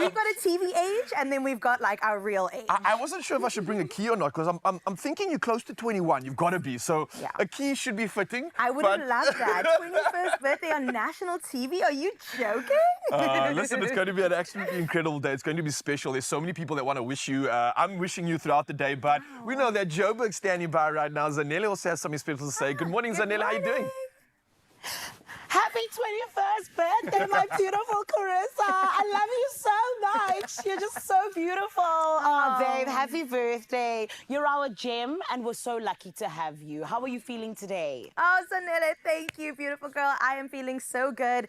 we've got a TV age, and then we've got like our real age. I wasn't sure if I should bring a key or not, because I'm thinking you're close to 21. You've got to be. So Yeah. a key should be fitting. I would have loved that. 21st birthday on national TV? Are you joking? Listen, it's going to be an absolutely incredible day. It's going to be special. There's so many people that want to wish you. I'm wishing you throughout the day, but we know that Joburg's standing by right now. Zanele also has something special to say. Good morning, Zanele. How are you doing? Happy 21st birthday, my beautiful Carissa. I love you so much. You're just so beautiful. Oh, babe, happy birthday. You're our gem, and we're so lucky to have you. How are you feeling today? Oh, Zanele, thank you, beautiful girl. I am feeling so good.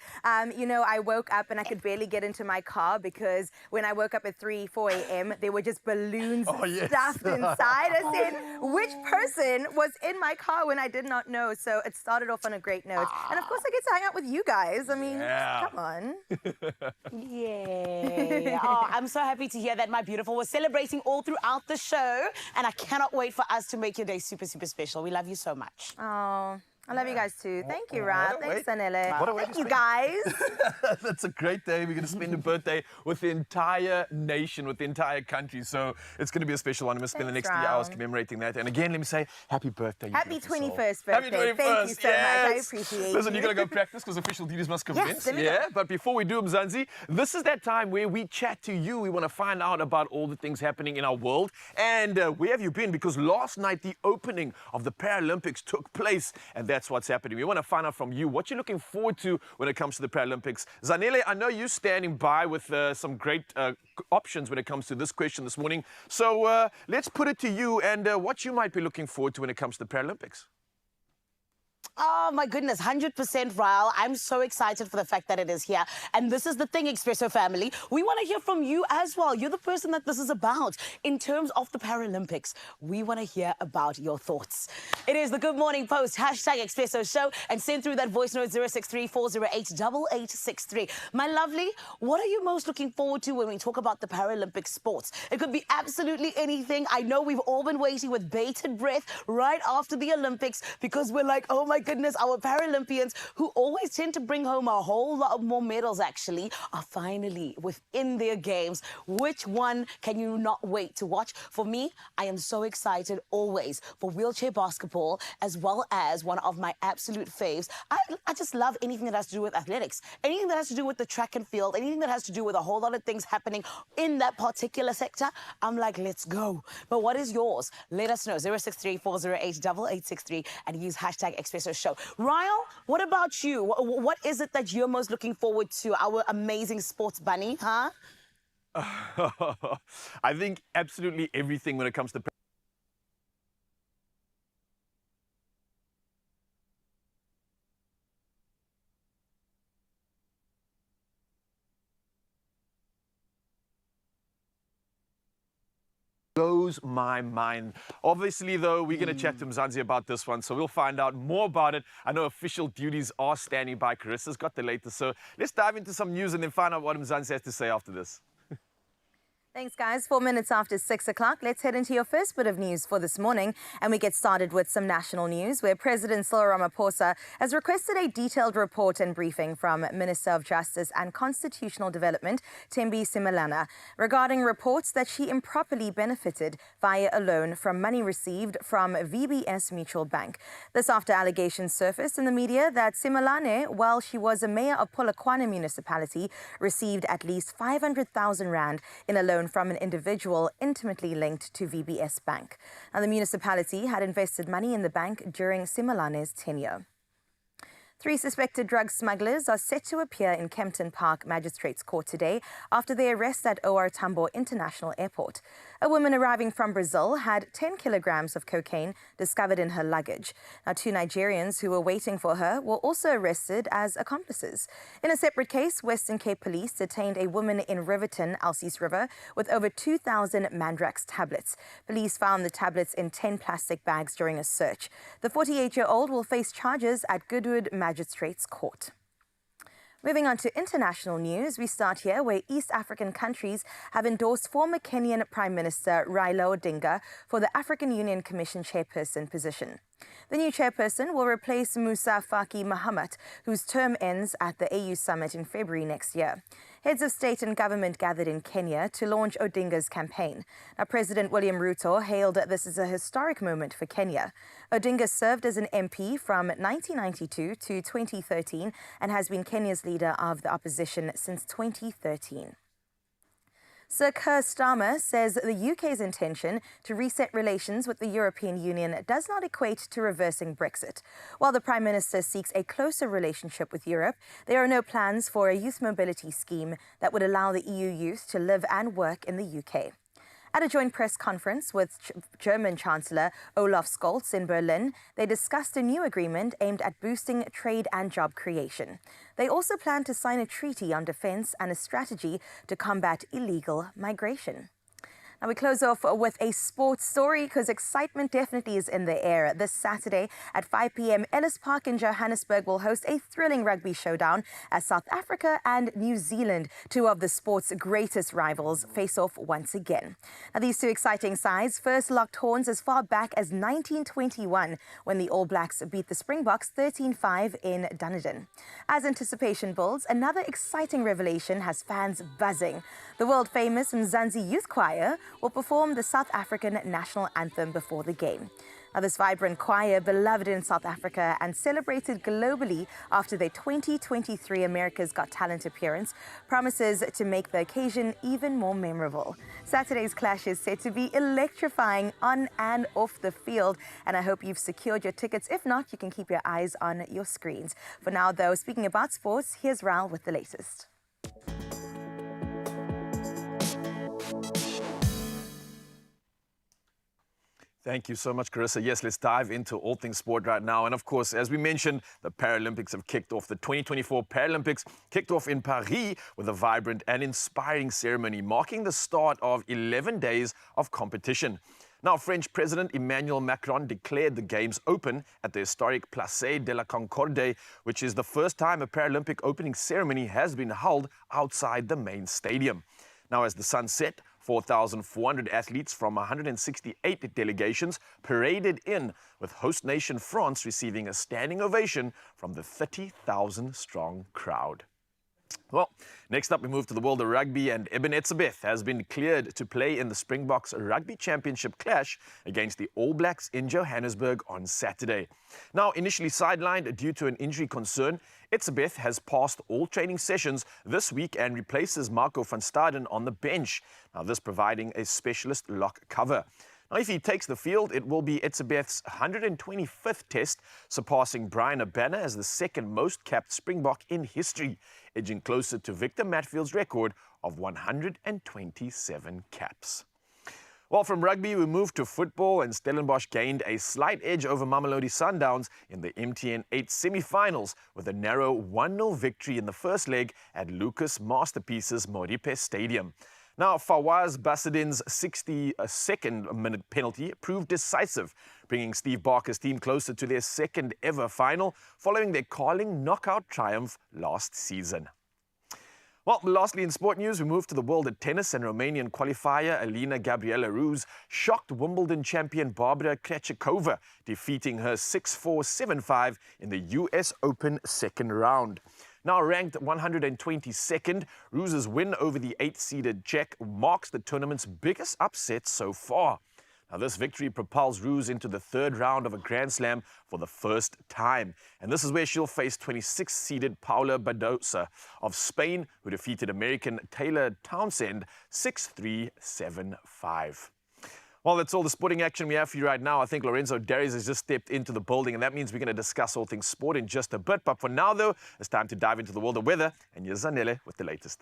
You know, I woke up and I could barely get into my car because when I woke up at 4 a.m., there were just balloons stuffed inside. I said, which person was in my car when I did not know? So it started off on a great note. And of course, I get to hang out with you guys. I mean, come on. Yay. Oh, I'm so happy to hear that, my beautiful. We're celebrating all throughout the show, and I cannot wait for us to make your day super, super special. We love you so much. Oh, I love you guys too. Thank you, Rad. Thanks, Zanele. What a way Thank to you, spend- guys. That's a great day. We're going to spend a birthday with the entire nation, with the entire country. So it's going to be a special one. I'm going to spend the next 3 hours commemorating that. And again, let me say, happy birthday. Happy beautiful 21st soul. birthday. Happy 21st. Thank you so much. I appreciate it. Listen, you're going to go practice because official duties must commence. let me go. But before we do, Mzansi, this is that time where we chat to you. We want to find out about all the things happening in our world. And where have you been? Because last night, the opening of the Paralympics took place. And that's what's happening. We want to find out from you what you're looking forward to when it comes to the Paralympics. Zanele, I know you're standing by with some great options when it comes to this question this morning. So let's put it to you and what you might be looking forward to when it comes to the Paralympics. Oh, my goodness, 100% Ryle. I'm so excited for the fact that it is here. And this is the thing, Expresso family. We want to hear from you as well. You're the person that this is about. In terms of the Paralympics, we want to hear about your thoughts. It is the Good Morning Post, #Expresso Show, and send through that voice note 063-408-8863. My lovely, what are you most looking forward to when we talk about the Paralympic sports? It could be absolutely anything. I know we've all been waiting with bated breath right after the Olympics because we're like, oh my goodness, our Paralympians, who always tend to bring home a whole lot more medals, actually, are finally within their games. Which one can you not wait to watch? For me, I am so excited always for wheelchair basketball, as well as one of my absolute faves. I just love anything that has to do with athletics, anything that has to do with the track and field, anything that has to do with a whole lot of things happening in that particular sector. I'm like, let's go. But what is yours? Let us know, 063-408-8863, and use #Expresso Show. Ryle, what about you? What is it that you're most looking forward to, our amazing sports bunny, huh? I think absolutely everything when it comes to blows my mind. Obviously, though, we're going to chat to Mzansi about this one, so we'll find out more about it. I know official duties are standing by. Carissa's got the latest, so let's dive into some news and then find out what Mzansi has to say after this. Thanks, guys. 4 minutes after 6 o'clock, let's head into your first bit of news for this morning. And we get started with some national news, where President Cyril Ramaphosa has requested a detailed report and briefing from Minister of Justice and Constitutional Development, Thembi Simelana, regarding reports that she improperly benefited via a loan from money received from VBS Mutual Bank. This after allegations surfaced in the media that Simelane, while she was a mayor of Polokwane municipality, received at least 500,000 rand in a loan from an individual intimately linked to VBS Bank. Now, the municipality had invested money in the bank during Simelane's tenure. 3 suspected drug smugglers are set to appear in Kempton Park Magistrates Court today after their arrest at OR Tambo International Airport. A woman arriving from Brazil had 10 kilograms of cocaine discovered in her luggage. Now, 2 Nigerians who were waiting for her were also arrested as accomplices. In a separate case, Western Cape Police detained a woman in Riverton, Alces River, with over 2,000 Mandrax tablets. Police found the tablets in 10 plastic bags during a search. The 48-year-old will face charges at Goodwood Magistrates Court. Moving on to international news, we start here where East African countries have endorsed former Kenyan Prime Minister Raila Odinga for the African Union Commission chairperson position. The new chairperson will replace Musa Faki Mahamat, whose term ends at the AU summit in February next year. Heads of state and government gathered in Kenya to launch Odinga's campaign. Now, President William Ruto hailed this as a historic moment for Kenya. Odinga served as an MP from 1992 to 2013 and has been Kenya's leader of the opposition since 2013. Sir Keir Starmer says the UK's intention to reset relations with the European Union does not equate to reversing Brexit. While the Prime Minister seeks a closer relationship with Europe, there are no plans for a youth mobility scheme that would allow the EU youth to live and work in the UK. At a joint press conference with German Chancellor Olaf Scholz in Berlin, they discussed a new agreement aimed at boosting trade and job creation. They also plan to sign a treaty on defense and a strategy to combat illegal migration. Now we close off with a sports story because excitement definitely is in the air. This Saturday at 5 p.m, Ellis Park in Johannesburg will host a thrilling rugby showdown as South Africa and New Zealand, two of the sport's greatest rivals, face off once again. Now these two exciting sides first locked horns as far back as 1921 when the All Blacks beat the Springboks 13-5 in Dunedin. As anticipation builds, another exciting revelation has fans buzzing. The world-famous Mzansi Youth Choir will perform the South African national anthem before the game. Now, this vibrant choir, beloved in South Africa and celebrated globally after their 2023 America's Got Talent appearance, promises to make the occasion even more memorable. Saturday's clash is set to be electrifying on and off the field, and I hope you've secured your tickets. If not, you can keep your eyes on your screens. For now, though, speaking about sports, here's Raul with the latest. Thank you so much, Carissa. Yes, let's dive into all things sport right now. And of course, as we mentioned, the Paralympics have kicked off. The 2024 Paralympics kicked off in Paris with a vibrant and inspiring ceremony, marking the start of 11 days of competition. Now, French President Emmanuel Macron declared the Games open at the historic Place de la Concorde, which is the first time a Paralympic opening ceremony has been held outside the main stadium. Now, as the sun set, 4,400 athletes from 168 delegations paraded in, with host nation France receiving a standing ovation from the 30,000-strong crowd. Well, next up we move to the world of rugby, and Eben Etzebeth has been cleared to play in the Springboks Rugby Championship clash against the All Blacks in Johannesburg on Saturday. Now, initially sidelined due to an injury concern, Etzebeth has passed all training sessions this week and replaces Marco van Staden on the bench. Now, this providing a specialist lock cover. Now, if he takes the field, it will be Etzebeth's 125th test, surpassing Brian Abana as the second most capped Springbok in history, edging closer to Victor Matfield's record of 127 caps. Well, from rugby, we move to football, and Stellenbosch gained a slight edge over Mamelodi Sundowns in the MTN 8 semi-finals with a narrow 1-0 victory in the first leg at Lucas Masterpieces Moripe Stadium. Now, Fawaz Basadin's 62nd minute penalty proved decisive, bringing Steve Barker's team closer to their second ever final following their Carling knockout triumph last season. Well, lastly in sport news, we move to the world of tennis, and Romanian qualifier Alina Gabriela Ruse shocked Wimbledon champion Barbara Krejcikova, defeating her 6-4, 7-5 in the US Open second round. Now ranked 122nd, Ruse's win over the 8-seeded Czech marks the tournament's biggest upset so far. Now, this victory propels Ruse into the third round of a Grand Slam for the first time. And this is where she'll face 26th-seeded Paula Badosa of Spain, who defeated American Taylor Townsend 6-3, 7-5. Well, that's all the sporting action we have for you right now. I think Lorenzo Darius has just stepped into the building, and that means we're going to discuss all things sport in just a bit. But for now, though, it's time to dive into the world of weather. And here's Zanele with the latest.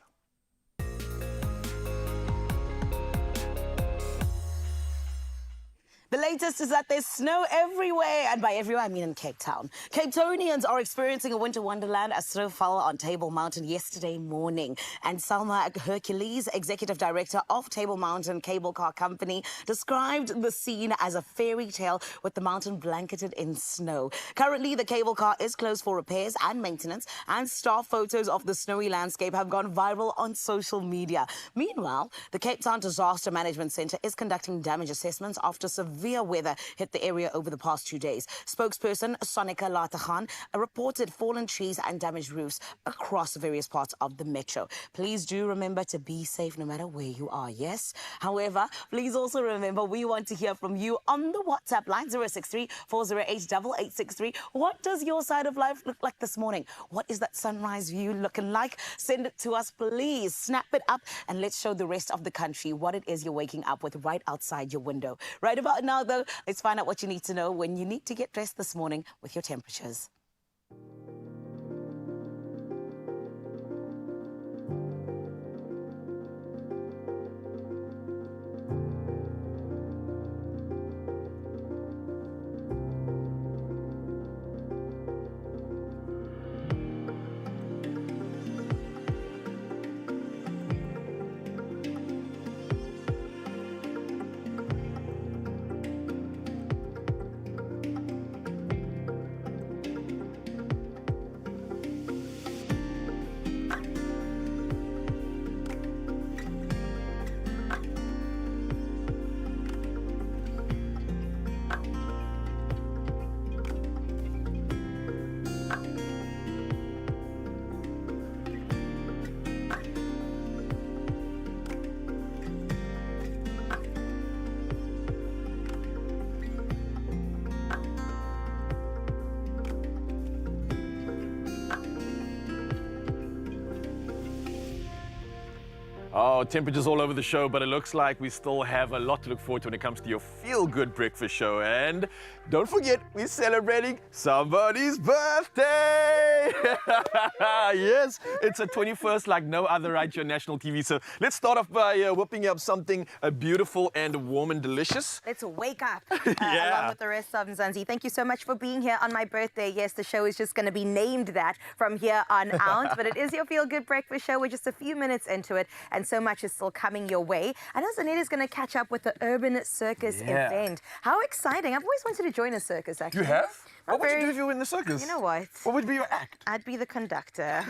The latest is that there's snow everywhere, and by everywhere I mean in Cape Town. Cape Townians are experiencing a winter wonderland as snow fell on Table Mountain yesterday morning. And Salma Hercules, Executive Director of Table Mountain Cable Car Company, described the scene as a fairy tale with the mountain blanketed in snow. Currently, the cable car is closed for repairs and maintenance, and staff photos of the snowy landscape have gone viral on social media. Meanwhile, the Cape Town Disaster Management Centre is conducting damage assessments after severe severe weather hit the area over the past 2 days. Spokesperson Sonika Latahan reported fallen trees and damaged roofs across various parts of the metro. Please do remember to be safe no matter where you are, yes? However, please also remember we want to hear from you on the WhatsApp line 063 408 8863. What does your side of life look like this morning? What is that sunrise view looking like? Send it to us, please. Snap it up and let's show the rest of the country what it is you're waking up with right outside your window. Right about now, though, let's find out what you need to know when you need to get dressed this morning with your temperatures. Oh, temperatures all over the show, but it looks like we still have a lot to look forward to when it comes to your feel-good breakfast show. And don't forget, we're celebrating somebody's birthday! Yes, it's a 21st like no other right here on national TV. So let's start off by whipping up something beautiful and warm and delicious. Let's wake up Yeah. along with the rest of Mzansi. Thank you so much for being here on my birthday. Yes, the show is just going to be named that from here on out, but it is your Feel Good Breakfast Show. We're just a few minutes into it, and so much is still coming your way. I know Zanette is going to catch up with the Urban Circus event. How exciting. I've always wanted to join a circus, actually. You have? Not What would you very- do if you were in the circus? You know what? What would be your act? I'd be the conductor.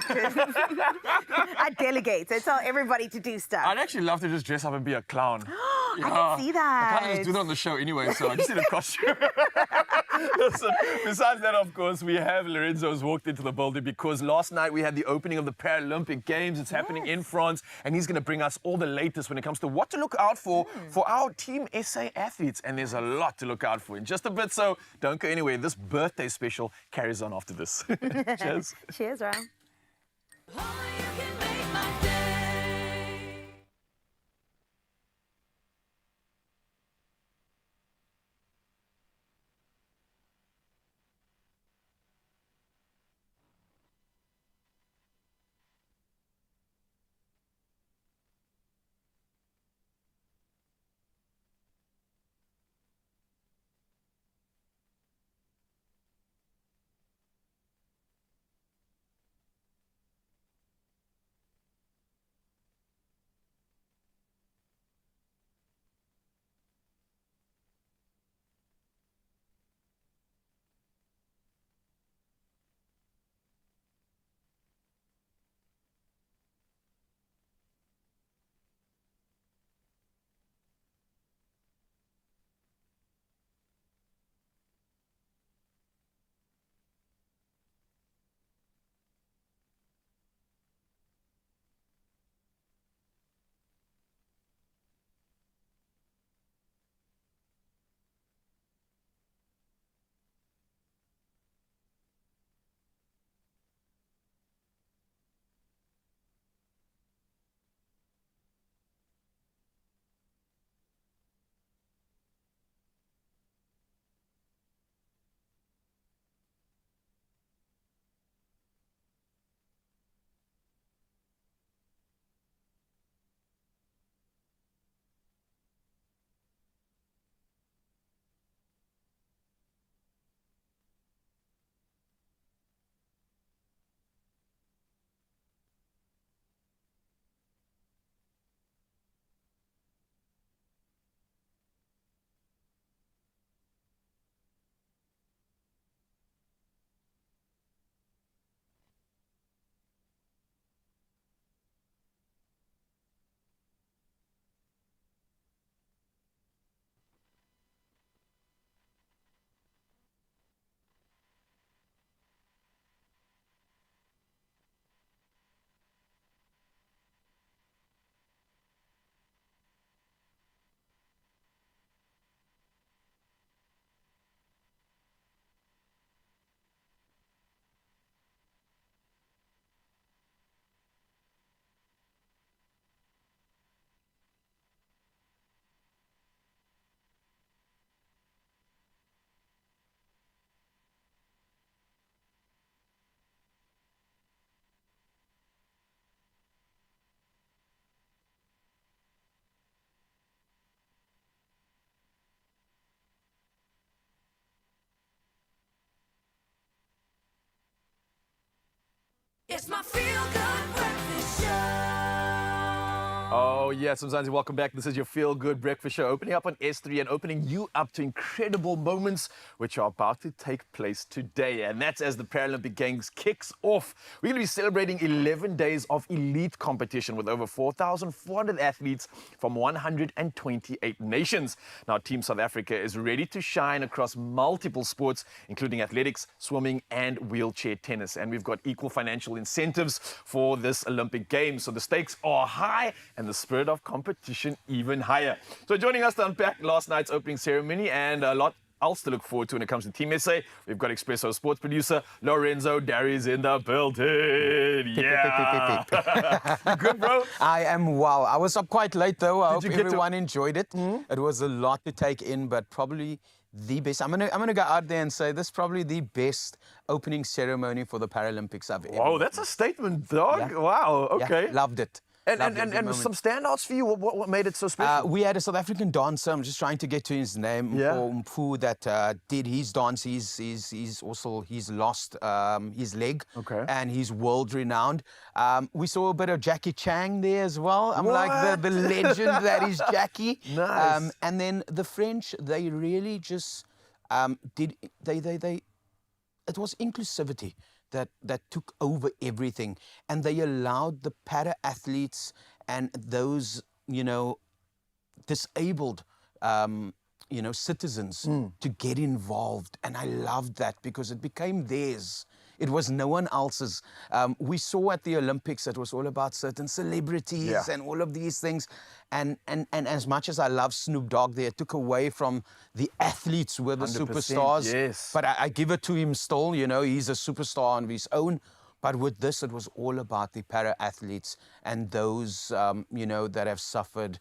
I'd delegate. I'd tell everybody to do stuff. I'd actually love to just dress up and be a clown. I can see that. I can't just do that on the show anyway, so I just need a costume. Listen, besides that, of course, we have Lorenzo's walked into the building because last night we had the opening of the Paralympic Games. It's happening in France, and he's going to bring us all the latest when it comes to what to look out for our Team SA athletes. And there's a lot to look out for in just a bit, so don't go anywhere. This birthday special carries on after this. Cheers. Cheers, Ram. It's my feel-good breakfast show. Oh, yes, Mzansi, welcome back. This is your Feel Good Breakfast Show, opening up on S3 and opening you up to incredible moments which are about to take place today. And that's as the Paralympic Games kicks off. We're going to be celebrating 11 days of elite competition with over 4,400 athletes from 128 nations. Now, Team South Africa is ready to shine across multiple sports, including athletics, swimming, and wheelchair tennis. And we've got equal financial incentives for this Olympic Games. So the stakes are high and the spirit of competition even higher. So joining us to unpack last night's opening ceremony and a lot else to look forward to when it comes to Team SA, we've got Expresso sports producer Lorenzo Darry's in the building. Yeah. You good, bro? I am well. I was up quite late though. I hope you get to- everyone enjoyed it. It was a lot to take in, but probably the best. I'm gonna go out there and say this is probably the best opening ceremony for the Paralympics I've ever. Oh, that's a statement, dog. Yeah. Wow, Yeah, okay. loved it. And Loved every moment. some standouts for you? What made it so special? We had a South African dancer. I'm just trying to get to his name. Yeah. Mpu, that did his dance. He's lost his leg. Okay. And he's world renowned. We saw a bit of Jackie Chan there as well. I'm like the legend that is Jackie. Nice. And then the French, they really just did. It was inclusivity that took over everything, and they allowed the para athletes and those disabled citizens to get involved, and I loved that because it became theirs. It was no one else's. We saw at the Olympics it was all about certain celebrities and all of these things. And as much as I love Snoop Dogg there, it took away from the athletes who were the 100%, superstars. yes. But I give it to him still, he's a superstar on his own. But with this, it was all about the para-athletes and those, that have suffered,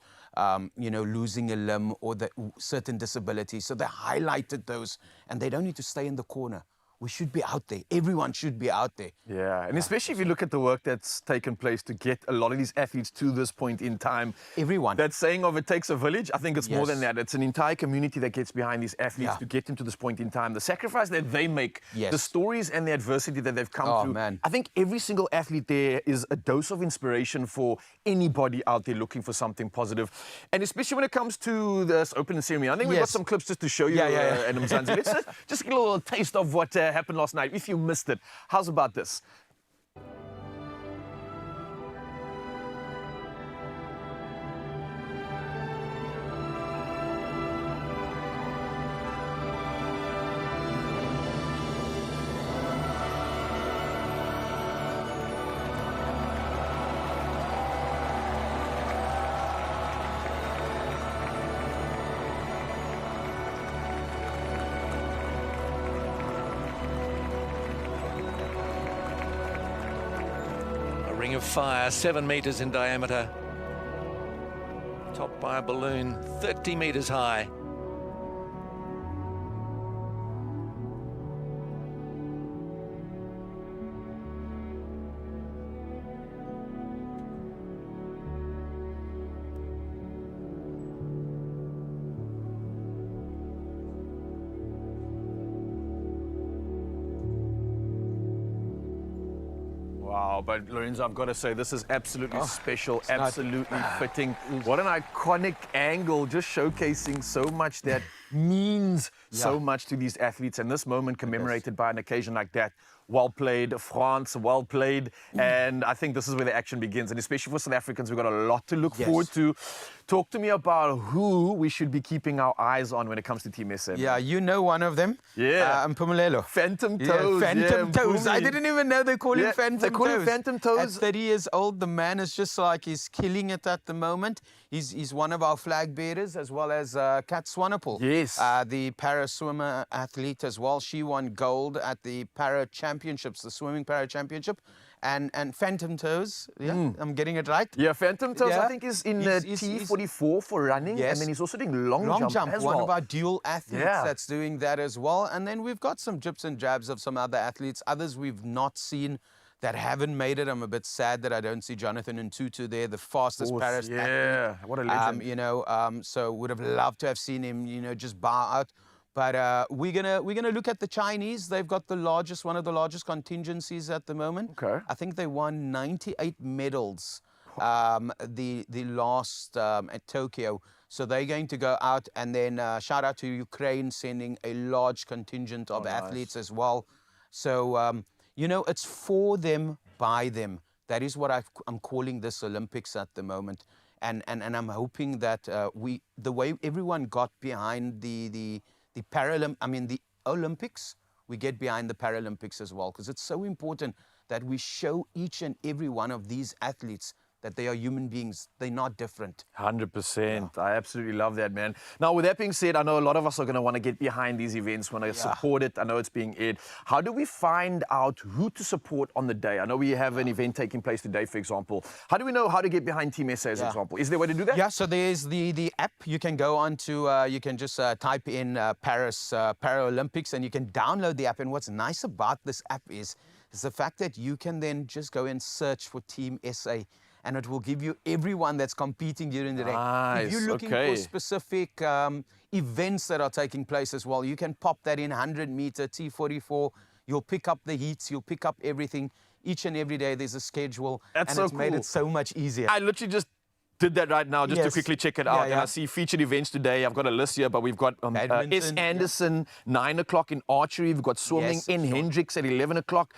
losing a limb or certain disabilities. So they highlighted those, and they don't need to stay in the corner. We should be out there. Everyone should be out there. Yeah, and especially if you look at the work that's taken place to get a lot of these athletes to this point in time. Everyone. That saying of it takes a village, I think it's more Yes. than that. It's an entire community that gets behind these athletes Yeah. to get them to this point in time. The sacrifice that they make, Yes. the stories and the adversity that they've come Oh, through. man. I think every single athlete there is a dose of inspiration for anybody out there looking for something positive. And especially when it comes to this opening ceremony. I think we've got Yes. some clips just to show you, Yeah. and Mzansi. Let's just get a little taste of what happened last night. If you missed it, how's about this? A ring of fire, 7 meters in diameter, topped by a balloon 30 meters high. Wow, but Lorenzo, I've got to say, this is absolutely special, not- absolutely fitting. What an iconic angle, just showcasing so much that means so much to these athletes. And this moment commemorated by an occasion like that. Well played, France, well played. And I think this is where the action begins. And especially for South Africans, we've got a lot to look forward to. Talk to me about who we should be keeping our eyes on when it comes to Team SA. Yeah, you know one of them. Yeah. Mpumelelo. Phantom Toes. Phantom Toes. I Mpumi. didn't even know they call him Yeah, Phantom they call him Toes. Phantom Toes. At 30 years old, the man is just like he's killing it at the moment. He's one of our flag bearers, as well as Kat Swanepoel. Yes. The para swimmer athlete as well. She won gold at the para championships, the swimming para championship. And Phantom Toes, I'm getting it right. Yeah, Phantom Toes, I Yeah. think, is in He's- T44 for running. Yes. And then he's also doing long jump as one well. of our dual athletes Yeah. that's doing that as well. And then we've got some drips and jabs of some other athletes, others we've not seen that haven't made it. I'm a bit sad that I don't see Jonathan Ntutu there, the fastest Paris athlete. Yeah, what a legend. So would have loved to have seen him, just bow out. But we're gonna look at the Chinese. They've got one of the largest contingencies at the moment. Okay. I think they won 98 medals the last at Tokyo. So they're going to go out, and then shout out to Ukraine sending a large contingent of athletes as well. So you know, it's for them, by them. That is what I'm calling this Olympics at the moment. And I'm hoping that the way everyone got behind the Olympics, we get behind the Paralympics as well, because it's so important that we show each and every one of these athletes that they are human beings. They're not different. 100%. I absolutely love that, man. Now, with that being said, I know a lot of us are going to want to get behind these events, want to support it. I know it's being aired. How do we find out who to support on the day? I know we have an event taking place today, for example. How do we know how to get behind Team SA, as an example? Is there a way to do that? Yeah, so there's the app. You can go on to, you can just type in Paris Paralympics, and you can download the app. And what's nice about this app is the fact that you can then just go and search for Team SA, and it will give you everyone that's competing during the day. Nice, if you're looking for specific events that are taking place as well, you can pop that in 100-meter, T44. You'll pick up the heats, you'll pick up everything. Each and every day there's a schedule, That's and so it's made cool. it so much easier. I literally just did that right now just to quickly check it out. And I see featured events today. I've got a list here, but we've got S. Anderson, 9 o'clock in archery. We've got swimming in Hendricks at 11 o'clock.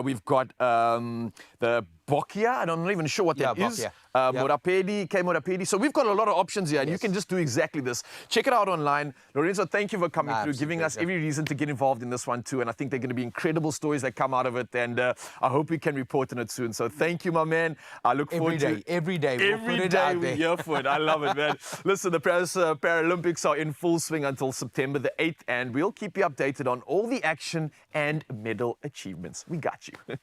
We've got the Bokia, I'm not even sure what that is. Morapedi, K Morapedi. So we've got a lot of options here, and you can just do exactly this. Check it out online. Lorenzo, thank you for coming through, giving us every reason to get involved in this one too. And I think they're going to be incredible stories that come out of it, and I hope we can report on it soon. So thank you, my man. I look forward to it. Every day. Every day we're here for it. I love it, man. Listen, the Paris Paralympics are in full swing until September the 8th, and we'll keep you updated on all the action and medal achievements. We got you.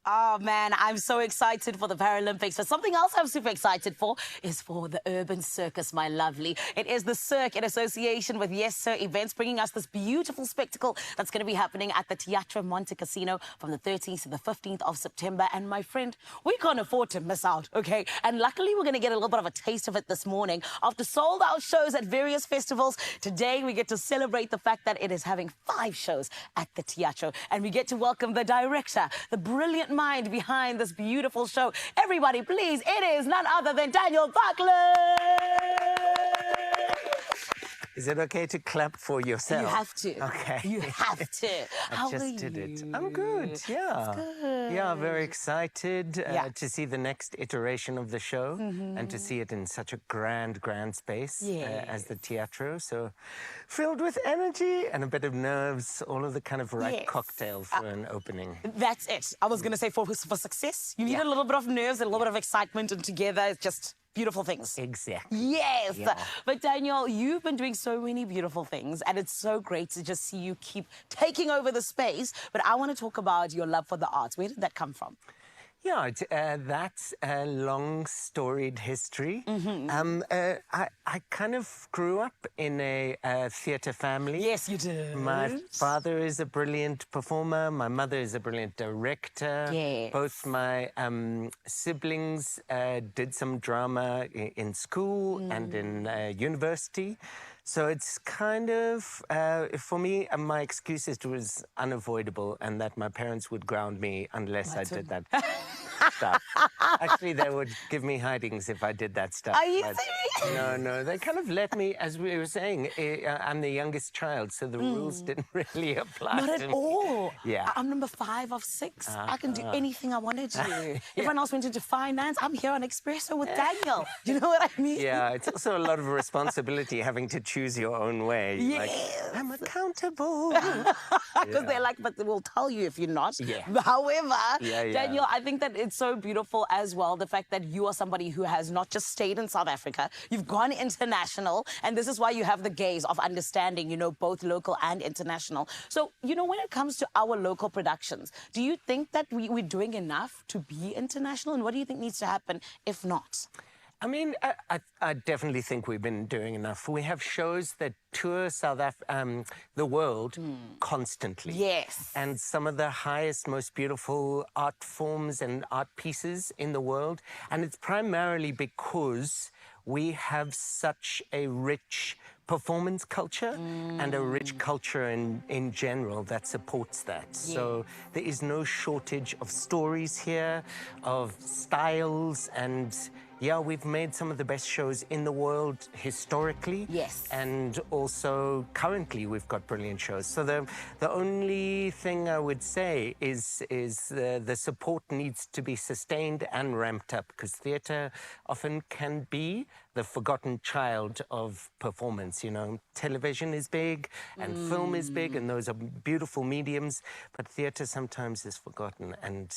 Oh, man, I'm so excited for the Paralympics. But something else I'm super excited for is for the Urban Circus, my lovely. It is the Cirque in association with Yes Sir Events, bringing us this beautiful spectacle that's going to be happening at the Teatro Monte Casino from the 13th to the 15th of September. And my friend, we can't afford to miss out, okay? And luckily, we're going to get a little bit of a taste of it this morning. After sold-out shows at various festivals, today we get to celebrate the fact that it is having 5 shows at the Teatro. And we get to welcome the director, the brilliant mind behind this beautiful show. Everybody, please, it is none other than Daniel Buckler. Is it okay to clap for yourself? You have to. Okay. You have to. How I are just did it. you? I'm good, yeah. Good. Yeah, very excited to see the next iteration of the show and to see it in such a grand space as the Teatro. So filled with energy and a bit of nerves, all of the kind of right cocktail for an opening. That's it. I was going to say for success, you need a little bit of nerves and a little bit of excitement, and together it's just beautiful things. Exactly. Yes. Yeah. But Daniel, you've been doing so many beautiful things, and it's so great to just see you keep taking over the space. But I want to talk about your love for the arts. Where did that come from? Yeah, that's a long storied history. I kind of grew up in a theatre family. Yes, you did. My father is a brilliant performer. My mother is a brilliant director. Yes. Both my siblings did some drama in school and in university. So it's kind of, for me, my excuse is it was unavoidable and that my parents would ground me unless I did that stuff. Actually, they would give me hidings if I did that stuff. Are you but serious? No, they kind of let me, as we were saying, I'm the youngest child, so the rules didn't really apply Not to at me. all. Yeah. I'm number 5 of 6. I can do anything I wanted to. Everyone else went into finance. I'm here on Expresso with Daniel. Do you know what I mean? Yeah, it's also a lot of responsibility having to choose your own way. Like, I'm accountable. Because they're like, but we'll tell you if you're not. Yeah. However, Yeah. Daniel, I think that it's so beautiful as well, the fact that you are somebody who has not just stayed in South Africa, you've gone international, and this is why you have the gaze of understanding, you know, both local and international. So, you know, when it comes to our local productions, do you think that we're doing enough to be international? And what do you think needs to happen if not? I mean, I definitely think we've been doing enough. We have shows that tour the world constantly. Yes. And some of the highest, most beautiful art forms and art pieces in the world. And it's primarily because we have such a rich performance culture and a rich culture in general that supports that. So there is no shortage of stories here, of styles, and yeah, we've made some of the best shows in the world historically. Yes. And also currently we've got brilliant shows. So the only thing I would say is the support needs to be sustained and ramped up, because theatre often can be the forgotten child of performance. You know, television is big and film is big, and those are beautiful mediums, but theatre sometimes is forgotten, and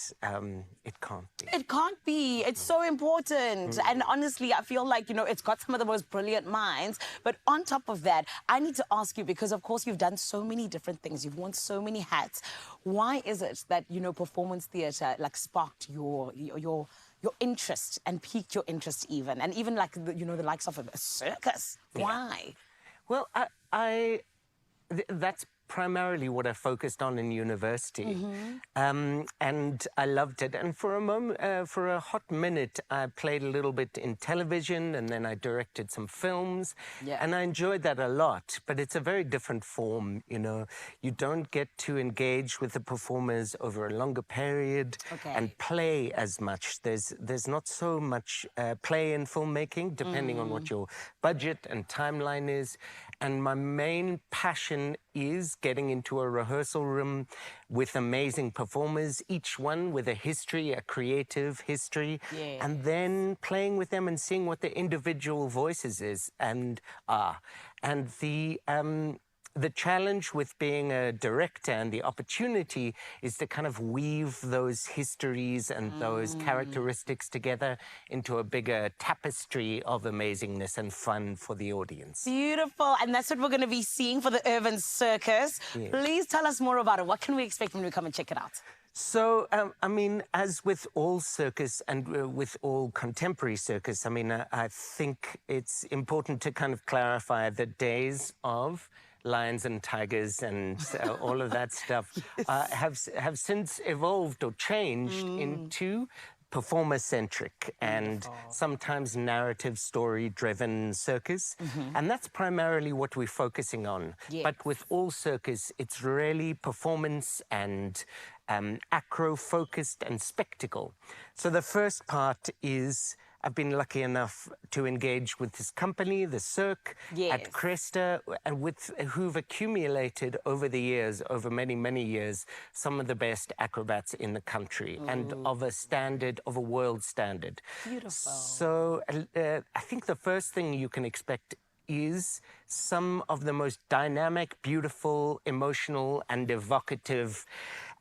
it can't be. It can't be. It's so important. And honestly, I feel like, you know, it's got some of the most brilliant minds. But on top of that, I need to ask you, because of course you've done so many different things. You've worn so many hats. Why is it that, you know, performance theatre like sparked your interest and piqued your interest even? And even like, you know, the likes of a circus. Why? Well, that's primarily what I focused on in university, and I loved it. And for a moment, for a hot minute, I played a little bit in television, and then I directed some films, and I enjoyed that a lot. But it's a very different form, you know. You don't get to engage with the performers over a longer period and play as much. There's not so much play in filmmaking, depending on what your budget and timeline is. And my main passion is getting into a rehearsal room with amazing performers, each one with a history, a creative history, and then playing with them and seeing what their individual voices is and are. And the challenge with being a director and the opportunity is to kind of weave those histories and those characteristics together into a bigger tapestry of amazingness and fun for the audience. Beautiful. And that's what we're going to be seeing for the Urban Circus. Please tell us more about it. What can we expect when we come and check it out? So, I mean, as with all circus and with all contemporary circus, I mean, I think it's important to kind of clarify the days of lions and tigers and all of that stuff have since evolved or changed into performer-centric and sometimes narrative story-driven circus. And that's primarily what we're focusing on. But with all circus, it's really performance and acro-focused and spectacle. So the first part is I've been lucky enough to engage with this company, the Cirque, at Cresta, and who've accumulated over the years, over many, many years, some of the best acrobats in the country and of a world standard. Beautiful. So I think the first thing you can expect is some of the most dynamic, beautiful, emotional, and evocative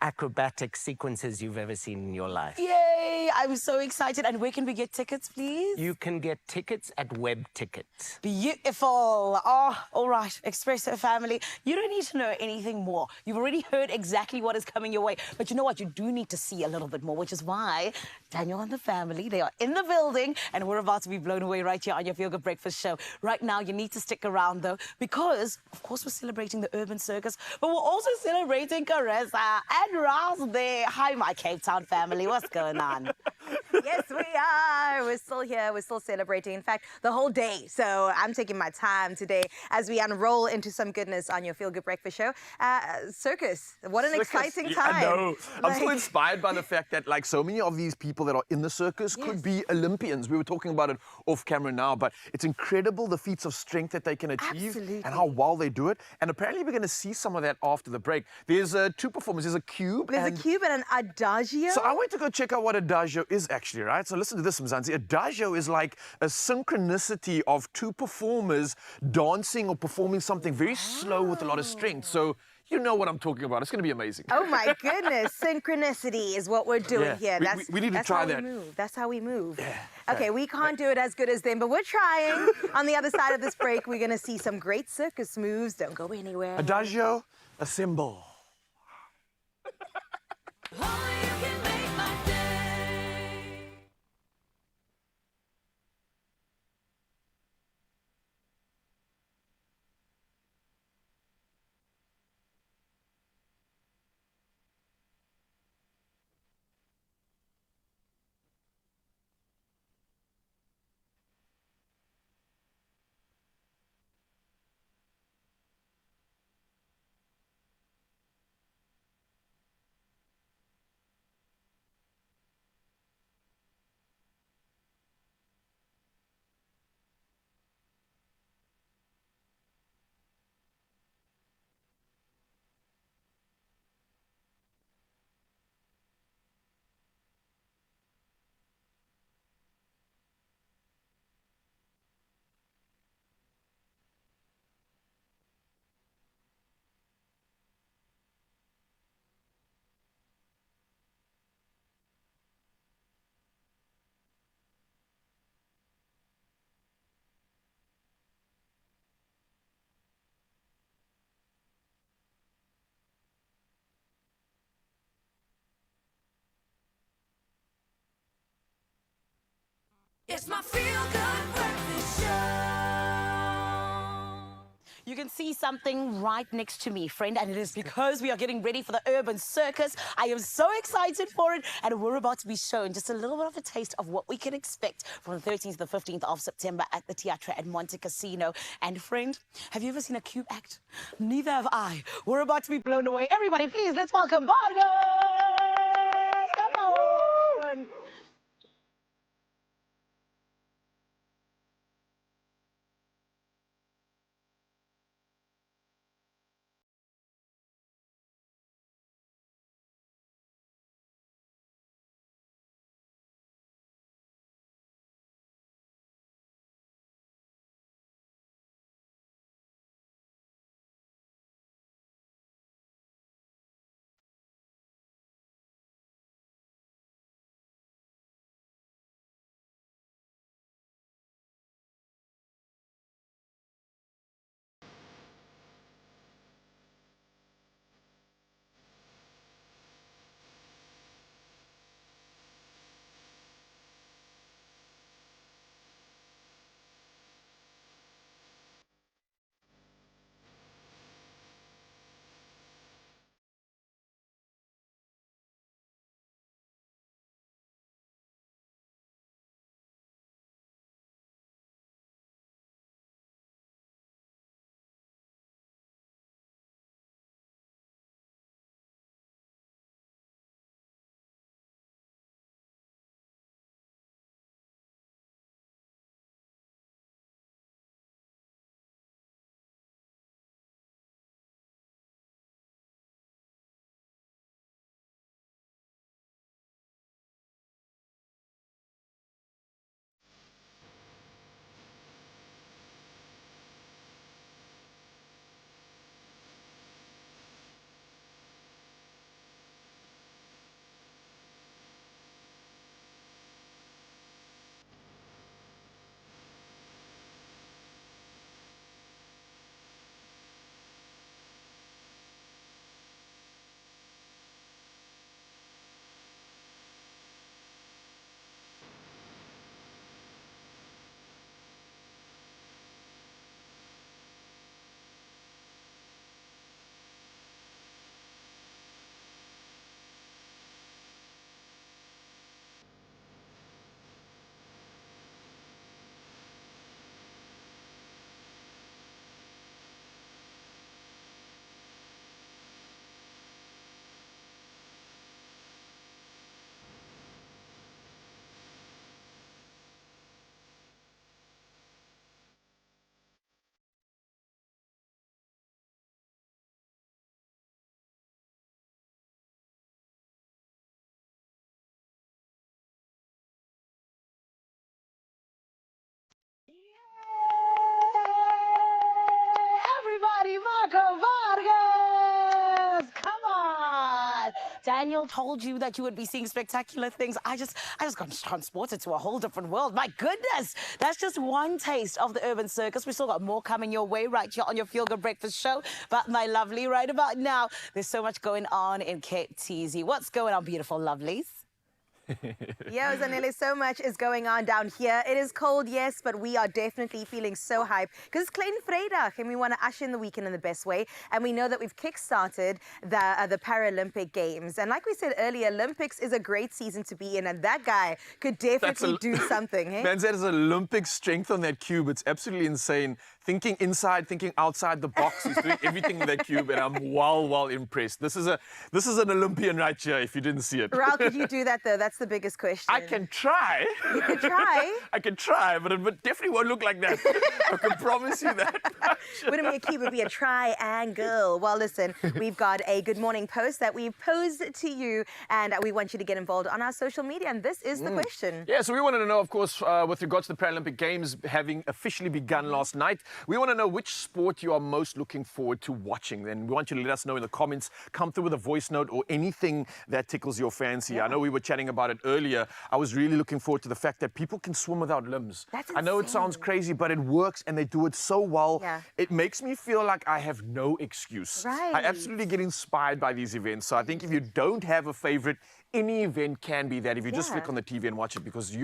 acrobatic sequences you've ever seen in your life. Yay! I'm so excited. And where can we get tickets, please? You can get tickets at Web Tickets. Beautiful. Oh, all right. Expresso family, you don't need to know anything more. You've already heard exactly what is coming your way. But you know what? You do need to see a little bit more, which is why Daniel and the family, they are in the building, and we're about to be blown away right here on your Feel Good Breakfast show. Right now, you need to stick around, though, because, of course, we're celebrating the Urban Circus, but we're also celebrating Caressa and Ross there. Hi, my Cape Town family. What's going on? Yes, we are. We're still here. We're still celebrating. In fact, the whole day. So I'm taking my time today as we unroll into some goodness on your Feel Good Breakfast show. Circus. What an exciting time. I know. I'm so Like- inspired by the fact that, like, so many of these people that are in the circus could be Olympians. We were talking about it off camera now, but it's incredible the feats of strength that they can achieve Absolutely. and how well they do it. And apparently we're going to see some of that after the break. There's two performers. There's a cube. There's a cube and an adagio. So I went to go check out what adagio is actually, right? So listen to this, Mzansi. Adagio is like a synchronicity of two performers dancing or performing something very slow with a lot of strength. So you know what I'm talking about. It's going to be amazing. Oh my goodness, synchronicity is what we're doing Yeah. here. We need to that's try how that. We move. That's how we move. Okay, we can't do it as good as them, but we're trying. On the other side of this break, we're going to see some great circus moves. Don't go anywhere. Adagio, a symbol. Only you can make my day. It's my feel-good breakfast show. You can see something right next to me, friend, and it is because we are getting ready for the Urban Circus. I am so excited for it, and we're about to be shown just a little bit of a taste of what we can expect from the 13th to the 15th of September at the Teatro at Monte Casino. And friend, have you ever seen a cube act? Neither have I. We're about to be blown away. Everybody, please, let's welcome Vargas! Come on! Everybody, Marco Vargas! Come on! Daniel told you that you would be seeing spectacular things. I just got transported to a whole different world. My goodness! That's just one taste of the Urban Circus. We still got more coming your way right here on your Feel Good Breakfast Show. But my lovely, right about now, there's so much going on in Cape Teasy. What's going on, beautiful lovelies? Yo, Zanele, so much is going on down here. It is cold, yes, but we are definitely feeling so hyped because it's Klein Vrydag and we want to usher in the weekend in the best way. And we know that we've kick-started the Paralympic Games. And like we said earlier, Olympics is a great season to be in, and that guy could definitely do something. Hey? Man, that is Olympic strength on that cube. It's absolutely insane. Thinking inside, thinking outside the box. He's doing everything with that cube, and I'm well impressed. This is an Olympian right here, if you didn't see it. Raul, could you do that, though? That's the biggest question. I can try. You could try. I can try, but it definitely won't look like that. I can promise you that. Wouldn't be a cube, it would be a triangle. Well, listen, we've got a good morning post that we've posed to you, and we want you to get involved on our social media, and this is the question. Yeah, so we wanted to know, of course, with regards to the Paralympic Games having officially begun last night, we want to know which sport you are most looking forward to watching. And we want you to let us know in the comments, come through with a voice note or anything that tickles your fancy. I know we were chatting about it earlier. I was really looking forward to the fact that people can swim without limbs. That's I know it sounds crazy, but it works and they do it so well. Yeah. It makes me feel like I have no excuse. Right. I absolutely get inspired by these events. So I think if you don't have a favorite, any event can be that if you just Yeah. flick on the TV and watch it, because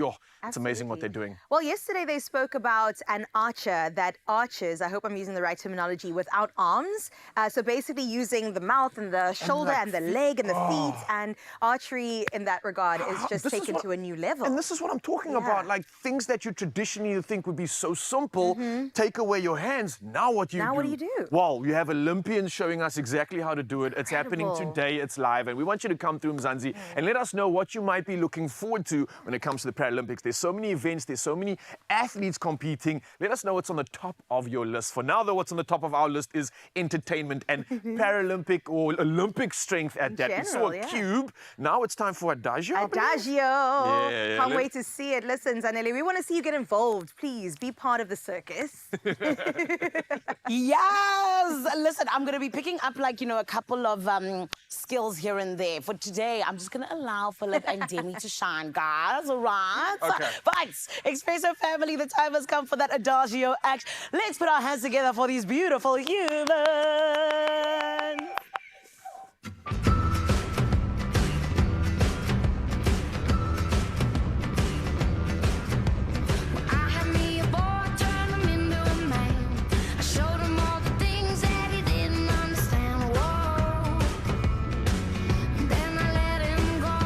it's amazing what they're doing. Well, yesterday they spoke about an archer that arches, I hope I'm using the right terminology, without arms. So basically using the mouth and the shoulder and the leg and the feet, and archery in that regard is just This is taken what- to a new level. And this is what I'm talking about, like things that you traditionally think would be so simple, take away your hands, now what do you do? Now what do you do? Well, you have Olympians showing us exactly how to do it. It's happening Incredible. today, it's live, and we want you to come through Mzansi and let us know what you might be looking forward to when it comes to the Paralympics. There's so many events, there's so many athletes competing. Let us know what's on the top of your list. For now, though, what's on the top of our list is entertainment and Paralympic or Olympic strength at that. We saw general, a yeah. cube. Now it's time for Adagio. I believe? Adagio. Yeah, Can't let's- wait to see it. Listen, Zanele, we want to see you get involved. Please be part of the circus. Yes! Listen, I'm going to be picking up, like, a couple of skills here and there. For today, I'm just going to allow Philip and Demi to shine, guys, all right? Okay. But, Expresso family, the time has come for that Adagio act. Let's put our hands together for these beautiful humans. I had me a boy, turned him into a man. I showed him all the things that he didn't understand. Whoa. Then I let him go.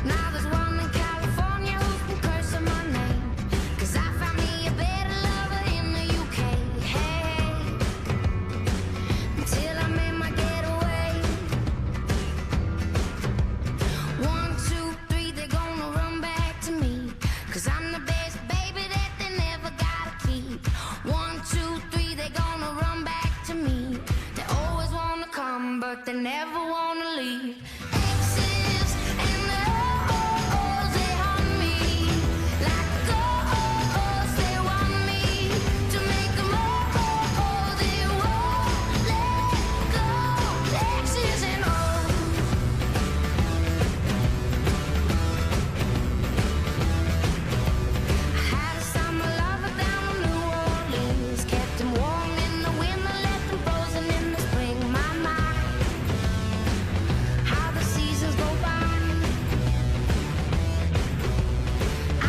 Now there's one in California who's been cursing my name. 'Cause I found me a better lover in the UK. Hey, until I made my getaway. 1, 2, 3, they're gonna run back to me. 'Cause I'm the best baby that they never gotta keep. 1, 2, 3, they're gonna run back to me. They always wanna come, but they never wanna leave. Exes and the oh-ohs, they haunt me. Like ghosts, they want me to make them oh-oh, they won't let go. Exes and oh. I had a summer lover down in New Orleans. Kept him warm in the winter, left him frozen in the spring. My, how the seasons go by.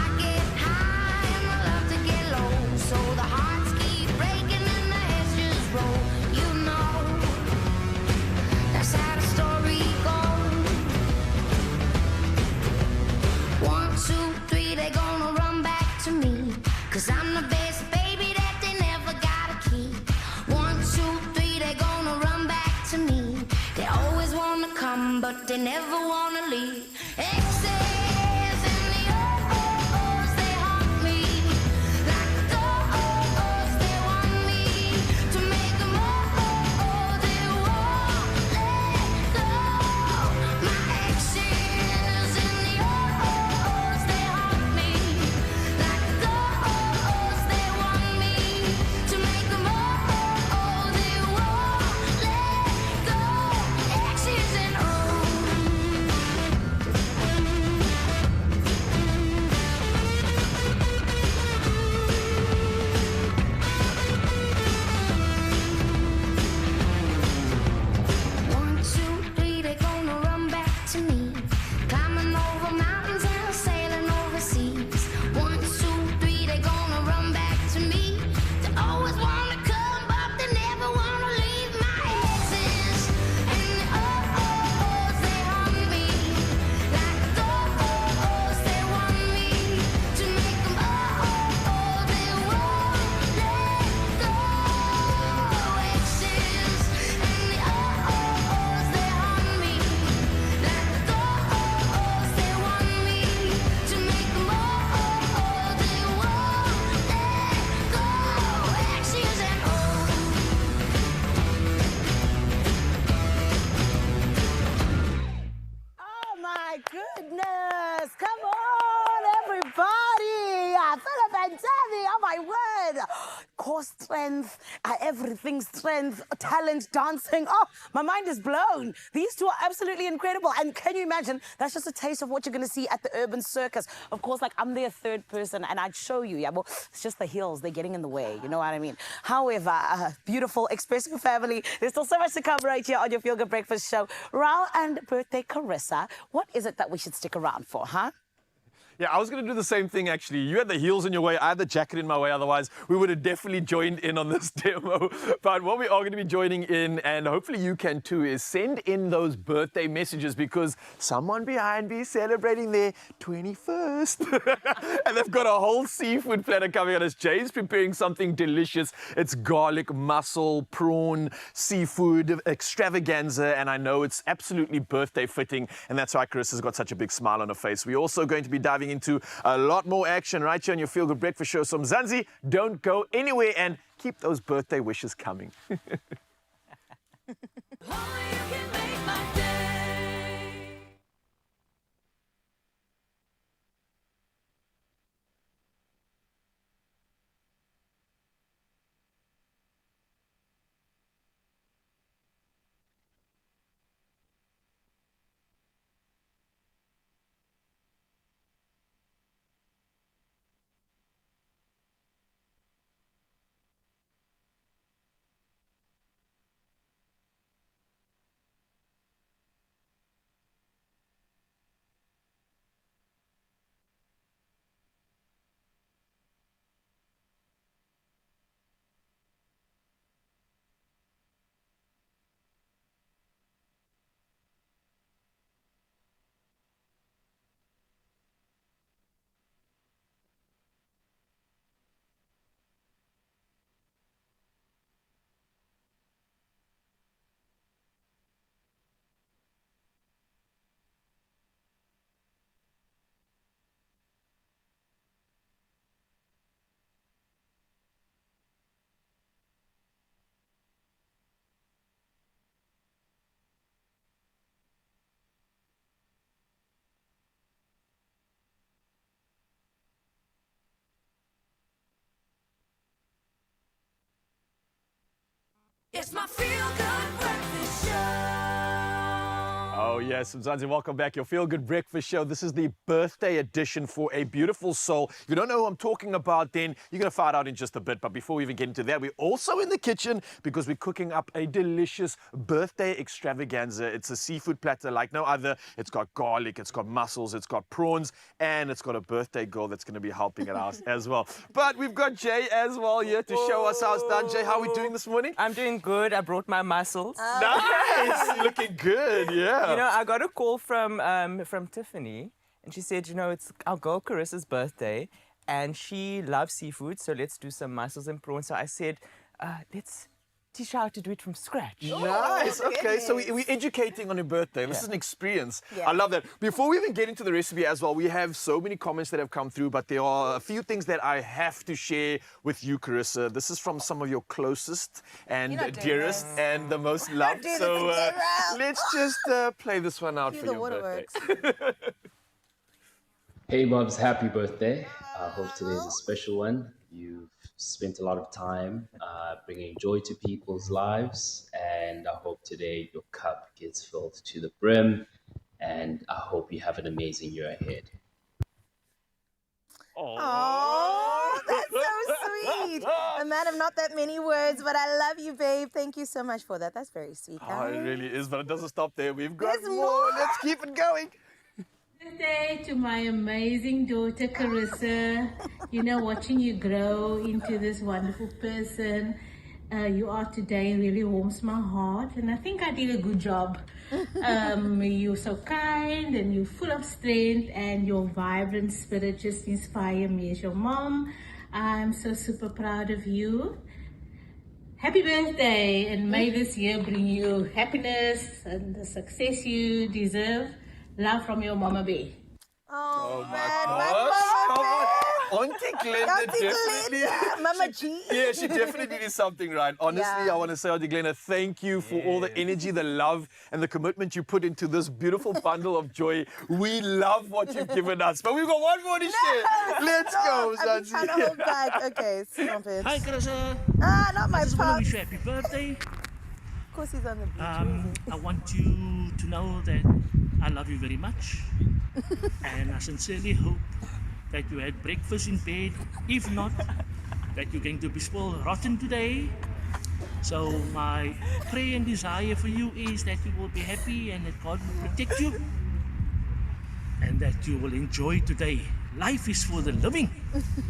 I get high and I love to get low. So the hearts keep breaking and the heads just roll. You know, that's how the story goes. 1, 2, 3, they gonna run back to me. 'Cause I'm the best baby that they never gotta keep. 1, 2, 3, they gonna run back to me. They always wanna come, but they never wanna leave. Exes and the oh-ohs, they haunt me. Like ghosts, they want me to make them oh-oh, they won't let go. My exes and the oh-ohs, they haunt me. Like ghosts, they want me to make them oh-oh, they won't let go. Exes and oh. Oh my word! Core strength, everything strength, talent, dancing. Oh, my mind is blown. These two are absolutely incredible. And can you imagine? That's just a taste of what you're going to see at the Urban Circus. Of course, like I'm their third person, and I'd show you. Yeah, well, it's just the heels. They're getting in the way. You know what I mean? However, beautiful Expresso family. There's still so much to cover right here on your Feel Good Breakfast show. Raul and birthday Carissa. What is it that we should stick around for, huh? Yeah, I was going to do the same thing, actually. You had the heels in your way, I had the jacket in my way. Otherwise, we would have definitely joined in on this demo. But what we are going to be joining in, and hopefully you can too, is send in those birthday messages because someone behind me is celebrating their 21st. And they've got a whole seafood platter coming on us. Jay's preparing something delicious. It's garlic, mussel, prawn, seafood extravaganza. And I know it's absolutely birthday fitting. And that's why Carissa's got such a big smile on her face. We're also going to be diving into a lot more action right here on your Feel Good Breakfast show. So Mzansi, don't go anywhere and keep those birthday wishes coming. It's my Feel Good Breakfast Show. Oh yes, Mzansi, welcome back. Your Feel Good Breakfast show. This is the birthday edition for a beautiful soul. If you don't know who I'm talking about, then you're going to find out in just a bit. But before we even get into that, we're also in the kitchen because we're cooking up a delicious birthday extravaganza. It's a seafood platter like no other. It's got garlic, it's got mussels, it's got prawns, and it's got a birthday girl that's going to be helping it out as well. But we've got Jay as well here to show us how it's done. Jay, how are we doing this morning? I'm doing good. I brought my muscles. Nice! Looking good, yeah. You know, I got a call from Tiffany, and she said, you know, it's our girl Carissa's birthday, and she loves seafood, so let's do some mussels and prawns. So I said, let's teach her how to do it from scratch. Nice. Okay, so we're educating on your birthday. This is an experience. Yeah. I love that. Before we even get into the recipe as well, we have so many comments that have come through, but there are a few things that I have to share with you, Carissa. This is from some of your closest and dearest and the most loved. So let's just play this one out for your birthday. Hey, Bubs, happy birthday. I hope today is a special one. You've spent a lot of time bringing joy to people's lives, and I hope today your cup gets filled to the brim, and I hope you have an amazing year ahead. Oh, that's so sweet. A man of not that many words, but I love you, babe. Thank you so much for that. That's very sweet. Oh, it really is, but it doesn't stop there. We've got There's more. more. Let's keep it going. Birthday to my amazing daughter Carissa. You know, watching you grow into this wonderful person you are today really warms my heart, and I think I did a good job. You're so kind and you're full of strength, and your vibrant spirit just inspire me as your mom. I'm so super proud of you. Happy birthday, and may this year bring you happiness and the success you deserve. Love from your Mama Bear. Oh, man, gosh. my Mama Bear. Auntie Glenda Auntie definitely. Glenda, Mama G. Yeah, she definitely did something right. Honestly, Yeah. I want to say, Auntie Glenda, thank you for all the energy, the love, and the commitment you put into this beautiful bundle of joy. We love what you've given us. But we've got one more to share. Let's go, I'm Zanzi. trying to hold back. Okay, stop it. Hi, Carissa. Ah, not my I just want to wish pops. you happy birthday. Of course he's on the beach. I want you to know that I love you very much. And I sincerely hope that you had breakfast in bed. If not, that you're going to be spoiled rotten today. So my prayer and desire for you is that you will be happy and that God will protect you. And that you will enjoy today. Life is for the living.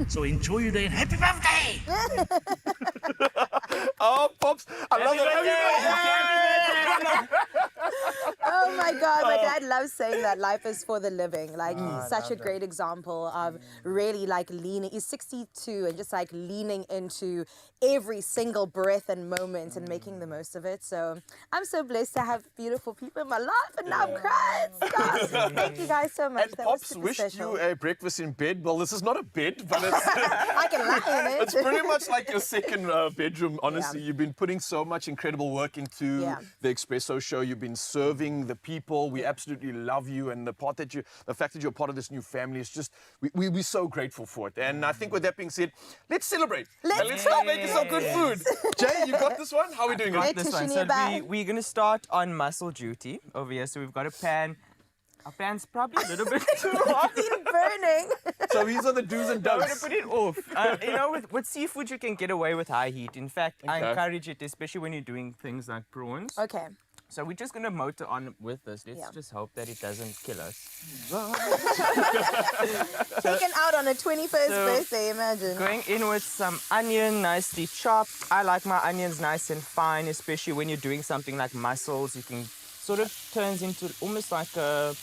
So enjoy your day and happy birthday! Oh, Pops, I love it. Oh my God, my dad loves saying that life is for the living. Like, he's such a great example of really like leaning. He's 62 and just like leaning into every single breath and moment and making the most of it. So I'm so blessed to have beautiful people in my life, and now I'm crying. Stop. Thank you guys so much. And That was Pops super wished special. you a breakfast in bed. Well, this is not a bed, but it's, I can lie in it. it's pretty much like your second bedroom. Honestly, Yeah. you've been putting so much incredible work into Yeah. the Expresso show. You've been serving the people. We absolutely love you, and the fact that you're part of this new family is just, we're so grateful for it. And I think with that being said, let's celebrate. And let's start making some good food. Jay, you got this one? How are we doing Got it? this one. Tissue So nearby. we're going to start on muscle duty over here. So we've got a pan. Our pan's probably a little bit too hot. It's burning. So these are the do's and I'm going to don'ts. put it off. You know, with seafood, you can get away with high heat. In fact, I Okay. encourage it, especially when you're doing things like prawns. Okay. So we're just going to motor on with this. Let's Yeah. just hope that it doesn't kill us. Taken out on a 21st So, birthday, imagine. Going in with some onion, nicely chopped. I like my onions nice and fine, especially when you're doing something like mussels. You can sort of turns into almost like a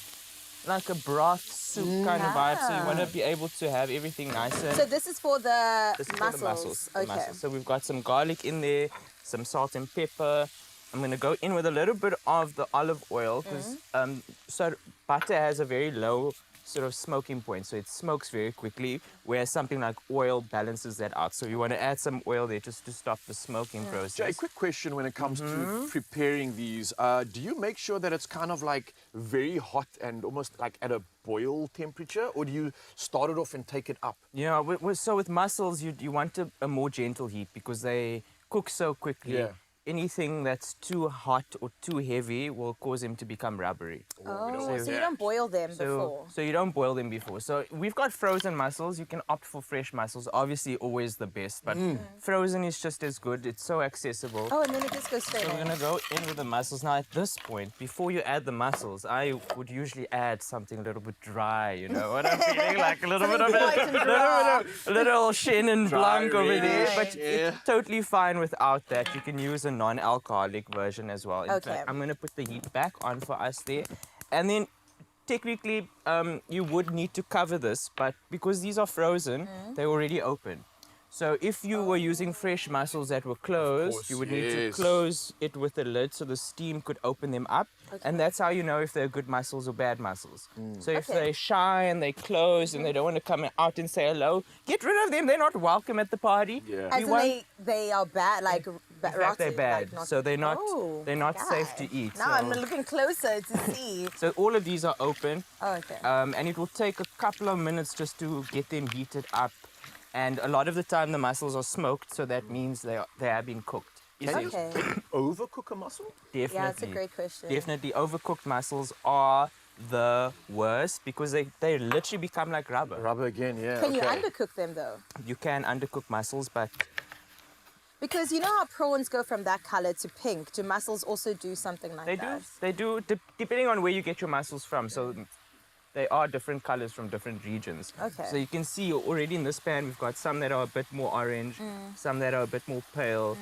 broth soup kind of vibe. So you want to be able to have everything nice and So this is for the this is for mussels. the mussels. the Okay. mussels. So we've got some garlic in there, some salt and pepper. I'm going to go in with a little bit of the olive oil because so butter has a very low sort of smoking point, so it smokes very quickly, whereas something like oil balances that out. So you want to add some oil there just to stop the smoking process. Jay, quick question when it comes to preparing these. Do you make sure that it's kind of like very hot and almost like at a boil temperature, or do you start it off and take it up? Yeah, so with mussels, you want a more gentle heat because they cook so quickly. Yeah. Anything that's too hot or too heavy will cause them to become rubbery. Oh, so you don't boil them before. So you don't boil them before. So we've got frozen mussels. You can opt for fresh mussels. Obviously, always the best, but frozen is just as good. It's so accessible. Oh, and then it just goes straight So we're in. gonna go in with the mussels. Now at this point, before you add the mussels, I would usually add something a little bit dry, you know what I'm feeling like? A little bit of a little Chenin Blanc over there. But it's totally fine without that. You can use a non-alcoholic version as well. In Okay. fact, I'm gonna put the heat back on for us there. And then technically, you would need to cover this, but because these are frozen, they're already open. So if you were using fresh mussels that were closed, you would need to close it with the lid so the steam could open them up. And that's how you know if they're good mussels or bad mussels. So if they're shy and they close and they don't want to come out and say hello, get rid of them. They're not welcome at the party. Yeah. As in they are bad, like In fact, they're bad. So they're not safe to eat. Now I'm looking closer to see. So all of these are open. Oh, okay. And it will take a couple of minutes just to get them heated up. And a lot of the time the mussels are smoked, so that means they have been cooked. Okay. Overcook a mussel? Definitely. Yeah, it's a great question. Definitely. Overcooked mussels are the worst because they literally become like rubber. Rubber again, yeah. Can you undercook them though? You can undercook mussels, but Because you know how prawns go from that color to pink. Do mussels also do something like that? they do, depending on where you get your mussels from. So they are different colors from different regions. Okay. So you can see already in this pan, we've got some that are a bit more orange, some that are a bit more pale.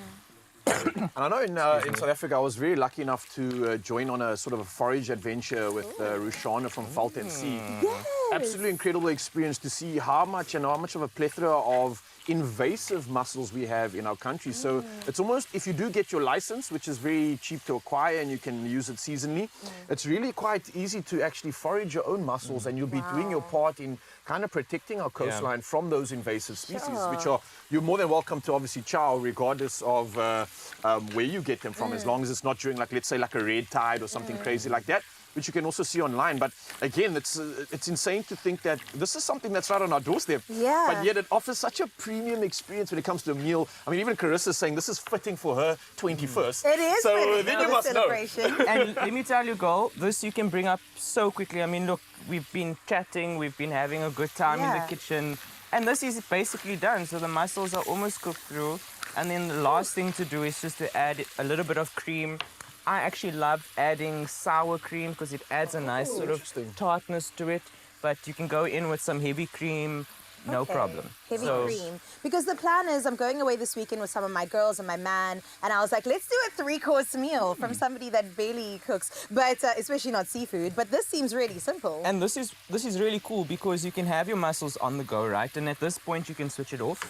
And I know in South Africa, I was very lucky enough to join on a sort of a forage adventure with Rushana from Valt and Sea. Yes. absolutely incredible experience to see how much of a plethora of invasive mussels we have in our country. So it's almost, if you do get your license, which is very cheap to acquire and you can use it seasonally, it's really quite easy to actually forage your own mussels, and you'll be doing your part in kind of protecting our coastline from those invasive species, which are, you're more than welcome to obviously chow regardless of where you get them from, as long as it's not during, like, let's say, like a red tide or something crazy like that, which you can also see online. But again, it's insane to think that this is something that's right on our doorstep. Yeah. But yet it offers such a premium experience when it comes to a meal. I mean, even Carissa's saying this is fitting for her 21st. It is So fitting then for you the must know. celebration. And let me tell you, girl, this you can bring up so quickly. I mean, look, we've been chatting, we've been having a good time in the kitchen, and this is basically done. So the mussels are almost cooked through, and then the last thing to do is just to add a little bit of cream. I actually love adding sour cream because it adds a nice sort of tartness to it, but you can go in with some heavy cream, no problem. Heavy cream. Because the plan is I'm going away this weekend with some of my girls and my man, and I was like, let's do a 3-course meal from somebody that barely cooks, but especially not seafood. But this seems really simple. And this is really cool because you can have your mussels on the go, right? And at this point you can switch it off,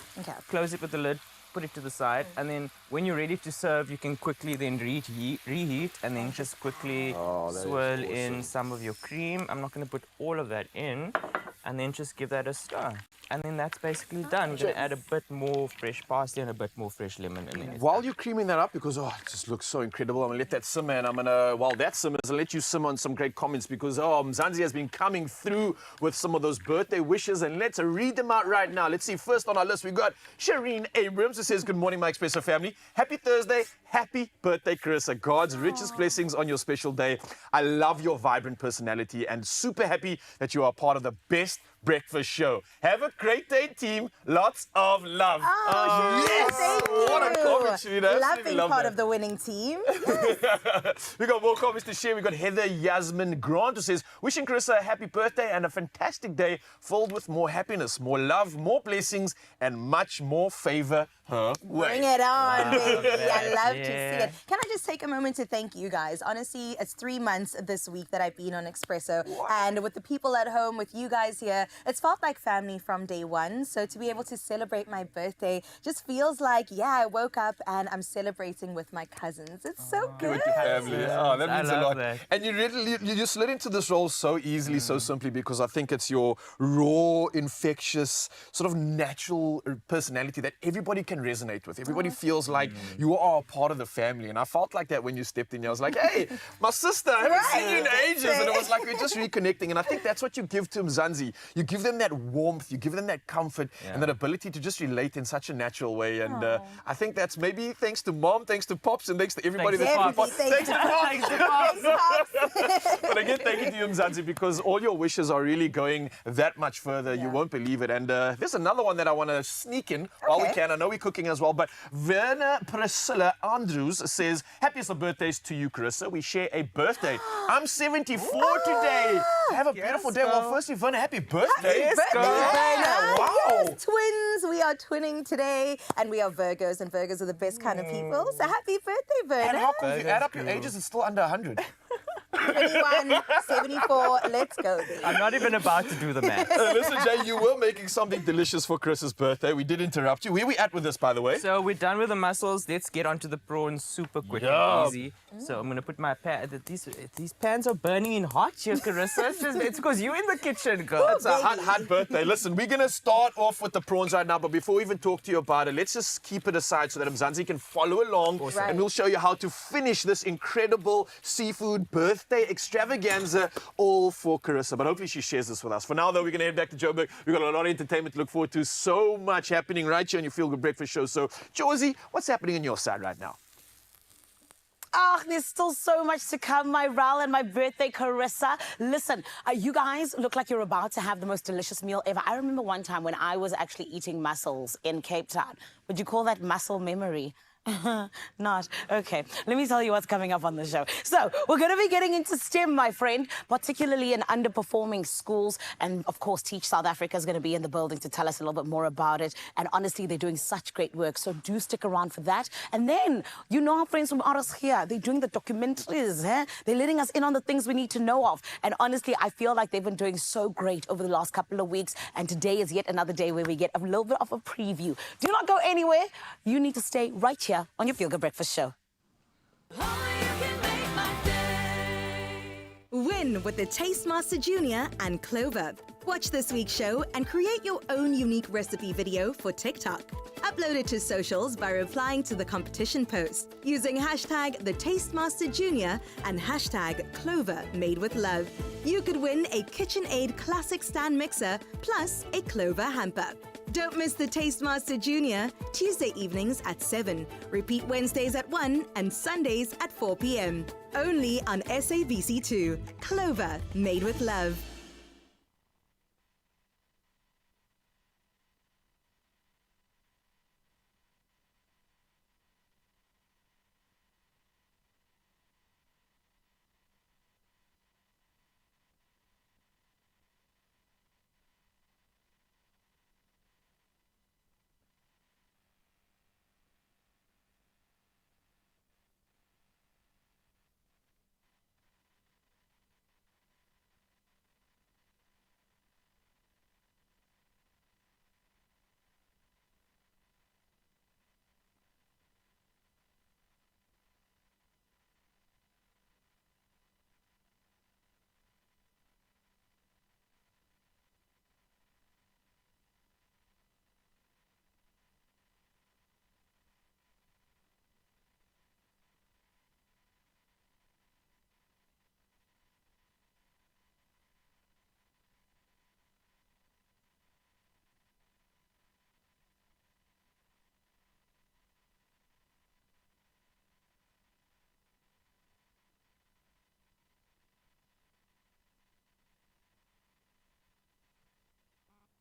close it with the lid, put it to the side, and then when you're ready to serve, you can quickly then reheat and then just quickly swirl in some of your cream. I'm not going to put all of that in, and then just give that a stir. And then that's basically done. You're going to add a bit more fresh parsley and a bit more fresh lemon. And then While you're creaming that up, because it just looks so incredible, I'm going to let that simmer, and I'm going to, while that simmers, I'll let you simmer on some great comments, because Mzansi has been coming through with some of those birthday wishes, and let's read them out right now. Let's see, first on our list, we got Shireen Abrams, who says, good morning, my Expresso family. Happy Thursday. Happy birthday, Carissa. God's richest blessings on your special day. I love your vibrant personality and super happy that you are part of the best breakfast show. Have a great day, team. Lots of love. Yes! Thank you. What a comment, Shireen. Love being part of the winning team. We got more comments to share. We got Heather Yasmin Grant, who says, wishing Carissa a happy birthday and a fantastic day filled with more happiness, more love, more blessings, and much more favor her way. Bring it on, baby. I love to see it. Can I just take a moment to thank you guys? Honestly, it's 3 months this week that I've been on Expresso. And with the people at home, with you guys here, it's felt like family from day one. So to be able to celebrate my birthday just feels like, I woke up and I'm celebrating with my cousins. It's so good. With your family. Oh, that means a lot. That. And you just slid into this role so easily, so simply, because I think it's your raw, infectious, sort of natural personality that everybody can resonate with. Everybody feels like you are a part of the family. And I felt like that when you stepped in. I was like, hey, my sister, I haven't seen you in ages. And it was like we're just reconnecting. And I think that's what you give to Mzansi. You give them that warmth, you give them that comfort, and that ability to just relate in such a natural way. And I think that's maybe thanks to Mom, thanks to Pops, and thanks to everybody that's Thanks to Pops. But again, thank you to you, Mzansi, because all your wishes are really going that much further. You won't believe it. And there's another one that I want to sneak in while we can. I know we're cooking as well, but Werner Priscilla Andrews says, happiest of birthdays to you, Carissa. We share a birthday. I'm 74 today. Have a beautiful day. Well, firstly, Werner, happy birthday. Happy birthday. Wow. Yes, twins. We are twinning today, and we are Virgos, and Virgos are the best kind of people. So happy birthday, Werner. And how come if you add up your ages, it's still under 100? 21, 74, let's go, baby. I'm not even about to do the math. Listen, Jay, you were making something delicious for Chris's birthday. We did interrupt you. Where are we at with this, by the way? So we're done with the mussels. Let's get onto the prawns super quick and easy. So I'm going to put my pan. These pans are burning in hot here, Carissa. It's because you're in the kitchen, girl. It's a hot birthday. Listen, we're going to start off with the prawns right now, but before we even talk to you about it, let's just keep it aside so that Mzansi can follow along. Awesome. And we'll show you how to finish this incredible seafood birthday extravaganza all for Carissa. But hopefully she shares this with us. For now, though, we're going to head back to Joburg. We've got a lot of entertainment to look forward to. So much happening right here on your Feel Good Breakfast Show. So, Josie, what's happening on your side right now? There's still so much to come, my Ral and my birthday, Carissa. Listen, you guys look like you're about to have the most delicious meal ever. I remember one time when I was actually eating mussels in Cape Town. Would you call that muscle memory? Not. Okay, let me tell you what's coming up on the show. So, we're going to be getting into STEM, my friend, particularly in underperforming schools. And, of course, Teach South Africa is going to be in the building to tell us a little bit more about it. And, honestly, they're doing such great work. So, do stick around for that. And then, you know our friends from Aros here. They're doing the documentaries. They're letting us in on the things we need to know of. And, honestly, I feel like they've been doing so great over the last couple of weeks. And today is yet another day where we get a little bit of a preview. Do not go anywhere. You need to stay right here on your Feel Good Breakfast Show. Win with the Tastemaster Junior and Clover. Watch this week's show and create your own unique recipe video for TikTok. Upload it to socials by replying to the competition post using hashtag the Tastemaster Junior and hashtag Clover Made with Love. You could win a KitchenAid Classic Stand Mixer plus a Clover hamper. Don't miss the Tastemaster Junior, Tuesday evenings at 7. Repeat Wednesdays at 1 and Sundays at 4 p.m. Only on SABC2. Clover, made with love.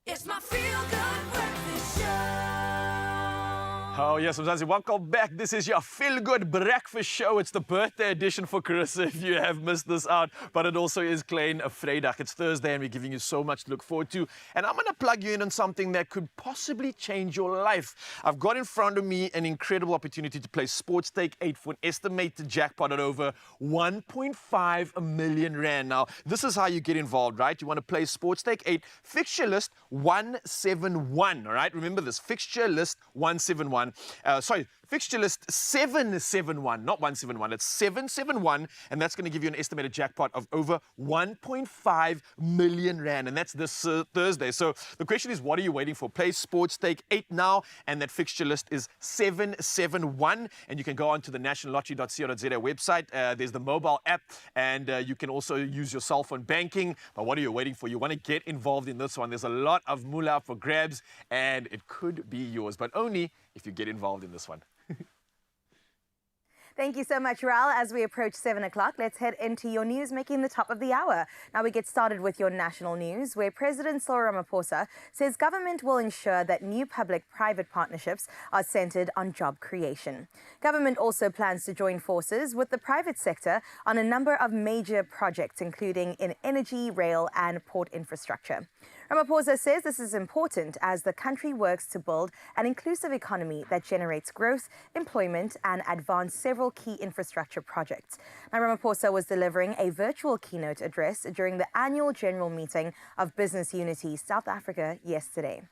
It's my Feel Good Breakfast Show. Oh, yes, Mzansi, welcome back. This is your Feel Good Breakfast Show. It's the birthday edition for Carissa if you have missed this out. But it also is Klein Vrydag. It's Thursday and we're giving you so much to look forward to. And I'm going to plug you in on something that could possibly change your life. I've got in front of me an incredible opportunity to play Sports Stake 8 for an estimated jackpot at over 1.5 million rand. Now, this is how you get involved, right? You want to play Sports Stake 8, fixture list 171, all right? Remember this, fixture list 171. Fixture list 771, not 171, it's 771, and that's going to give you an estimated jackpot of over 1.5 million rand, and that's this Thursday. So the question is, what are you waiting for? Play Sports Stake 8 now, and that fixture list is 771, and you can go on to the nationallottery.co.za website. There's the mobile app, and you can also use your cell phone banking. But what are you waiting for? You want to get involved in this one. There's a lot of moolah for grabs, and it could be yours, but only if you get involved in this one. Thank you so much, Ral. As we approach 7 o'clock, let's head into your news making the top of the hour. Now we get started with your national news, where President Cyril Ramaphosa says government will ensure that new public-private partnerships are centered on job creation. Government also plans to join forces with the private sector on a number of major projects, including in energy, rail, and port infrastructure. Ramaphosa says this is important as the country works to build an inclusive economy that generates growth, employment, and advance several key infrastructure projects. Now, Ramaphosa was delivering a virtual keynote address during the annual general meeting of Business Unity South Africa yesterday.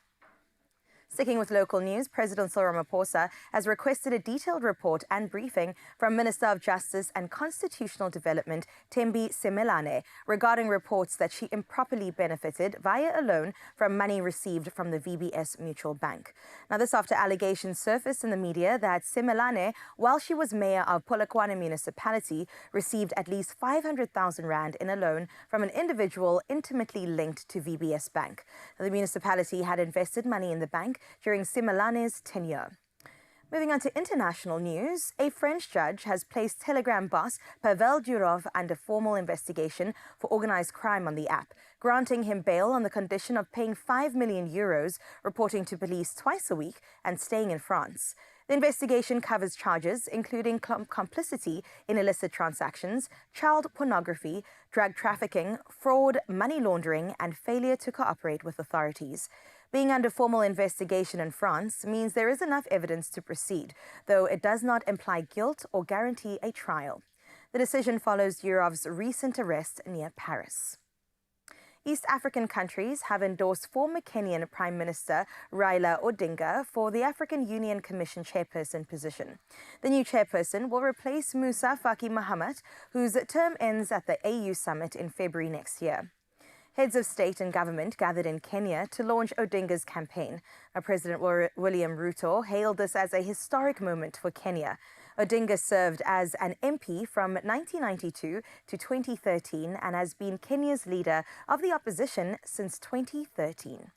Sticking with local news, President Cyril Ramaphosa has requested a detailed report and briefing from Minister of Justice and Constitutional Development, Thembi Semelane, regarding reports that she improperly benefited via a loan from money received from the VBS Mutual Bank. Now, this after allegations surfaced in the media that Semelane, while she was mayor of Polokwane Municipality, received at least 500,000 rand in a loan from an individual intimately linked to VBS Bank. Now, the municipality had invested money in the bank during Semelane's tenure. Moving on to international news, a French judge has placed Telegram boss Pavel Durov under formal investigation for organized crime on the app, granting him bail on the condition of paying 5 million euros, reporting to police twice a week, and staying in France. The investigation covers charges including complicity in illicit transactions, child pornography, drug trafficking, fraud, money laundering, and failure to cooperate with authorities. Being under formal investigation in France means there is enough evidence to proceed, though it does not imply guilt or guarantee a trial. The decision follows Yurov's recent arrest near Paris. East African countries have endorsed former Kenyan Prime Minister Raila Odinga for the African Union Commission chairperson position. The new chairperson will replace Musa Faki Mahamat, whose term ends at the AU summit in February next year. Heads of state and government gathered in Kenya to launch Odinga's campaign. President William Ruto hailed this as a historic moment for Kenya. Odinga served as an MP from 1992 to 2013 and has been Kenya's leader of the opposition since 2013.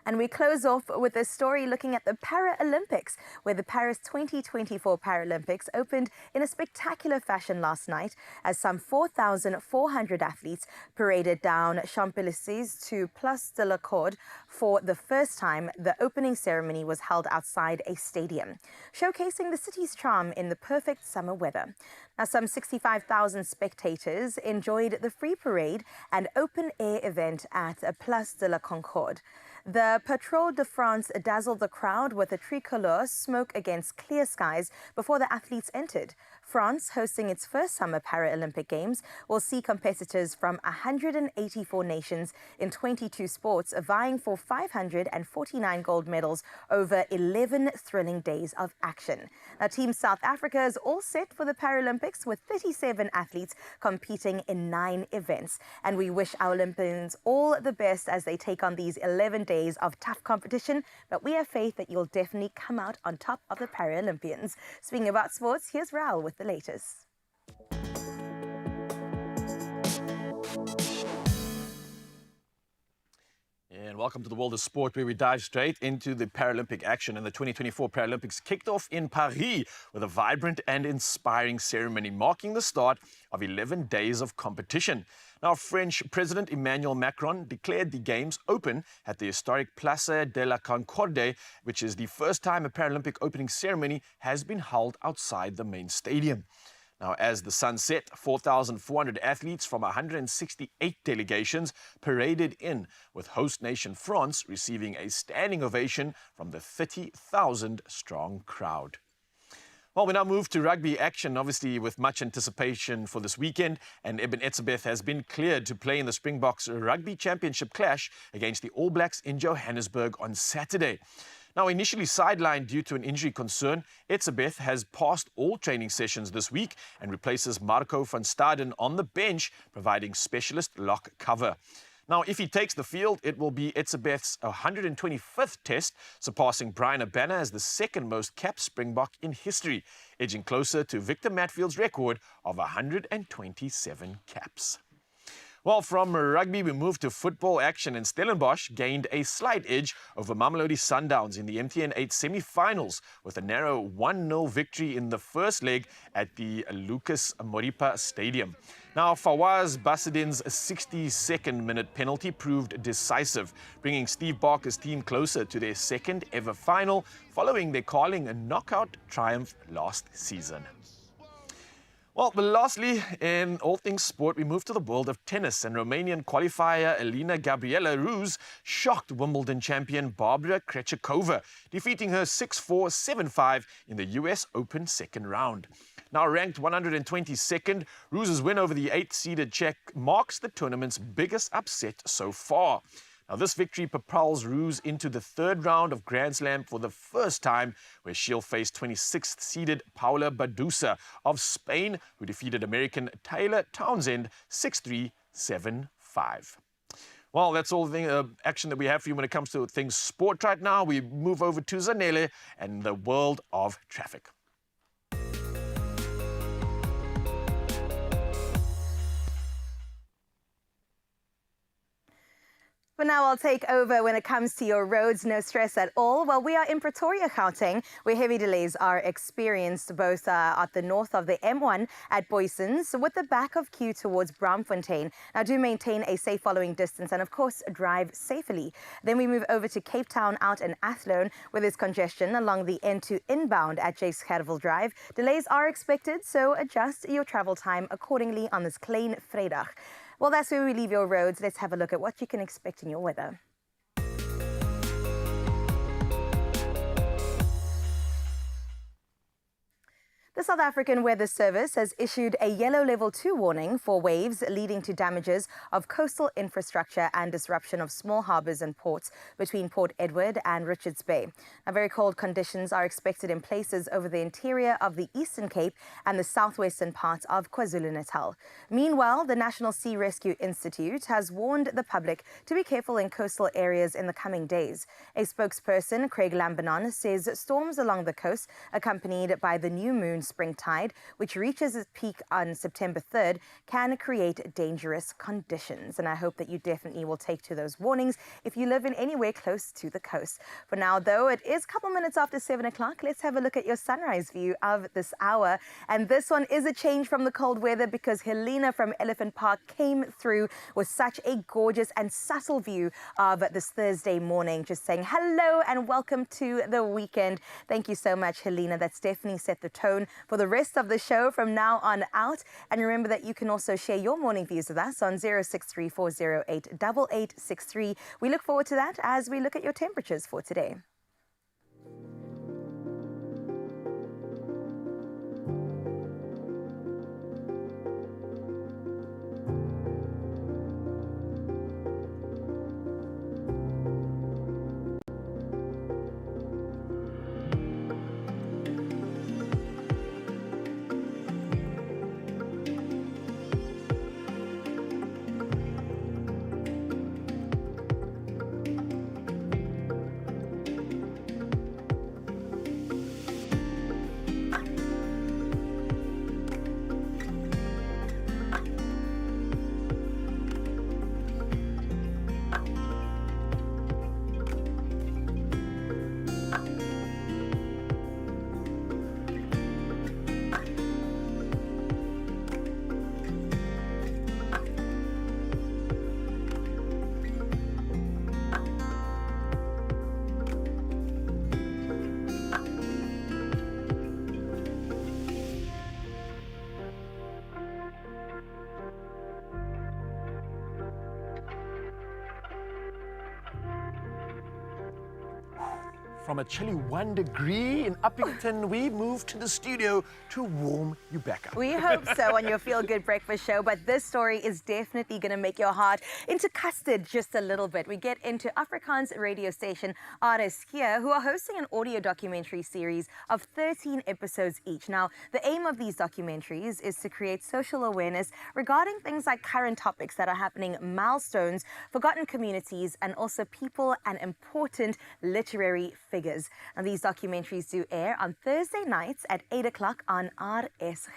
And we close off with a story looking at the Paralympics, where the Paris 2024 Paralympics opened in a spectacular fashion last night as some 4,400 athletes paraded down Champs-Élysées to Place de la Concorde. For the first time, the opening ceremony was held outside a stadium, showcasing the city's charm in the perfect summer weather. Now, some 65,000 spectators enjoyed the free parade and open-air event at Place de la Concorde. The Patrol de France dazzled the crowd with a tricolore smoke against clear skies before the athletes entered. France, hosting its first Summer Paralympic Games, will see competitors from 184 nations in 22 sports vying for 549 gold medals over 11 thrilling days of action. Now, Team South Africa is all set for the Paralympics with 37 athletes competing in 9 events. And we wish our Olympians all the best as they take on these 11 days of tough competition. But we have faith that you'll definitely come out on top of the Paralympians. Speaking about sports, here's Raul with the latest. And welcome to the world of sport, where we dive straight into the Paralympic action. And the 2024 Paralympics kicked off in Paris with a vibrant and inspiring ceremony marking the start of 11 days of competition. Now, French President Emmanuel Macron declared the Games open at the historic Place de la Concorde, which is the first time a Paralympic opening ceremony has been held outside the main stadium. Now, as the sun set, 4,400 athletes from 168 delegations paraded in, with host nation France receiving a standing ovation from the 30,000-strong crowd. Well, we now move to rugby action, obviously with much anticipation for this weekend, and Eben Etzebeth has been cleared to play in the Springboks Rugby Championship clash against the All Blacks in Johannesburg on Saturday. Now, initially sidelined due to an injury concern, Etzebeth has passed all training sessions this week and replaces Marco van Staden on the bench, providing specialist lock cover. Now, if he takes the field, it will be Etzebeth's 125th test, surpassing Brian Abana as the second most capped Springbok in history, edging closer to Victor Matfield's record of 127 caps. Well, from rugby, we move to football action, and Stellenbosch gained a slight edge over Mamelodi Sundowns in the MTN 8 semi-finals with a narrow 1-0 victory in the first leg at the Lucas Moripa Stadium. Now, Fawaz Basidin's 62nd minute penalty proved decisive, bringing Steve Barker's team closer to their second ever final, following their Carling knockout triumph last season. Well, but lastly, in all things sport, we move to the world of tennis, and Romanian qualifier Elena Gabriela Ruse shocked Wimbledon champion Barbara Krejcikova, defeating her 6-4, 7-5 in the US Open second round. Now ranked 122nd, Ruse's win over the 8th-seeded Czech marks the tournament's biggest upset so far. Now, this victory propels Ruse into the third round of Grand Slam for the first time, where she'll face 26th-seeded Paula Badosa of Spain, who defeated American Taylor Townsend 6-3, 7-5. Well, that's all the action that we have for you when it comes to things sport right now. We move over to Zanele and the world of traffic. For now, I'll take over when it comes to your roads. No stress at all. Well, we are in Pretoria, Gauteng, where heavy delays are experienced both at the north of the M1 at Boysons with the back of queue towards Braamfontein. Now, do maintain a safe following distance and, of course, drive safely. Then we move over to Cape Town out in Athlone, where there's congestion along the N2 inbound at J. Schervel Drive. Delays are expected, so adjust your travel time accordingly on this Klein Vrydag. Well, that's where we leave your roads. Let's have a look at what you can expect in your weather. The South African Weather Service has issued a yellow level 2 warning for waves leading to damages of coastal infrastructure and disruption of small harbours and ports between Port Edward and Richards Bay. Now, very cold conditions are expected in places over the interior of the Eastern Cape and the southwestern parts of KwaZulu-Natal. Meanwhile, the National Sea Rescue Institute has warned the public to be careful in coastal areas in the coming days. A spokesperson, Craig Lambanon, says storms along the coast, accompanied by the new moon spring tide, which reaches its peak on September 3rd, can create dangerous conditions. And I hope that you definitely will take to those warnings if you live in anywhere close to the coast. For now, though, it is a couple minutes after 7 o'clock. Let's have a look at your sunrise view of this hour. And this one is a change from the cold weather because Helena from Elephant Park came through with such a gorgeous and subtle view of this Thursday morning, just saying hello and welcome to the weekend. Thank you so much, Helena. That's definitely set the tone for the rest of the show from now on out. And remember that you can also share your morning views with us on 0634088863. We look forward to that as we look at your temperatures for today. From a chilly 1 degree in Uppington, we moved to the studio to warm you back up. We hope so on your Feel Good Breakfast show, but this story is definitely going to make your heart into custard just a little bit. We get into Afrikaans radio station RSG, who are hosting an audio documentary series of 13 episodes each. Now, the aim of these documentaries is to create social awareness regarding things like current topics that are happening, milestones, forgotten communities, and also people and important literary figures. And these documentaries do air on Thursday nights at 8 o'clock on RSG.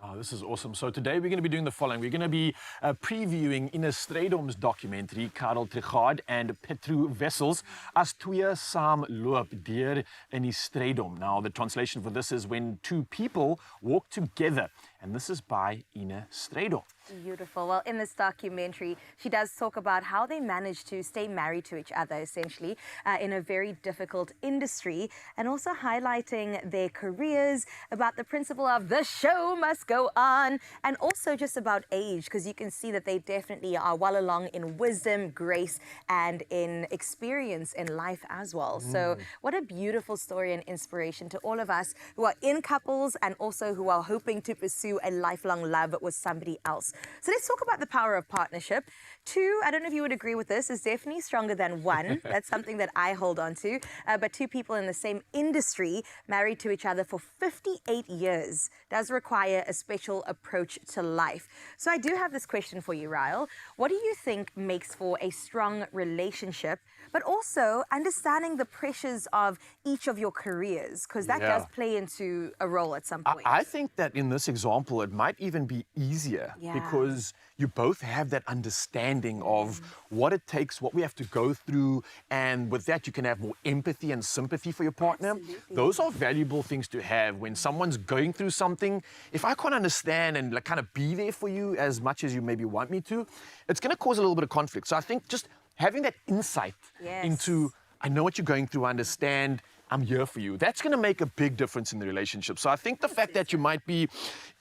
Oh, this is awesome. So today we're going to be doing the following. We're going to be previewing Ina Streydom's documentary, Karel Trigard and Petru Wessels, as twee saam loop deur in die Streydom. Now, the translation for this is when two people walk together. And this is by Ina Streydom. Beautiful. Well, in this documentary, she does talk about how they managed to stay married to each other, essentially, in a very difficult industry, and also highlighting their careers, about the principle of the show must go on, and also just about age, because you can see that they definitely are well along in wisdom, grace, and in experience in life as well. So what a beautiful story and inspiration to all of us who are in couples and also who are hoping to pursue a lifelong love with somebody else. So let's talk about the power of partnership. Two, I don't know if you would agree with this, is definitely stronger than one. That's something that I hold on to. But two people in the same industry married to each other for 58 years does require a special approach to life. So I do have this question for you, Ryle. What do you think makes for a strong relationship, but also understanding the pressures of each of your careers, because that does play into a role at some point. I think that in this example, it might even be easier because you both have that understanding of what it takes, what we have to go through, and with that, you can have more empathy and sympathy for your partner. Absolutely. Those are valuable things to have when someone's going through something. If I can't understand and like kind of be there for you as much as you maybe want me to, it's going to cause a little bit of conflict. So I think just having that insight into, I know what you're going through, I understand, I'm here for you. That's going to make a big difference in the relationship. So I think the fact that you might be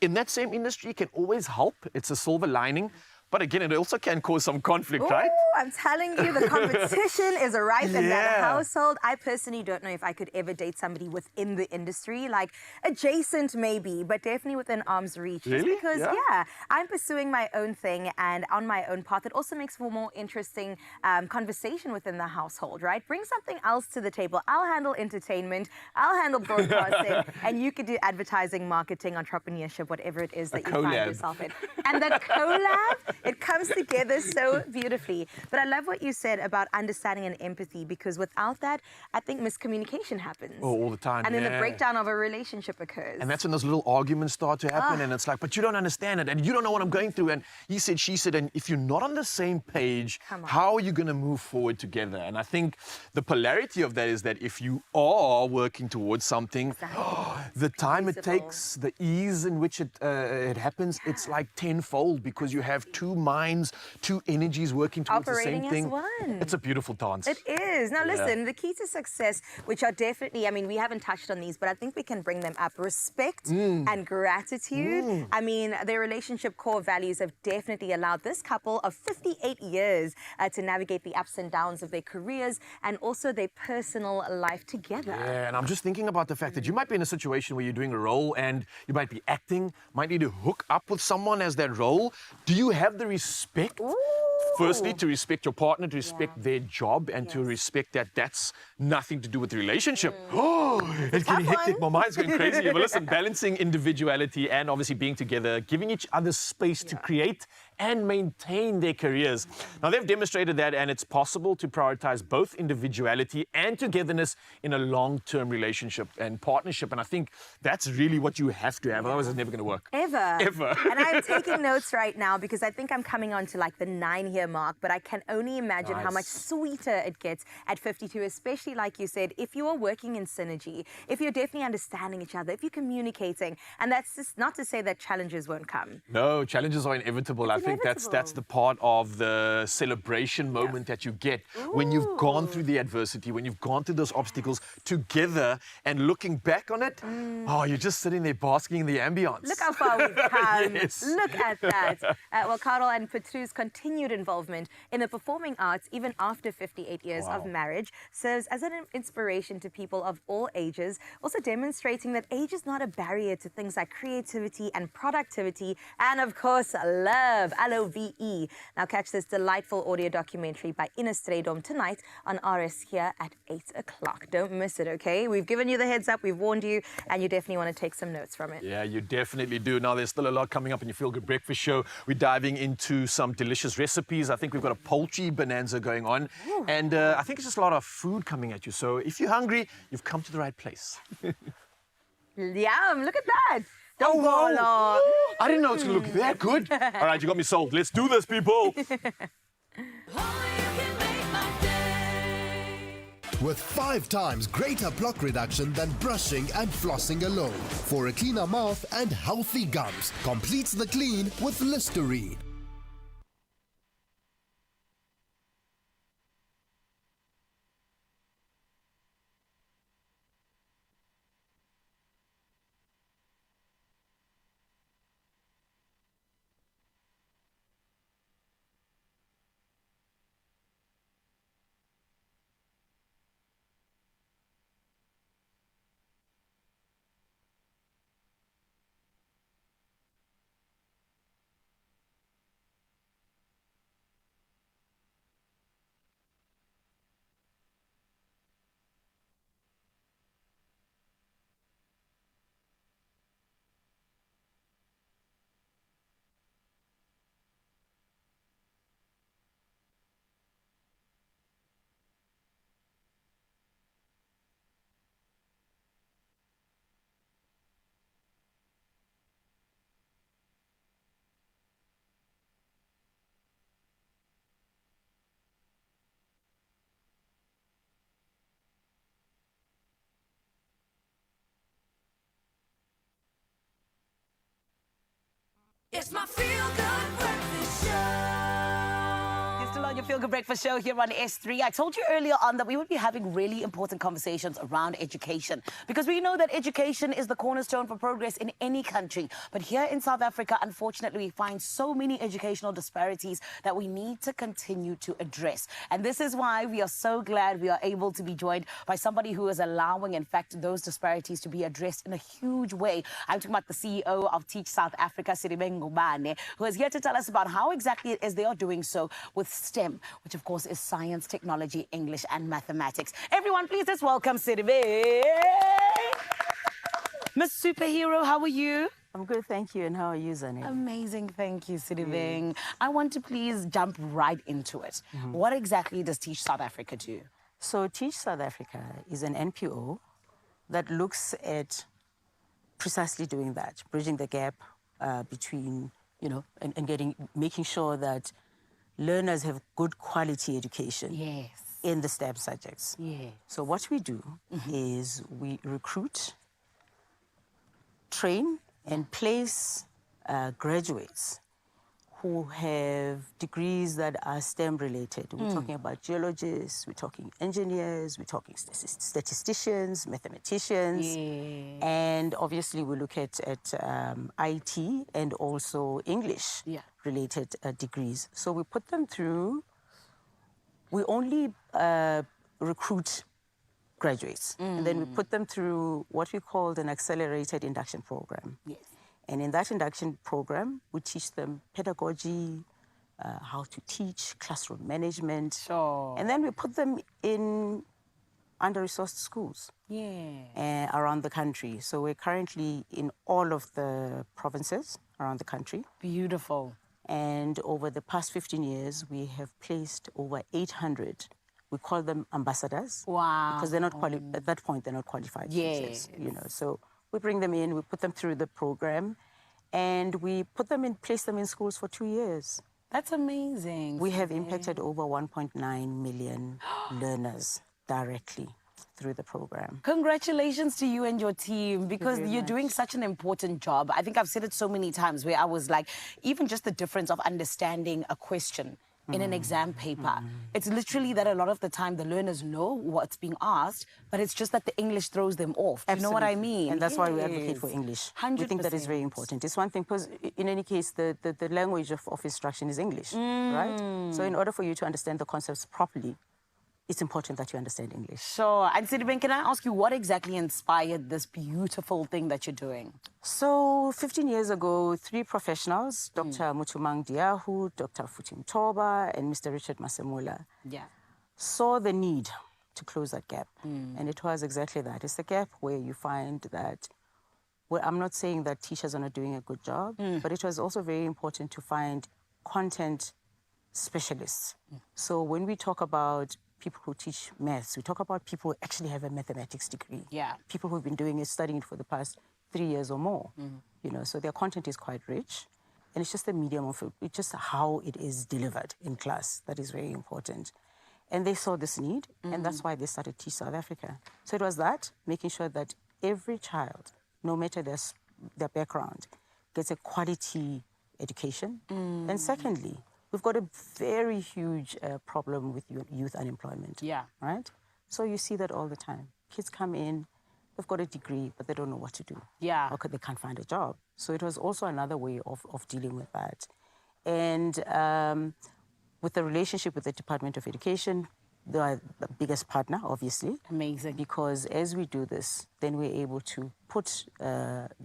in that same industry can always help. It's a silver lining. But again, it also can cause some conflict, right? I'm telling you, the competition is rife in that household. I personally don't know if I could ever date somebody within the industry, like adjacent maybe, but definitely within arm's reach. Just Really? because, I'm pursuing my own thing and on my own path. It also makes for more interesting conversation within the household, right? Bring something else to the table. I'll handle entertainment, I'll handle broadcasting, and you could do advertising, marketing, entrepreneurship, whatever it is that you find yourself in. And the collab, it comes together so beautifully. But I love what you said about understanding and empathy, because without that, I think miscommunication happens. Oh, all the time. And then the breakdown of a relationship occurs. And that's when those little arguments start to happen, and it's like, but you don't understand it, and you don't know what I'm going through, and he said, she said, and if you're not on the same page, how are you going to move forward together? And I think the polarity of that is that if you are working towards something, the time it takes, the ease in which it happens, it's like tenfold, because you have two minds, two energies working towards Operating the same thing. as one. It's a beautiful dance. It is. Now listen, the key to success, which are definitely, I mean, we haven't touched on these, but I think we can bring them up. Respect and gratitude. I mean, their relationship core values have definitely allowed this couple of 58 years to navigate the ups and downs of their careers and also their personal life together. Yeah, and I'm just thinking about the fact that you might be in a situation where you're doing a role and you might be acting, might need to hook up with someone as that role. Do you have the respect? Firstly, to respect your partner, to respect their job, and to respect that that's nothing to do with the relationship. Oh, it's getting hectic. My mind's going crazy. But listen, balancing individuality and obviously being together, giving each other space to create and maintain their careers. Now, they've demonstrated that, and it's possible to prioritize both individuality and togetherness in a long-term relationship and partnership. And I think that's really what you have to have. Otherwise, it's never going to work. Ever. Ever. And I'm taking notes right now because I think I'm coming on to like the 9-year mark, but I can only imagine how much sweeter it gets at 52, especially like you said, if you are working in synergy, if you're definitely understanding each other, if you're communicating. And that's just not to say that challenges won't come. No, challenges are inevitable. I think that's the part of the celebration moment that you get when you've gone through the adversity, when you've gone through those obstacles together and looking back on it. Oh, you're just sitting there basking in the ambience. Look how far we've come. Yes. Look at that. Well, Karel and Petru's continued involvement in the performing arts, even after 58 years of marriage, serves as an inspiration to people of all ages, also demonstrating that age is not a barrier to things like creativity and productivity, and of course, love, L-O-V-E. Now catch this delightful audio documentary by Ines Strydom tonight on RS here at 8 o'clock. Don't miss it, okay? We've given you the heads up, we've warned you, and you definitely want to take some notes from it. Yeah, you definitely do. Now, there's still a lot coming up in your Feel Good Breakfast show. We're diving into some delicious recipes. I think we've got a poultry bonanza going on. And I think it's just a lot of food coming at you. So if you're hungry, you've come to the right place. Yum, look at that. Oh, wow. I didn't know it was going to look that good. All right, you got me sold. Let's do this, people. With 5 times greater plaque reduction than brushing and flossing alone. For a cleaner mouth and healthy gums. Completes the clean with Listerine. It's my feel-good breakfast show. You're still on your Feel Good Breakfast show here on S3. I told you earlier on that we would be having really important conversations around education because we know that education is the cornerstone for progress in any country. But here in South Africa, unfortunately, we find so many educational disparities that we need to continue to address. And this is why we are so glad we are able to be joined by somebody who is allowing, in fact, those disparities to be addressed in a huge way. I'm talking about the CEO of Teach South Africa, Siribeng Ngubane, who is here to tell us about how exactly it is they are doing so with STEM, which of course is science, technology, English and mathematics. Everyone, please let's welcome Siribeng. Miss Superhero, how are you? I'm good, thank you. And how are you, Zane? Amazing, thank you, Siribeng. I want to please jump right into it. What exactly does Teach South Africa do? So Teach South Africa is an NPO that looks at precisely doing that, bridging the gap between, and making sure that learners have good quality education in the STEM subjects. So what we do is we recruit, train, and place graduates who have degrees that are STEM related. We're talking about geologists, we're talking engineers, we're talking statisticians, mathematicians, and obviously we look at IT and also English related degrees. So we put them through, we only recruit graduates, and then we put them through what we called an accelerated induction program. And in that induction program, we teach them pedagogy, how to teach, classroom management. And then we put them in under-resourced schools around the country. So we're currently in all of the provinces around the country. Beautiful. And over the past 15 years, we have placed over 800. We call them ambassadors. Wow. Because they're not at that point, they're not qualified teachers, So we bring them in, we put them through the program, and we place them in schools for 2 years. That's amazing. We have impacted over 1.9 million learners directly through the program. Congratulations to you and your team, because you're doing such an important job. I think I've said it so many times where I was like, even just the difference of understanding a question in an exam paper. It's literally that a lot of the time the learners know what's being asked, but it's just that the English throws them off. Do you know what I mean? And that's why we advocate for English. 100%. We think that is very important. It's one thing, because in any case, the language of instruction is English, right? So in order for you to understand the concepts properly, it's important that you understand English. Sure. And Siribeng, can I ask you what exactly inspired this beautiful thing that you're doing? So 15 years ago, 3 professionals, Dr. Mutumang Diahu, Dr. Futim Toba, and Mr. Richard Masemula, saw the need to close that gap. And it was exactly that. It's the gap where you find that, well, I'm not saying that teachers are not doing a good job, but it was also very important to find content specialists. So when we talk about people who teach maths, we talk about people who actually have a mathematics degree. People who've been studying it for the past 3 years or more. So their content is quite rich, and it's just the medium of it. It's just how it is delivered in class that is very important. And they saw this need, and that's why they started Teach South Africa. So it was that, making sure that every child, no matter their background, gets a quality education. And secondly, we've got a very huge problem with youth unemployment. Right? So you see that all the time. Kids come in, they've got a degree, but they don't know what to do. Or they can't find a job. So it was also another way of dealing with that. And with the relationship with the Department of Education, they are the biggest partner, obviously. Amazing. Because as we do this, then we're able to put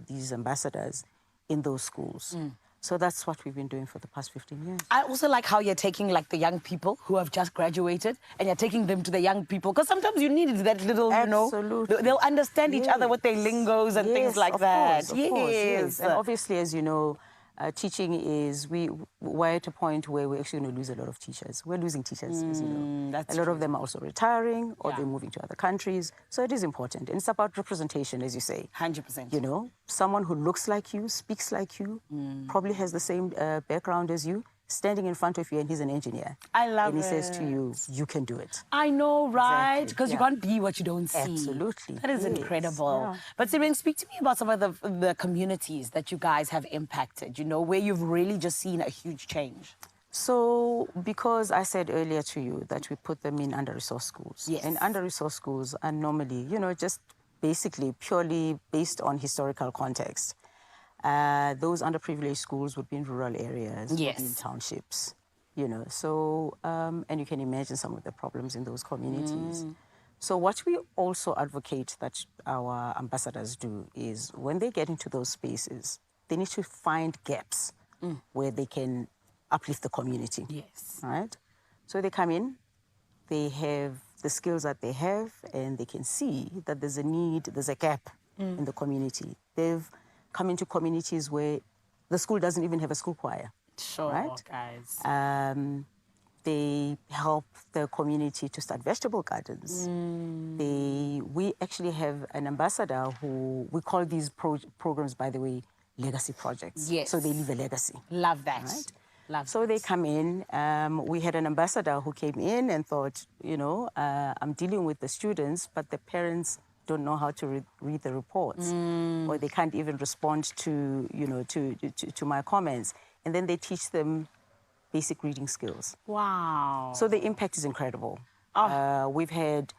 these ambassadors in those schools. So that's what we've been doing for the past 15 years. I also like how you're taking like the young people who have just graduated and you're taking them to the young people, because sometimes you need that little, they'll understand each other with their lingos and things like that. Of course, yes. And obviously, as you know, teaching is, we're at a point where we're actually going to lose a lot of teachers. We're losing teachers, as you know. A lot of them are also retiring or they're moving to other countries. So it is important. And it's about representation, as you say. 100%. Someone who looks like you, speaks like you, probably has the same background as you, standing in front of you, and he's an engineer. I love and he says to it. you, you can do it. I know, right? Exactly, Because you yeah. can't be what you don't see. Absolutely. That is Yes, incredible. yeah. But Sibling, speak to me about some of the communities that you guys have impacted, you know, where you've really just seen a huge change. So, because I said earlier to you that we put them in under-resourced schools. Yes. And under-resourced schools are normally, you know, just basically purely based on historical context. Those underprivileged schools would be in rural areas, would be in Yes. townships, you know. So, and you can imagine some of the problems in those communities. So what we also advocate that our ambassadors do is when they get into those spaces, they need to find gaps where they can uplift the community. Yes. Right? So they come in, they have the skills that they have, and they can see that there's a need, there's a gap in the community. They've come into communities where the school doesn't even have a school choir. Sure, right? guys. They help the community to start vegetable gardens. We actually have an ambassador who, we call these programs, by the way, legacy projects. Yes. So they leave a legacy. Love that. Right? Love So they come in. We had an ambassador who came in and thought, you know, I'm dealing with the students, but the parents don't know how to read the reports, or they can't even respond to, you know, to my comments. And then they teach them basic reading skills. Wow. So the impact is incredible. We've had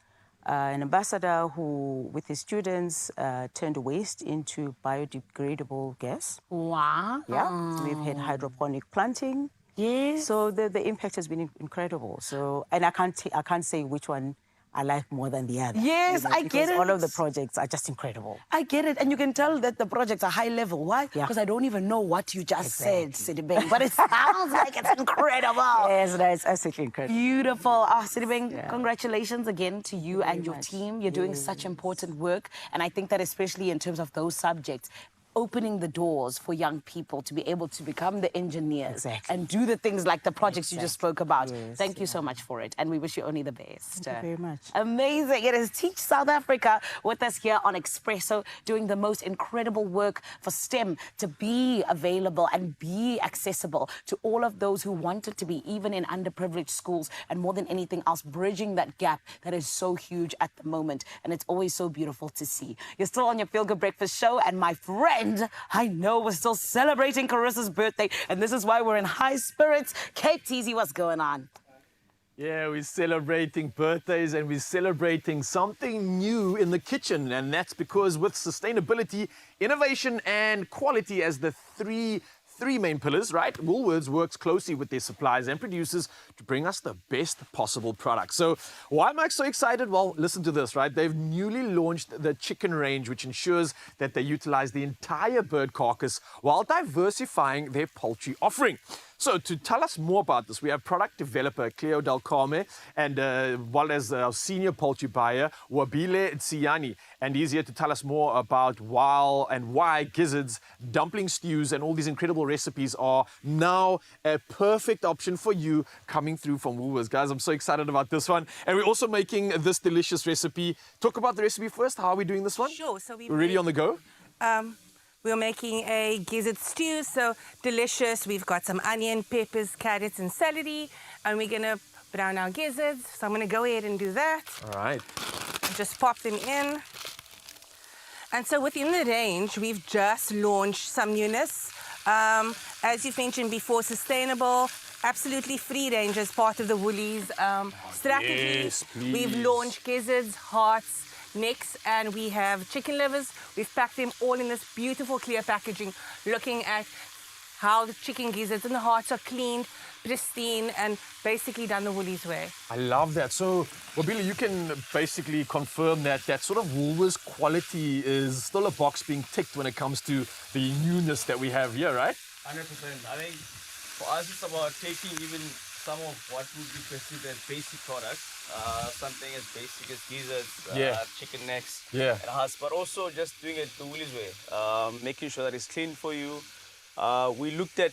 an ambassador who, with his students, turned waste into biodegradable gas. Wow. Yeah. We've had hydroponic planting. Yes. So the impact has been incredible. So, and I can't say which one I like more than the other. Yes, I get because it. all of the projects are just incredible. I get it. And you can tell that the projects are high level. Why? Yeah. Because I don't even know what you just said, Sidibeng. But it sounds like it's incredible. Yes, that's absolutely incredible. Beautiful. Sidibeng, congratulations again to you and your team. You're doing such important work. And I think that especially in terms of those subjects, opening the doors for young people to be able to become the engineers and do the things like the projects you just spoke about. Yes, Thank you so much for it. And we wish you only the best. Thank you very much. Amazing. It is Teach South Africa with us here on Expresso, doing the most incredible work for STEM to be available and be accessible to all of those who want it to be, even in underprivileged schools, and more than anything else, bridging that gap that is so huge at the moment. And it's always so beautiful to see. You're still on your Feel Good Breakfast show, and my friend, I know we're still celebrating Carissa's birthday, and this is why we're in high spirits. Cape Teasy, what's going on? Yeah, we're celebrating birthdays and we're celebrating something new in the kitchen. And that's because with sustainability, innovation and quality as the three main pillars, right? Woolworths works closely with their suppliers and producers to bring us the best possible product. So why am I so excited? Well, listen to this, right? They've newly launched the chicken range, which ensures that they utilize the entire bird carcass while diversifying their poultry offering. So to tell us more about this, we have product developer Cleo Del Carme and well as our senior poultry buyer, Wabile Tsiani. And he's here to tell us more about why gizzards, dumpling stews, and all these incredible recipes are now a perfect option for you coming through from Woolworths. Guys, I'm so excited about this one. And we're also making this delicious recipe. Talk about the recipe first. How are we doing this one? Sure. So we're ready on the go? We're making a gizzard stew, so delicious. We've got some onion, peppers, carrots, and celery, and we're gonna brown our gizzards. So I'm gonna go ahead and do that. All right. Just pop them in. And so within the range, we've just launched some newness. As you've mentioned before, sustainable, absolutely free range as part of the Woolies strategy. Yes, please. We've launched gizzards, hearts, necks, and we have chicken livers. We've packed them all in this beautiful clear packaging, looking at how the chicken gizzards and the hearts are cleaned, pristine, and basically done the Woolies way. I love that. So, Wabile, you can basically confirm that sort of Woolworths quality is still a box being ticked when it comes to the newness that we have here, right? 100%. I think for us, it's about taking even some of what would be perceived as basic products, something as basic as gizzards, chicken necks, and hearts, but also just doing it the Woolies way, making sure that it's clean for you. We looked at,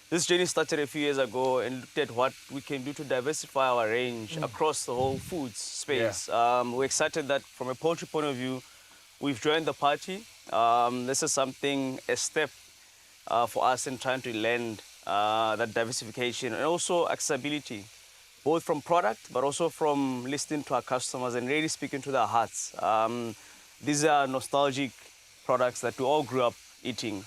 this journey started a few years ago and looked at what we can do to diversify our range across the whole foods space. We're excited that from a poultry point of view, we've joined the party. This is something, a step for us in trying to lend that diversification, and also accessibility, both from product, but also from listening to our customers and really speaking to their hearts. These are nostalgic products that we all grew up eating.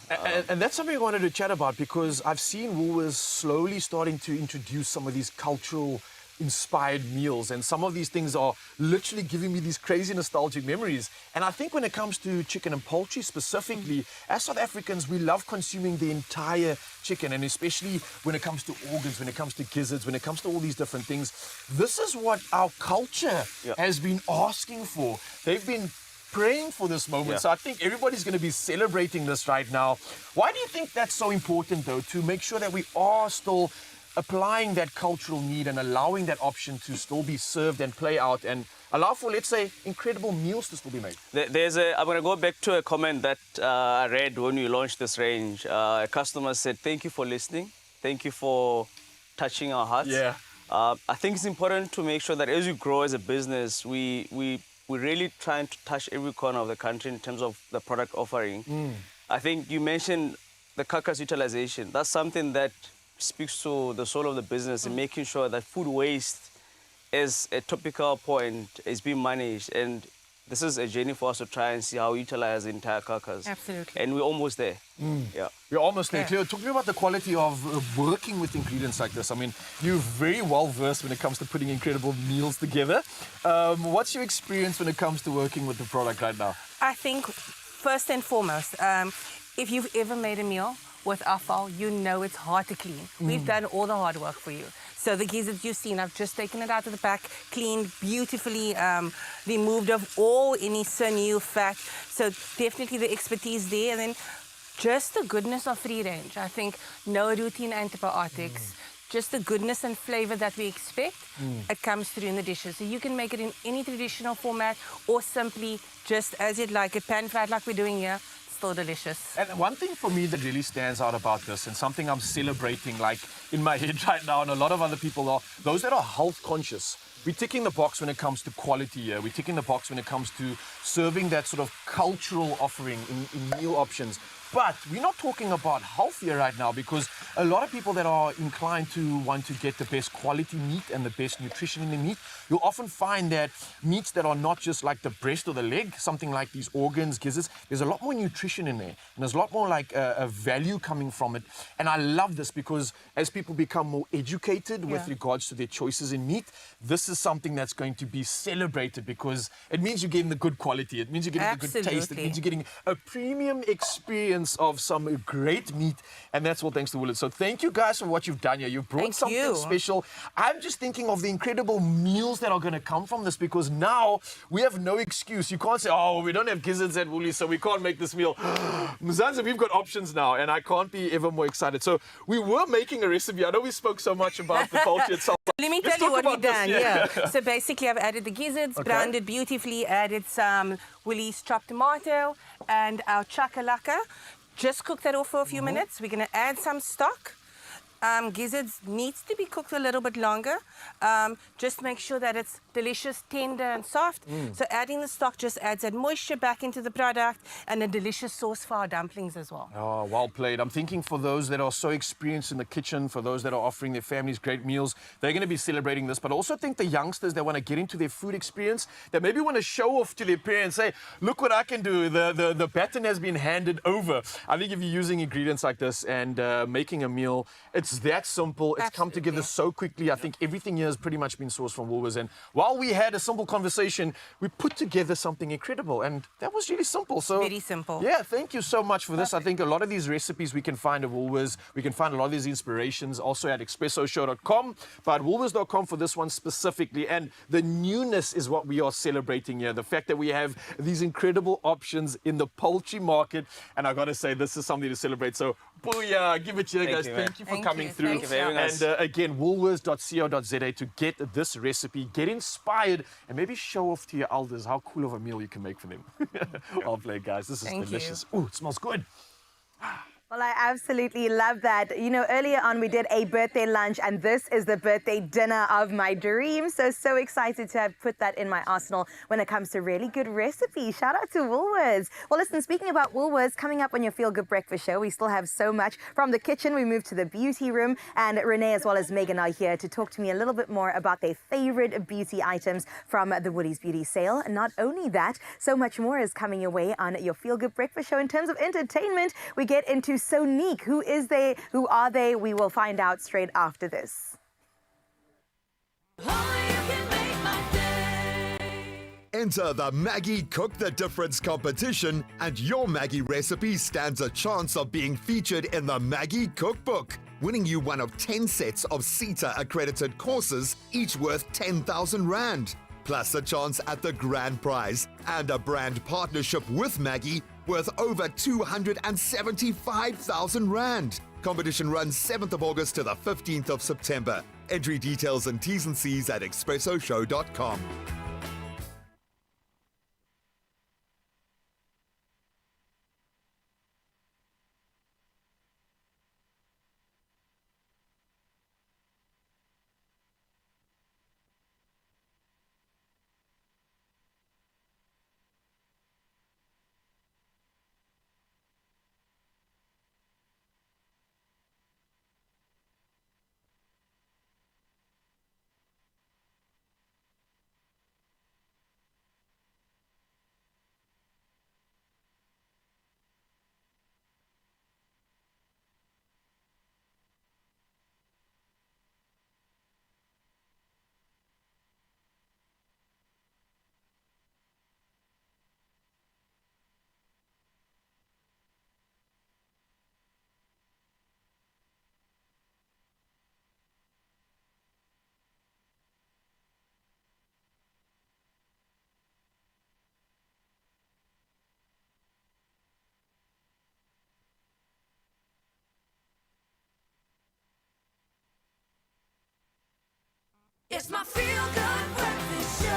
And that's something I wanted to chat about, because I've seen Woolworths slowly starting to introduce some of these cultural inspired meals, and some of these things are literally giving me these crazy nostalgic memories. And I think when it comes to chicken and poultry specifically, as South Africans, we love consuming the entire chicken, and especially when it comes to organs, when it comes to gizzards, when it comes to all these different things. This is what our culture has been asking for. They've been praying for this moment. So I think everybody's going to be celebrating this right now. Why do you think that's so important, though, to make sure that we are still applying that cultural need and allowing that option to still be served and play out and allow for, let's say, incredible meals to still be made? I'm going to go back to a comment that I read when we launched this range. A customer said, "Thank you for listening. Thank you for touching our hearts." Yeah. I think it's important to make sure that as we grow as a business, we're really trying to touch every corner of the country in terms of the product offering. I think you mentioned the carcass utilization. That's something that speaks to the soul of the business and making sure that food waste is a topical point, is being managed. And this is a journey for us to try and see how we utilize the entire carcass. Absolutely. And we're almost there. Yeah. We're almost there. Cleo, talk to me about the quality of working with ingredients like this. I mean, you're very well versed when it comes to putting incredible meals together. What's your experience when it comes to working with the product right now? I think first and foremost, if you've ever made a meal with offal, you know it's hard to clean. We've done all the hard work for you. So the gizzards you've seen, I've just taken it out of the pack, cleaned, beautifully removed of all any sinew, fat. So definitely the expertise there. And then just the goodness of free range. I think no routine antibiotics, just the goodness and flavor that we expect, it comes through in the dishes. So you can make it in any traditional format or simply just as you'd like it, pan-fried like we're doing here. Still delicious. And one thing for me that really stands out about this, and something I'm celebrating like in my head right now, and a lot of other people are, those that are health conscious. We're ticking the box when it comes to quality here. We're ticking the box when it comes to serving that sort of cultural offering in meal options. But we're not talking about health here right now, because a lot of people that are inclined to want to get the best quality meat and the best nutrition in the meat, you'll often find that meats that are not just like the breast or the leg, something like these organs, gizzards, there's a lot more nutrition in there. And there's a lot more like a value coming from it. And I love this, because as people become more educated with regards to their choices in meat, this is something that's going to be celebrated, because it means you're getting the good quality. It means you're getting the good taste. It means you're getting a premium experience of some great meat, and that's all thanks to Woolworths. So thank you guys for what you've done here. You've brought something special. I'm just thinking of the incredible meals that are going to come from this, because now we have no excuse. You can't say, oh, we don't have gizzards at Woolies, so we can't make this meal. Mzansi, we've got options now, and I can't be ever more excited. So we were making a recipe. I know we spoke so much about the poultry itself. Let me tell you what we've done. So basically, I've added the gizzards, browned it beautifully, added some Woolies chopped tomato and our chakalaka. Just cook that off for a few minutes. We're going to add some stock. Gizzards needs to be cooked a little bit longer. Just make sure that it's delicious, tender and soft. So adding the stock just adds that moisture back into the product, and a delicious sauce for our dumplings as well. Oh, well played. I'm thinking for those that are so experienced in the kitchen, for those that are offering their families great meals, they're going to be celebrating this. But I also think the youngsters that want to get into their food experience, that maybe want to show off to their parents, say, look what I can do. The baton has been handed over. I think if you're using ingredients like this and making a meal, it's that simple. It's come together so quickly. I think everything here has pretty much been sourced from Woolworths. And while we had a simple conversation, we put together something incredible. And that was really simple. So very simple. Yeah, thank you so much for this. I think a lot of these recipes we can find at Woolworths. We can find a lot of these inspirations also at expressoshow.com. But Woolworths.com for this one specifically. And the newness is what we are celebrating here. The fact that we have these incredible options in the poultry market. And I got to say, this is something to celebrate. So booyah, give it here, guys. Thank you for coming through. Thank you for having us. And again, woolworths.co.za to get this recipe, get inspired, and maybe show off to your elders how cool of a meal you can make for them. Well played, guys. This is delicious. Ooh, it smells good. Well, I absolutely love that. You know, earlier on we did a birthday lunch and this is the birthday dinner of my dreams. So excited to have put that in my arsenal when it comes to really good recipes. Shout out to Woolworths. Well, listen, speaking about Woolworths, coming up on your Feel Good Breakfast show, we still have so much. From the kitchen, we move to the beauty room, and Renee as well as Megan are here to talk to me a little bit more about their favorite beauty items from the Woolies Beauty Sale. Not only that, so much more is coming your way on your Feel Good Breakfast show. In terms of entertainment, we get into Sonique. Who is they? Who are they? We will find out straight after this. Enter the Maggie Cook the Difference competition, and your Maggie recipe stands a chance of being featured in the Maggie Cookbook, winning you one of 10 sets of CETA accredited courses, each worth 10,000 Rand. Plus a chance at the grand prize and a brand partnership with Maggie worth over 275,000 Rand. Competition runs 7th of August to the 15th of September. Entry details and T's and C's at expressoshow.com. It's my Feel Good Breakfast Show.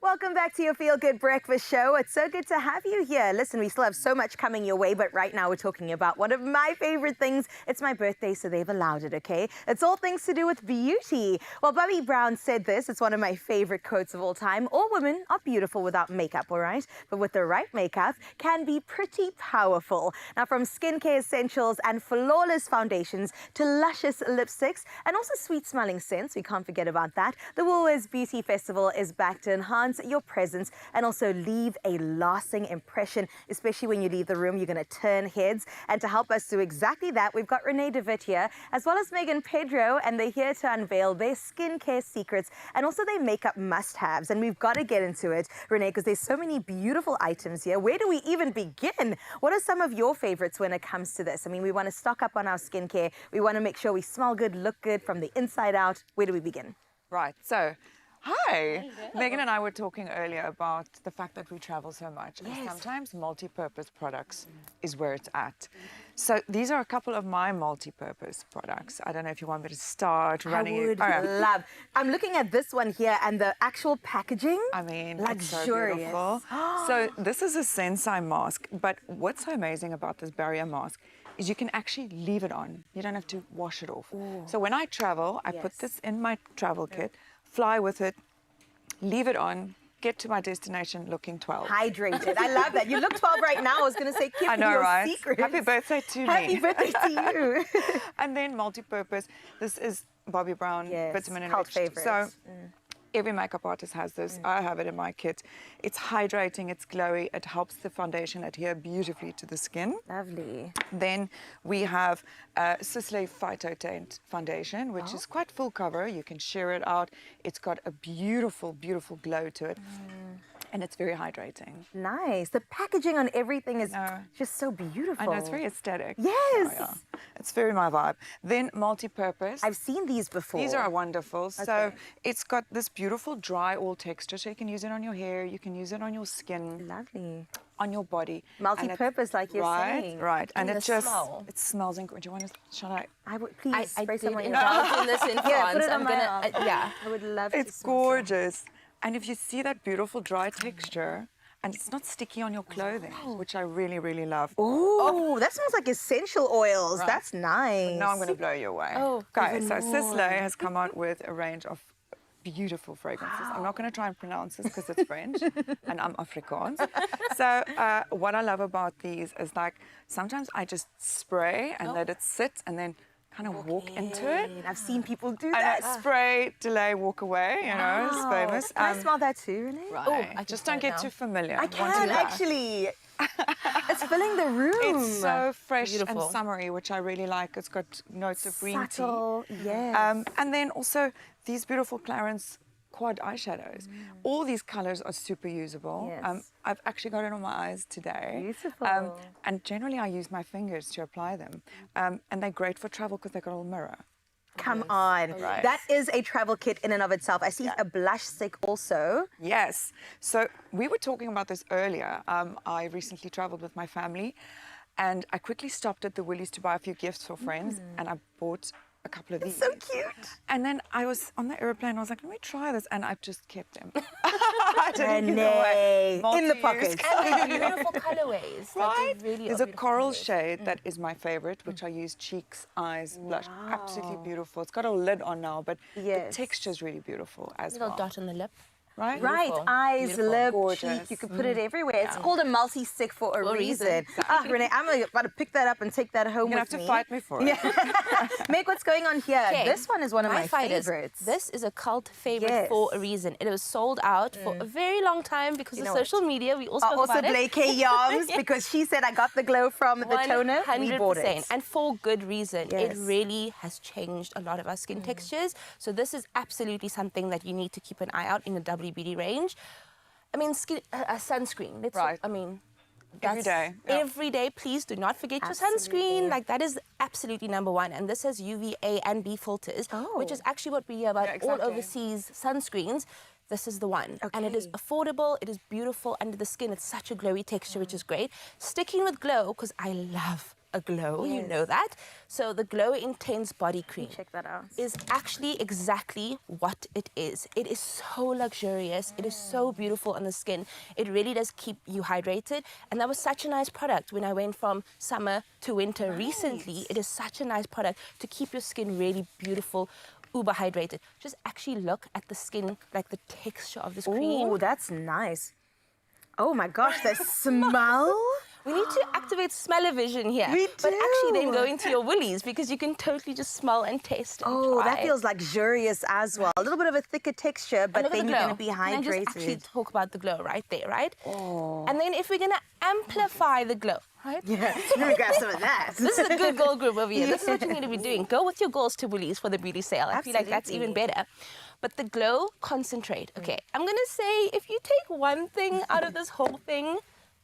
Welcome back to your Feel Good Breakfast Show. It's so good to have you here. Listen, we still have so much coming your way, but right now we're talking about one of my favorite things. It's my birthday, so they've allowed it, okay? It's all things to do with beauty. Well, Bobby Brown said this. It's one of my favorite quotes of all time. All women are beautiful without makeup, all right? But with the right makeup, can be pretty powerful. Now, from skincare essentials and flawless foundations to luscious lipsticks and also sweet-smelling scents, we can't forget about that. The Woolworths Beauty Festival is back to enhance your presence and also leave a lasting impression, especially when you leave the room. You're going to turn heads. And to help us do exactly that, we've got Renee DeVitt here, as well as Megan Pedro, and they're here to unveil their skincare secrets and also their makeup must-haves. And we've got to get into it, Renee, because there's so many beautiful items here. Where do we even begin? What are some of your favorites when it comes to this? I mean, we want to stock up on our skincare. We want to make sure we smell good, look good from the inside out. Where do we begin? Right. So, hi. Megan and I were talking earlier about the fact that we travel so much. Yes. And sometimes multi-purpose products is where it's at. So these are a couple of my multi-purpose products. I don't know if you want me to start running I would it. love. I'm looking at this one here and the actual packaging. I mean, luxurious. it's so beautiful. So this is a Sensei mask, but what's so amazing about this barrier mask is you can actually leave it on. You don't have to wash it off. Ooh. So when I travel, I put this in my travel kit, fly with it, leave it on, get to my destination looking 12. Hydrated. I love that. You look 12 right now. I was going to say, keep I know, your right? secrets. Happy birthday to me. Happy birthday to you. And then multi-purpose. This is Bobbi Brown vitamin enriched. Favorite. So every makeup artist has this. I have it in my kit. It's hydrating, it's glowy, it helps the foundation adhere beautifully to the skin. Lovely. Then we have Sisley Phytotent Foundation, which is quite full cover. You can sheer it out. It's got a beautiful, beautiful glow to it. And it's very hydrating. Nice. The packaging on everything is just so beautiful. I know, it's very aesthetic. Yes. Yeah. It's very my vibe. Then multi-purpose. I've seen these before. These are wonderful. So it's got this beautiful dry oil texture, so you can use it on your hair, you can use it on your skin. Lovely. On your body. Multi-purpose, like you're saying. Right, and And it the just, smell. it smells incredible. Do you want to, shall I? I would, please, spray some on your indulge in this in Yeah, put France. it on I'm my gonna, arm. yeah. I would love to It's smell some. gorgeous. And if you see that beautiful dry texture, and it's not sticky on your clothing, which I really, really love. Oh, that smells like essential oils. Right. That's nice. But now I'm going to blow you away. Oh, okay, even so more. Sisley has come out with a range of beautiful fragrances. I'm not going to try and pronounce this because it's French and I'm Afrikaans. So what I love about these is like sometimes I just spray and let it sit and then kind of walk into it. I've seen people do And that. I spray, delay, walk away, you know, it's famous. Can I smell that too, Renee? Right. Oh, I can just smell don't it get now. too familiar. I Once can you're back. actually. It's filling the room. It's so fresh Beautiful. and summery, which I really like. It's got notes of green Subtle, tea. yes. And then also these beautiful Clarins quad eyeshadows. All these colors are super usable. Yes. I've actually got it on my eyes today. Beautiful. And generally I use my fingers to apply them. And they're great for travel because they've got a little mirror. Come on. Right. That is a travel kit in and of itself. I see a blush stick also. Yes. So we were talking about this earlier. I recently traveled with my family and I quickly stopped at the Woolies to buy a few gifts for friends and I bought a couple of these. So cute. And then I was on the airplane, I was like, let me try this. And I've just kept them. I didn't give them away. In the Multi-use. pocket. And they're beautiful colorways. Right? Like, they really There's are a beautiful coral colours. shade that is my favorite, which I use cheeks, eyes, blush. Absolutely beautiful. It's got a lid on now, but the texture is really beautiful as Little well. dot on the lip. Right? Right, eyes, Beautiful. lip, Gorgeous. cheek, you can put it everywhere. It's called a multi-stick for a reason. Renee, I'm about to pick that up and take that home You're with going to have me. to fight me for it. Meg, what's going on here? Okay. This one is one of my fighters. favorites. This is a cult favorite Yes. for a reason. It was sold out for a very long time because You of know social media. We all spoke also about it. Blake Yams, because she said I got the glow from the toner. We bought it. And for good reason. Yes. It really has changed a lot of our skin textures. So this is absolutely something that you need to keep an eye out in the WBD range. I mean, sunscreen. I mean, Every day. Yeah. Every day, please do not forget your sunscreen. Like, that is absolutely number one. And this has UVA and B filters, which is actually what we hear about all overseas sunscreens. This is the one. And it is affordable, it is beautiful under the skin. It's such a glowy texture, which is great. Sticking with glow, because I love a glow, you know that. So the Glow Intense Body Cream Check that out. is actually exactly what it is. It is so luxurious. It is so beautiful on the skin. It really does keep you hydrated. And that was such a nice product when I went from summer to winter recently. It is such a nice product to keep your skin really beautiful, uber hydrated. Just actually look at the skin, like the texture of this cream. Oh, that's nice. Oh my gosh, the smell. We need to activate smell-o-vision here. We But actually then do. go into your Woolies because you can totally just smell and taste and Oh, that try. feels luxurious as well. A little bit of a thicker texture, And but look at then the you're glow. going to be Can I just actually hydrated. talk about the glow right there, right? Oh. And then if we're going to amplify the glow, right? Yeah, let me grab some of that. This is a good girl group over here. This is what you need to be doing. Go with your girls to Woolies for the beauty sale. I feel like that's even Absolutely. better. But the Glow Concentrate, okay, I'm going to say if you take one thing out of this whole thing,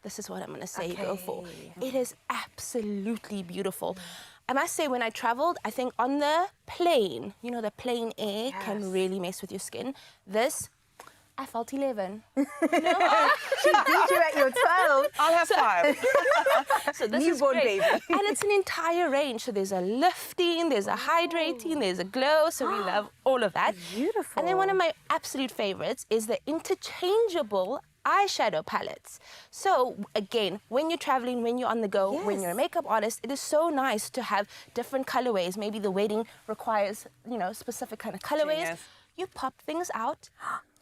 this is what I'm going to say you go for. It is absolutely beautiful. I must say, when I traveled, I think on the plane, you know, the plane air can really mess with your skin. This, I felt 11. She beat you at your 12. I'll have 5. So this Newborn is great. baby. And it's an entire range. So there's a lifting, there's a hydrating, there's a glow. So we love all of that. Beautiful. And then one of my absolute favorites is the interchangeable eyeshadow palettes. So again, when you're traveling, when you're on the go, when you're a makeup artist, it is so nice to have different colorways. Maybe the wedding requires, you know, specific kind of colorways. Genius. You pop things out,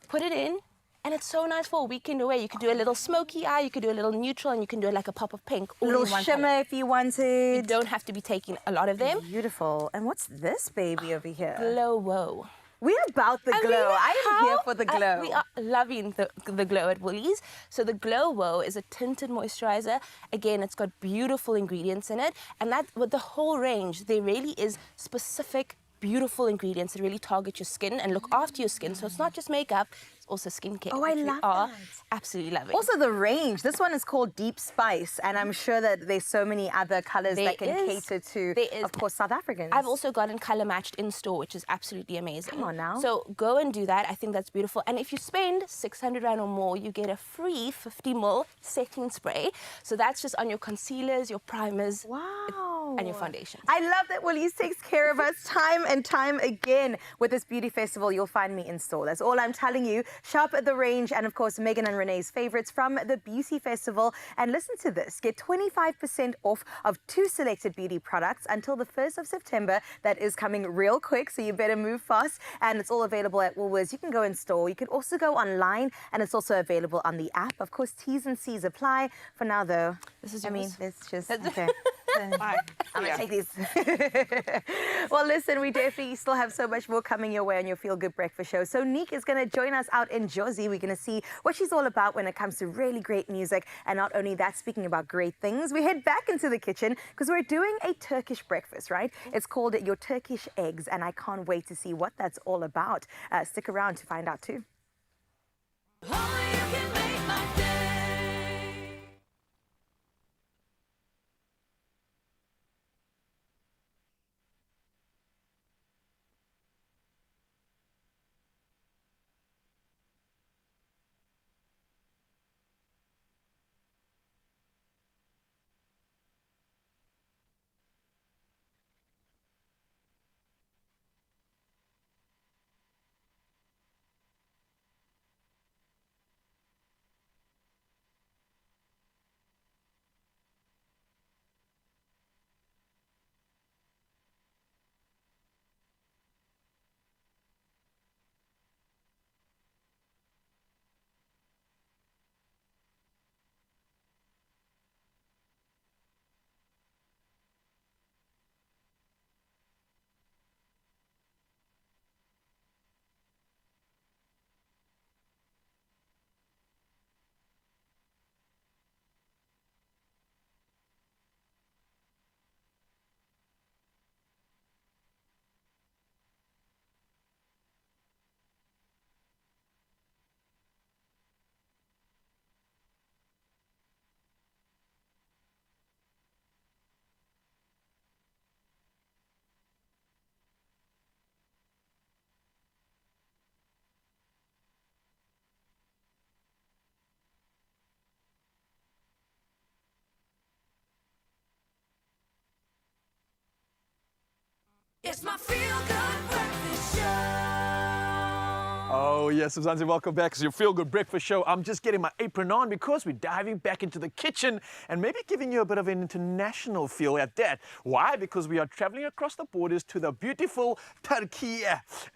put it in, and it's so nice for a weekend away. You could do a little smoky eye, you could do a little neutral, and you can do like a pop of pink. A all little in one shimmer palette. if you wanted. You don't have to be taking a lot of them. Beautiful. And what's this baby over here? Glow-Wo. We're about the glow. I am here for the glow. We are loving the glow at Woolies. So the Glow-Wo is a tinted moisturizer. Again, it's got beautiful ingredients in it. And that, with the whole range, there really is specific, beautiful ingredients that really target your skin and look after your skin. So it's not just makeup, it's also skincare. Oh, I which we love are that. absolutely loving. Also the range. This one is called Deep Spice, and I'm sure that there's so many other colors There that can is. cater to, There is. of course, South Africans. I've also gotten color matched in store, which is absolutely amazing. Come on now. So go and do that. I think that's beautiful. And if you spend 600 Rand or more, you get a free 50 ml setting spray. So that's just on your concealers, your primers. Wow. and your foundation. I love that Woolies takes care of us time and time again. With this beauty festival, you'll find me in store. That's all I'm telling you. Shop at the range and, of course, Megan and Renee's favorites from the beauty festival. And listen to this. Get 25% off of 2 selected beauty products until the 1st of September. That is coming real quick, so you better move fast. And it's all available at Woolworths. You can go in store. You can also go online, and it's also available on the app. Of course, T's and C's apply. For now, though, this is I mean, yours. it's just okay. I'm gonna take these. Well, listen, we definitely still have so much more coming your way on your Feel Good Breakfast show. So Nick is going to join us out in Jozi. We're going to see what she's all about when it comes to really great music. And not only that, speaking about great things, we head back into the kitchen because we're doing a Turkish breakfast, right? It's called your Turkish eggs, and I can't wait to see what that's all about. Stick around to find out too. It's my Feel Good Breakfast Show. Oh, yes, Suzanne, welcome back. It's your Feel Good Breakfast Show. I'm just getting my apron on because we're diving back into the kitchen and maybe giving you a bit of an international feel at that. Why? Because we are traveling across the borders to the beautiful Turkey.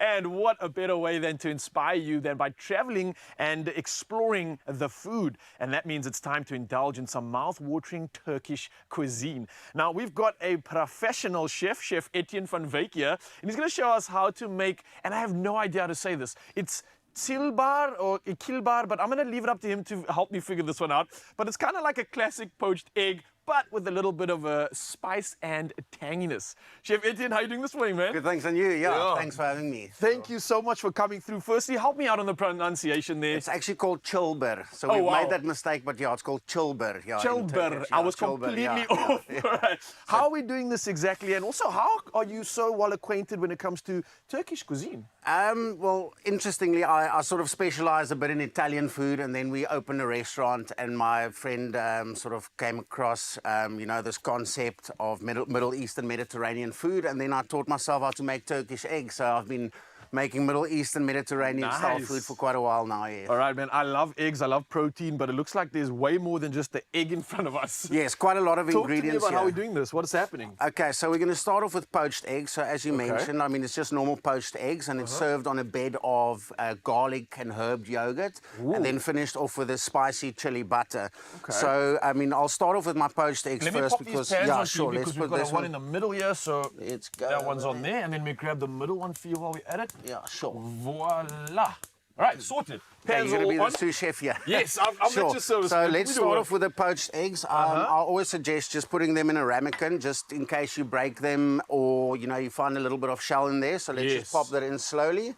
And what a better way than to inspire you than by traveling and exploring the food. And that means it's time to indulge in some mouth-watering Turkish cuisine. Now, we've got a professional chef, Chef Etienne van Wyk here, and he's going to show us how to make, and I have no idea how to say this. It's Tilbar or Kilbar, but I'm going to leave it up to him to help me figure this one out. But it's kind of like a classic poached egg, but with a little bit of a spice and tanginess. Chef Etienne, how are you doing this morning, man? Good, thanks, and you? Yeah, thanks for having me. Thank you so much for coming through. Firstly, help me out on the pronunciation there. It's actually called chilber. So we made that mistake, but yeah, it's called chilber. Yeah, chilber. I was completely off. Right. How are we doing this exactly? And also, how are you so well acquainted when it comes to Turkish cuisine? Well, interestingly, I sort of specialize a bit in Italian food, and then we opened a restaurant, and my friend sort of came across you know, this concept of Middle Eastern Mediterranean food, and then I taught myself how to make Turkish eggs. So I've been making Middle Eastern Mediterranean style food for quite a while now, yes. All right, man, I love eggs, I love protein, but it looks like there's way more than just the egg in front of us. Yes, quite a lot of ingredients. Talk to me about here. how we're doing this, what is happening? Okay, so we're going to start off with poached eggs. So as you mentioned, I mean, it's just normal poached eggs, and it's served on a bed of garlic and herb yogurt, and then finished off with a spicy chili butter. Okay. So, I mean, I'll start off with my poached eggs first because, yeah, sure, let's put this one in the middle here, so let's go. That one's on there, and then we grab the middle one for you while we're at it. Yeah, sure. Voila. All right, sorted. Okay, you're going to be the sous chef here. Yes, I'm sure. at your service. So let's start off with the poached eggs. I always suggest just putting them in a ramekin, just in case you break them or, you know, you find a little bit of shell in there. So let's just pop that in slowly.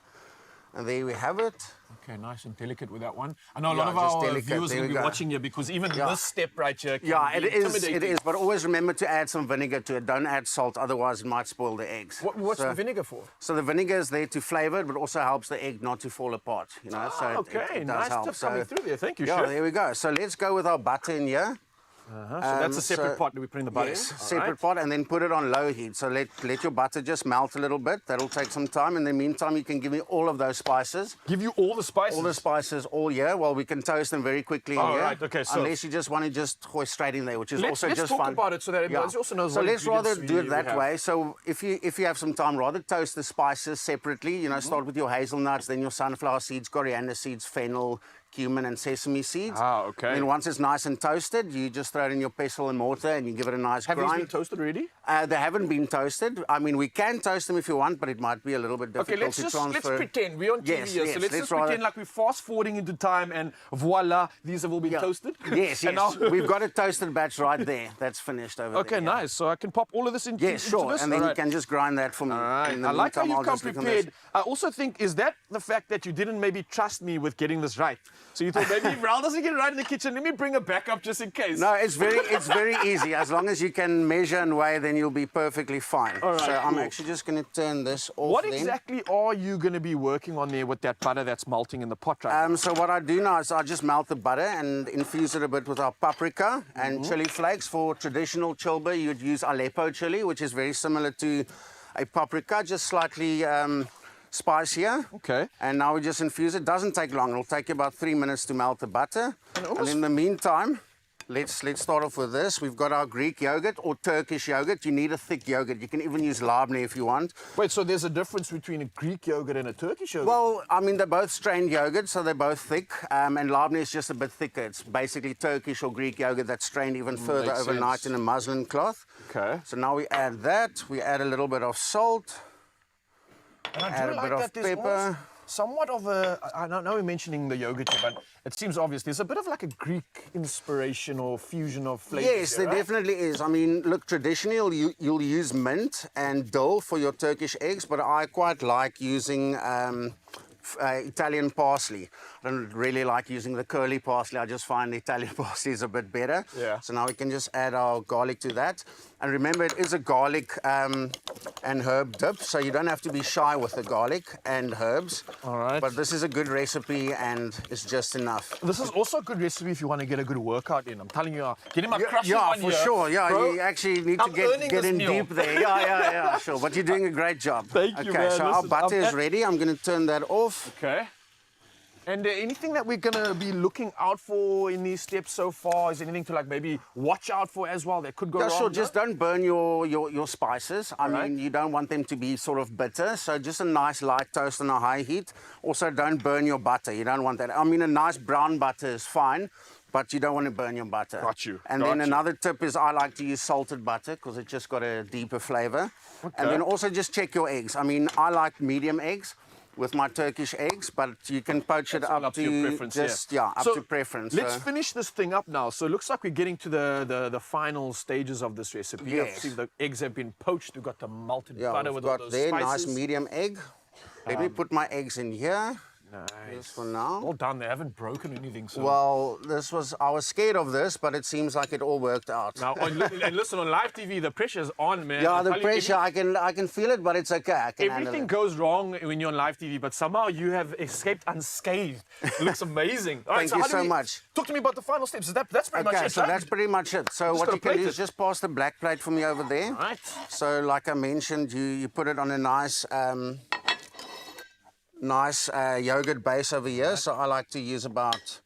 And there we have it. Okay, nice and delicate with that one. I know a lot of our viewers are going to be watching here because even this step right here can be intimidating. It is, but always remember to add some vinegar to it. Don't add salt, otherwise it might spoil the eggs. What's the vinegar for? So the vinegar is there to flavour it, but also helps the egg not to fall apart. You know, so okay, it does nice help. stuff coming through there. Thank you, Chef. Yeah, there we go. So let's go with our butter in here. So that's a separate pot that we put in the butter. Yes, All separate right. pot, and then put it on low heat. So let your butter just melt a little bit. That'll take some time. In the meantime, you can give me all of those spices. Give you all the spices? All the spices all here. Well, we can toast them very quickly in Oh, here. right, okay, so- Unless you just want to just hoist straight in there, which is Let's also just talk fun. about it so that everybody also knows So what let's rather ingredients do we it that have. way. So if you have some time, rather toast the spices separately. You know, start with your hazelnuts, then your sunflower seeds, coriander seeds, fennel, cumin and sesame seeds. Ah, okay. And then once it's nice and toasted, you just throw it in your pestle and mortar and you give it a nice Have these grind. been toasted already? They haven't been toasted. I mean, we can toast them if you want, but it might be a little bit difficult Okay, let's to just transfer. pretend we're on TV Yes, here, yes, so let's just rather- pretend like we're fast forwarding into time and voila, these have all been toasted. Yes, And yes. now- We've got a toasted batch right there. That's finished over Okay, there. yeah. nice. So I can pop all of this into Yes, into sure. this? And then All you right. can just grind that for me. All right. In the I like how meantime, you've I'll come just look on this. prepared. I also think, is that the fact that you didn't maybe trust me with getting this right? So you thought maybe if Raul doesn't get it right in the kitchen, let me bring a backup just in case. No, it's very easy. As long as you can measure and weigh, then you'll be perfectly fine. All right, so I'm cool. actually just going to turn this off. What then. exactly are you going to be working on there with that butter that's melting in the pot right now? So what I do now is I just melt the butter and infuse it a bit with our paprika and chili flakes. For traditional chilba, you'd use Aleppo chili, which is very similar to a paprika, just slightly spicier. Okay. And now we just infuse it. Doesn't take long. It'll take you about 3 minutes to melt the butter. And in the meantime, let's start off with this. We've got our Greek yogurt or Turkish yogurt. You need a thick yogurt. You can even use labne if you want. Wait, so there's a difference between a Greek yogurt and a Turkish yogurt? Well, I mean, they're both strained yogurt, so they're both thick. And labne is just a bit thicker. It's basically Turkish or Greek yogurt that's strained even further makes overnight sense. in a muslin cloth. Okay. So now we add that. We add a little bit of salt. And I add do a like bit of that there's pepper. almost somewhat of a, I don't know we're mentioning the yogurt here, but it seems obvious. There's a bit of like a Greek inspiration or fusion of flavors. Yes, here, there right? definitely is. I mean, look, traditionally you'll use mint and dill for your Turkish eggs, but I quite like using Italian parsley. I don't really like using the curly parsley. I just find the Italian parsley is a bit better. Yeah. So now we can just add our garlic to that. And remember, it is a garlic and herb dip, so you don't have to be shy with the garlic and herbs. All right. But this is a good recipe and it's just enough. This is also a good recipe if you want to get a good workout in. I'm telling you, getting my crushing Yeah, on for here, sure. Yeah, bro, you actually need I'm to earning get this in meal. deep there. Yeah, sure. But you're doing a great job. Thank you, okay, man. so our Listen, butter is I'm- ready. I'm going to turn that off. Okay. And anything that we're going to be looking out for in these steps so far? Is there anything to like maybe watch out for as well that could go Yeah, wrong? sure. Just don't burn your spices. I Right. mean, you don't want them to be sort of bitter. So just a nice light toast on a high heat. Also, don't burn your butter. You don't want that. I mean, a nice brown butter is fine, but you don't want to burn your butter. Got you. And Got then you. another tip is I like to use salted butter because it just got a deeper flavor. Okay. And then also just check your eggs. I mean, I like medium eggs with my Turkish eggs, but you can poach it All up to your preference, just up So to preference. Let's So- finish this thing up now. So it looks like we're getting to the final stages of this recipe. Yes. I've seen the eggs have been poached. We've got the malted Yeah, butter we've with all got those there, spices. nice medium egg. Let me put my eggs in here. Nice. Just for now. Well done. They haven't broken anything. So. Well, I was scared of this, but it seems like it all worked out. Now, and listen, on live TV, the pressure's on, man. Yeah, I'm the telling you, pressure, I can feel it, but it's okay. I can handle Everything it. goes wrong when you're on live TV, but somehow you have escaped unscathed. It looks amazing. All right, Thank so you how do so we- much. Talk to me about the final steps. That's pretty much Okay, it, so right? that's pretty much it. So Just what gotta you can plate do it. is just pass the black plate for me over there. Right. So like I mentioned, you put it on a nice yogurt base over here. So I like to use about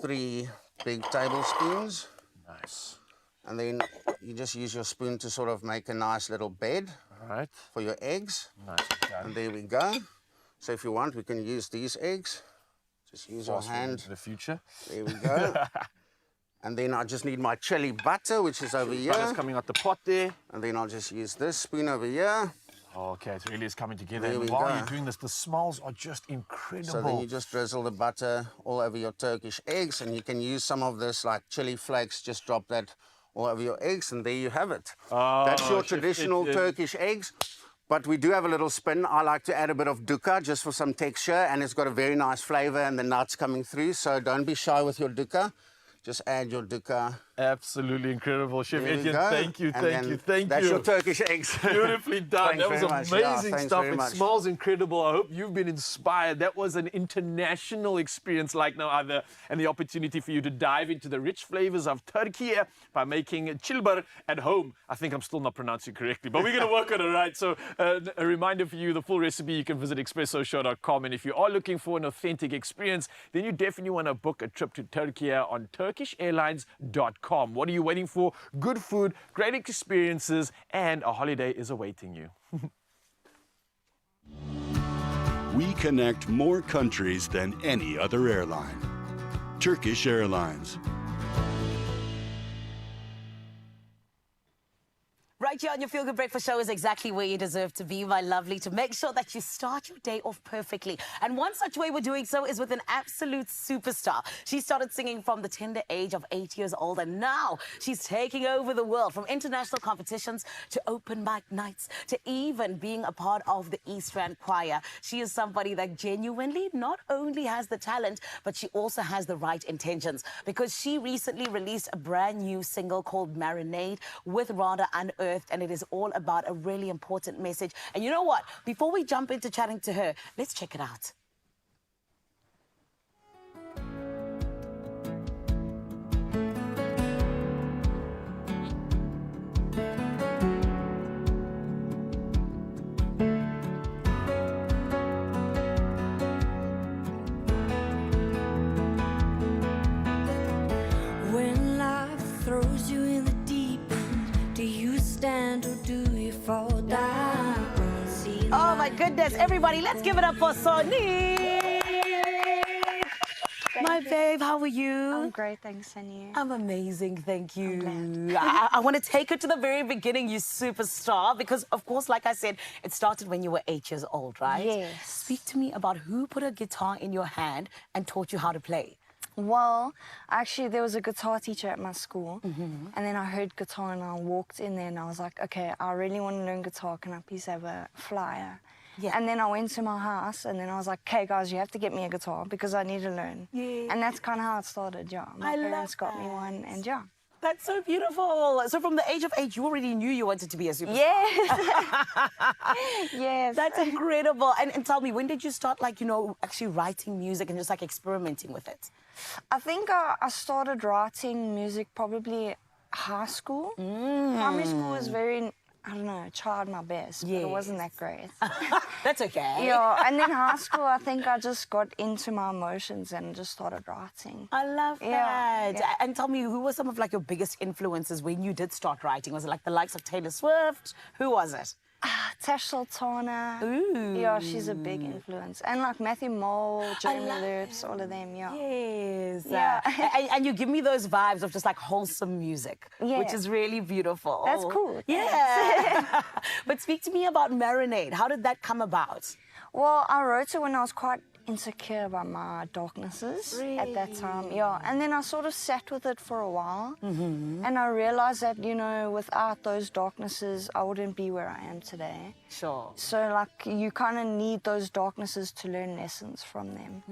3 big tablespoons. Nice. And then you just use your spoon to sort of make a nice little bed right. for your eggs. Nice. And there we go. So if you want, we can use these eggs. Just use your Fast forward hand. into the future. There we go. And then I just need my chili butter, which is over here. Butter's coming out the pot there. And then I'll just use this spoon over here. Okay, it really is coming together. There And we while go. you're doing this, the smells are just incredible. So then you just drizzle the butter all over your Turkish eggs, and you can use some of this like chili flakes, just drop that all over your eggs, and there you have it. That's your traditional Turkish eggs. But we do have a little spin. I like to add a bit of dukkha just for some texture, and it's got a very nice flavor and the nuts coming through. So don't be shy with your dukkha. Just add your dukkha Absolutely incredible. Chef There we Etienne, go. thank you, And thank then you, thank that's you. your Turkish eggs. Beautifully done. Thanks That was very much. Yeah, amazing thanks stuff. very It much. smells incredible. I hope you've been inspired. That was an international experience like no other, and the opportunity for you to dive into the rich flavors of Turkey by making chilbar at home. I think I'm still not pronouncing it correctly, but we're going to work on it, right? So a reminder for you, the full recipe, you can visit expressoshow.com. And if you are looking for an authentic experience, then you definitely want to book a trip to Turkey on turkishairlines.com. What are you waiting for? Good food, great experiences, and a holiday is awaiting you. We connect more countries than any other airline. Turkish Airlines. Right here on your Feel Good Breakfast Show is exactly where you deserve to be, my lovely, to make sure that you start your day off perfectly. And one such way we're doing so is with an absolute superstar. She started singing from the tender age of 8 years old, and now she's taking over the world, from international competitions to open mic nights to even being a part of the East Rand Choir. She is somebody that genuinely not only has the talent, but she also has the right intentions, because she recently released a brand new single called Marinade with Rada Unearthed, and it is all about a really important message. And you know what? Before we jump into chatting to her, let's check it out. When life throws you in the deep end, do you stand or do you fall down? Oh my goodness, everybody, let's give it up for Sonique. My babe, how are you? I'm great, thanks, and you? I'm amazing, thank you. I want to take it to the very beginning, you superstar, because, of course, like I said, it started when you were 8 years old, right? Yes. Speak to me about who put a guitar in your hand and taught you how to play. Well, actually, there was a guitar teacher at my school, and then I heard guitar, and I walked in there, and I was like, okay, I really want to learn guitar. Can I please have a flyer? Yeah. And then I went to my house, and then I was like, okay, guys, you have to get me a guitar because I need to learn. Yeah. And that's kind of how it started, yeah. My parents got me one, and yeah. That's so beautiful. So from the age of 8, you already knew you wanted to be a superstar. Yes. Yes. That's incredible. And tell me, when did you start, like, you know, actually writing music and just, like, experimenting with it? I think I started writing music probably high school. Primary school was very, I don't know, tried my best, but it wasn't that great. That's okay. Yeah, and then high school, I think I just got into my emotions and just started writing. I love Yeah, that. yeah. And tell me, who were some of, like, your biggest influences when you did start writing? Was it, like, the likes of Taylor Swift? Who was it? Tash Sultana. Ooh. Yeah, she's a big influence. And like Matthew Mole, Jeremy Loops, all of them, yeah. Yes. Yeah. And you give me those vibes of just like wholesome music, Yeah. which is really beautiful. That's cool. Yeah. But speak to me about Marinade. How did that come about? Well, I wrote it when I was quite insecure about my darknesses at that time, yeah. And then I sort of sat with it for a while, and I realized that, you know, without those darknesses, I wouldn't be where I am today. Sure. So, like, you kind of need those darknesses to learn lessons from them,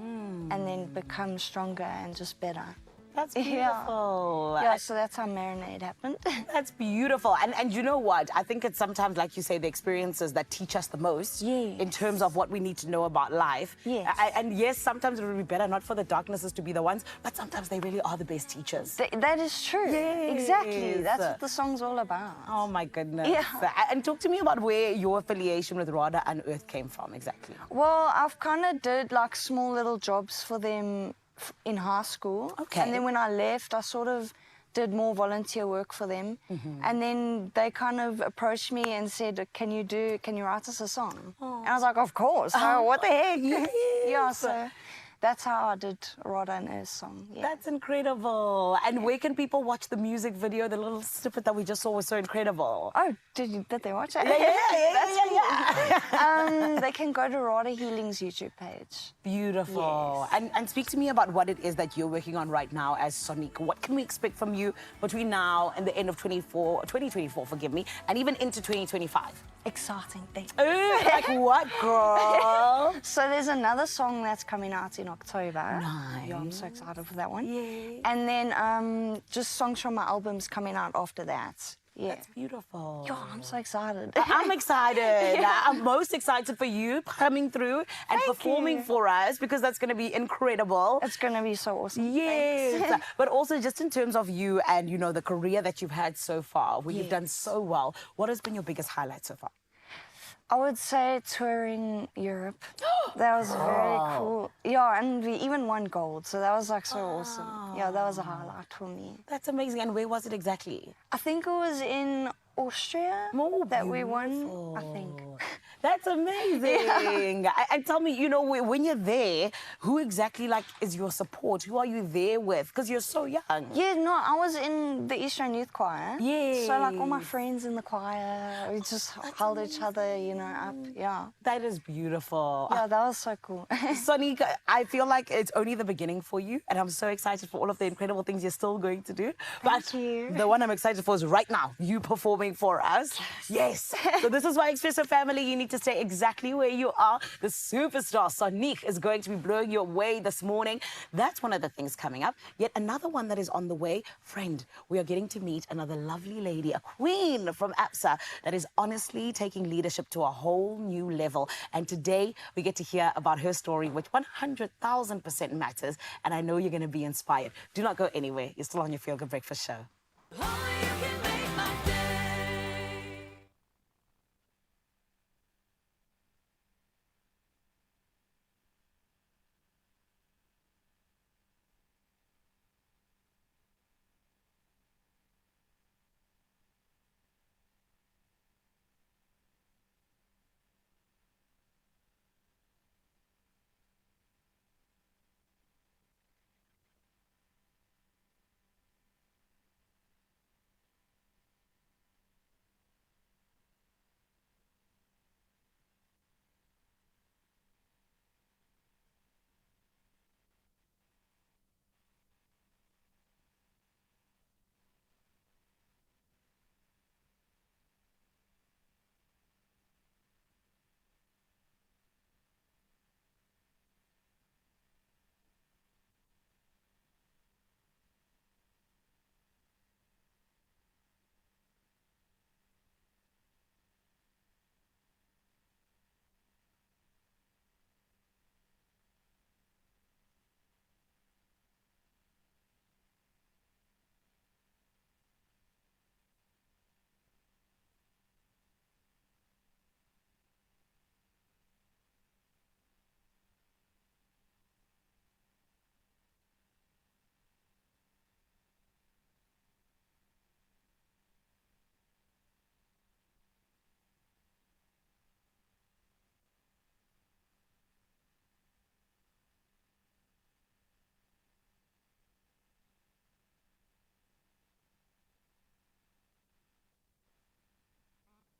and then become stronger and just better. That's beautiful. Yeah, so that's how Marinade happened. That's beautiful. And you know what? I think it's sometimes, like you say, the experiences that teach us the most in terms of what we need to know about life. Yes. And yes, sometimes it would be better not for the darknesses to be the ones, but sometimes they really are the best teachers. That is true. Yes. Exactly. That's what the song's all about. Oh, my goodness. Yeah. And talk to me about where your affiliation with Rada Unearthed came from, exactly. Well, I've kind of did, like, small little jobs for them in high school. Okay. And then when I left, I sort of did more volunteer work for them. And then they kind of approached me and said, can you write us a song? And I was like, of course. Oh, what the heck? Yeah, so that's how I did Rada Unearthed's song. Yeah. That's incredible. And where can people watch the music video? The little snippet that we just saw was so incredible. Oh, did they watch it? Yeah. That's cool. They can go to Rada Healing's YouTube page. Beautiful. Yes. And speak to me about what it is that you're working on right now as Sonique. What can we expect from you between now and the end of 2024, forgive me, and even into 2025? Exciting things. Like what, girl? So there's another song that's coming out in October. Nice. Yeah, I'm so excited for that one. Yay. And then just songs from my albums coming out after that. Yeah. That's beautiful. Yeah, I'm so excited. I'm excited. Yeah. I'm most excited for you coming through and performing for us because that's going to be incredible. It's going to be so awesome. Yes. Thanks. But also just in terms of you and, you know, the career that you've had so far, where you've done so well, what has been your biggest highlight so far? I would say touring Europe. That was very cool. Yeah, and we even won gold, so that was like so awesome. Yeah, that was a highlight for me. That's amazing. And where was it exactly? I think it was in Austria that we won, I think. That's amazing. And tell me, you know, when you're there, who exactly like is your support? Who are you there with? Because you're so young. Yeah, no, I was in the Eastern Youth Choir. Yeah. So like all my friends in the choir, we just held each other, you know, up. Yeah. That is beautiful. Yeah, that was so cool. Sonique, I feel like it's only the beginning for you, and I'm so excited for all of the incredible things you're still going to do. Thank you. The one I'm excited for is right now, you performing for us. Yes. So this is why Expresso family, you need to stay exactly where you are. The superstar Sonique is going to be blowing you away this morning. That's one of the things coming up. Yet another one that is on the way. Friend, we are getting to meet another lovely lady, a queen from APSA that is honestly taking leadership to a whole new level. And today we get to hear about her story, which 100,000% matters. And I know you're going to be inspired. Do not go anywhere. You're still on your Feel Good Breakfast show.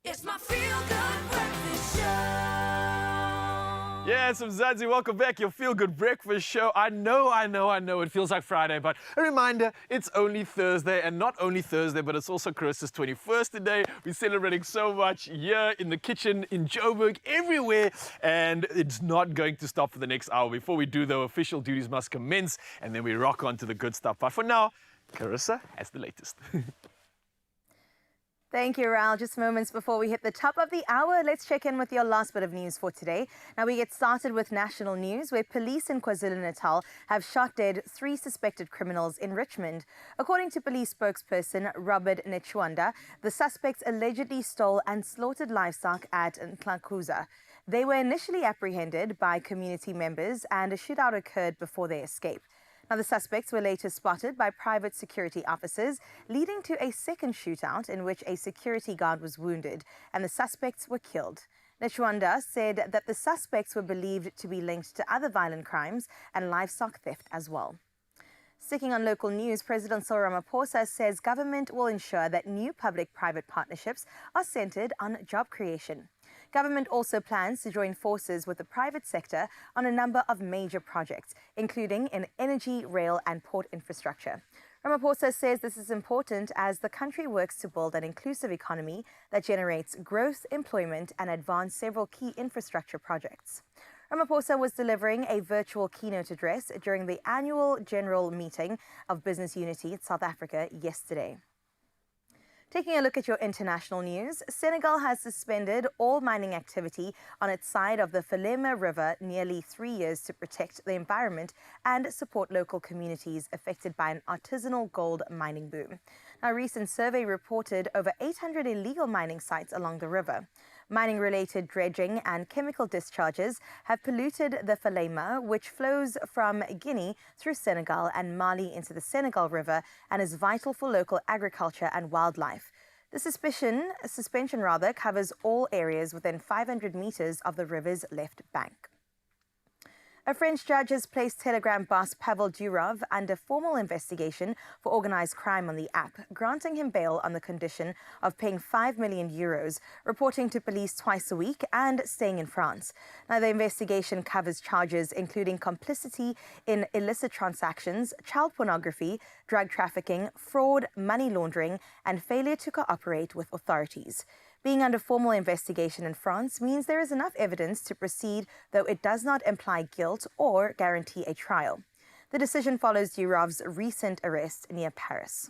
It's my Feel Good Breakfast Show. Yes, Mzansi, welcome back. Your Feel Good Breakfast Show. I know, it feels like Friday, but a reminder, it's only Thursday, and not only Thursday, but it's also Carissa's 21st today. We're celebrating so much here in the kitchen, in Joburg, everywhere, and it's not going to stop for the next hour. Before we do, though, official duties must commence, and then we rock on to the good stuff. But for now, Carissa has the latest. Thank you, Raul. Just moments before we hit the top of the hour, let's check in with your last bit of news for today. Now we get started with national news, where police in KwaZulu-Natal have shot dead 3 suspected criminals in Richmond. According to police spokesperson Robert Nechwanda, the suspects allegedly stole and slaughtered livestock at Nklakuza. They were initially apprehended by community members, and a shootout occurred before they escaped. Now, the suspects were later spotted by private security officers, leading to a second shootout in which a security guard was wounded and the suspects were killed. Nechwanda said that the suspects were believed to be linked to other violent crimes and livestock theft as well. Sticking on local news, President Cyril Ramaphosa says government will ensure that new public-private partnerships are centered on job creation. Government also plans to join forces with the private sector on a number of major projects, including in energy, rail and port infrastructure. Ramaphosa says this is important as the country works to build an inclusive economy that generates growth, employment and advance several key infrastructure projects. Ramaphosa was delivering a virtual keynote address during the annual general meeting of Business Unity in South Africa yesterday. Taking a look at your international news, Senegal has suspended all mining activity on its side of the Falema River nearly 3 years to protect the environment and support local communities affected by an artisanal gold mining boom. A recent survey reported over 800 illegal mining sites along the river. Mining-related dredging and chemical discharges have polluted the Falema, which flows from Guinea through Senegal and Mali into the Senegal River and is vital for local agriculture and wildlife. The suspension covers all areas within 500 meters of the river's left bank. A French judge has placed Telegram boss Pavel Durov under formal investigation for organized crime on the app, granting him bail on the condition of paying €5 million, reporting to police twice a week and staying in France. Now, the investigation covers charges including complicity in illicit transactions, child pornography, drug trafficking, fraud, money laundering, and failure to cooperate with authorities. Being under formal investigation in France means there is enough evidence to proceed, though it does not imply guilt or guarantee a trial. The decision follows Durov's recent arrest near Paris.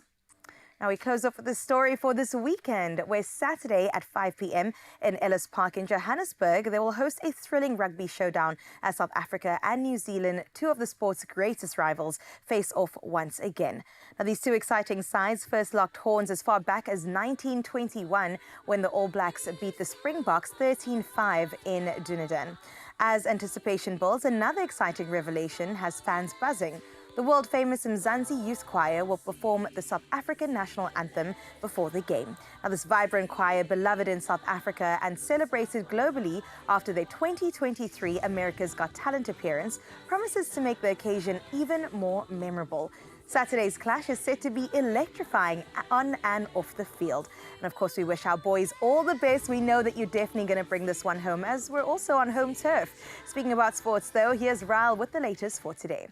Now we close off with the story for this weekend, where Saturday at 5 p.m. in Ellis Park in Johannesburg, they will host a thrilling rugby showdown as South Africa and New Zealand, two of the sport's greatest rivals, face off once again. Now these two exciting sides first locked horns as far back as 1921 when the All Blacks beat the Springboks 13-5 in Dunedin. As anticipation builds, another exciting revelation has fans buzzing. The world-famous Mzansi Youth Choir will perform the South African national anthem before the game. Now, this vibrant choir, beloved in South Africa and celebrated globally after their 2023 America's Got Talent appearance, promises to make the occasion even more memorable. Saturday's clash is set to be electrifying on and off the field. And of course, we wish our boys all the best. We know that you're definitely going to bring this one home, as we're also on home turf. Speaking about sports, though, here's Raul with the latest for today.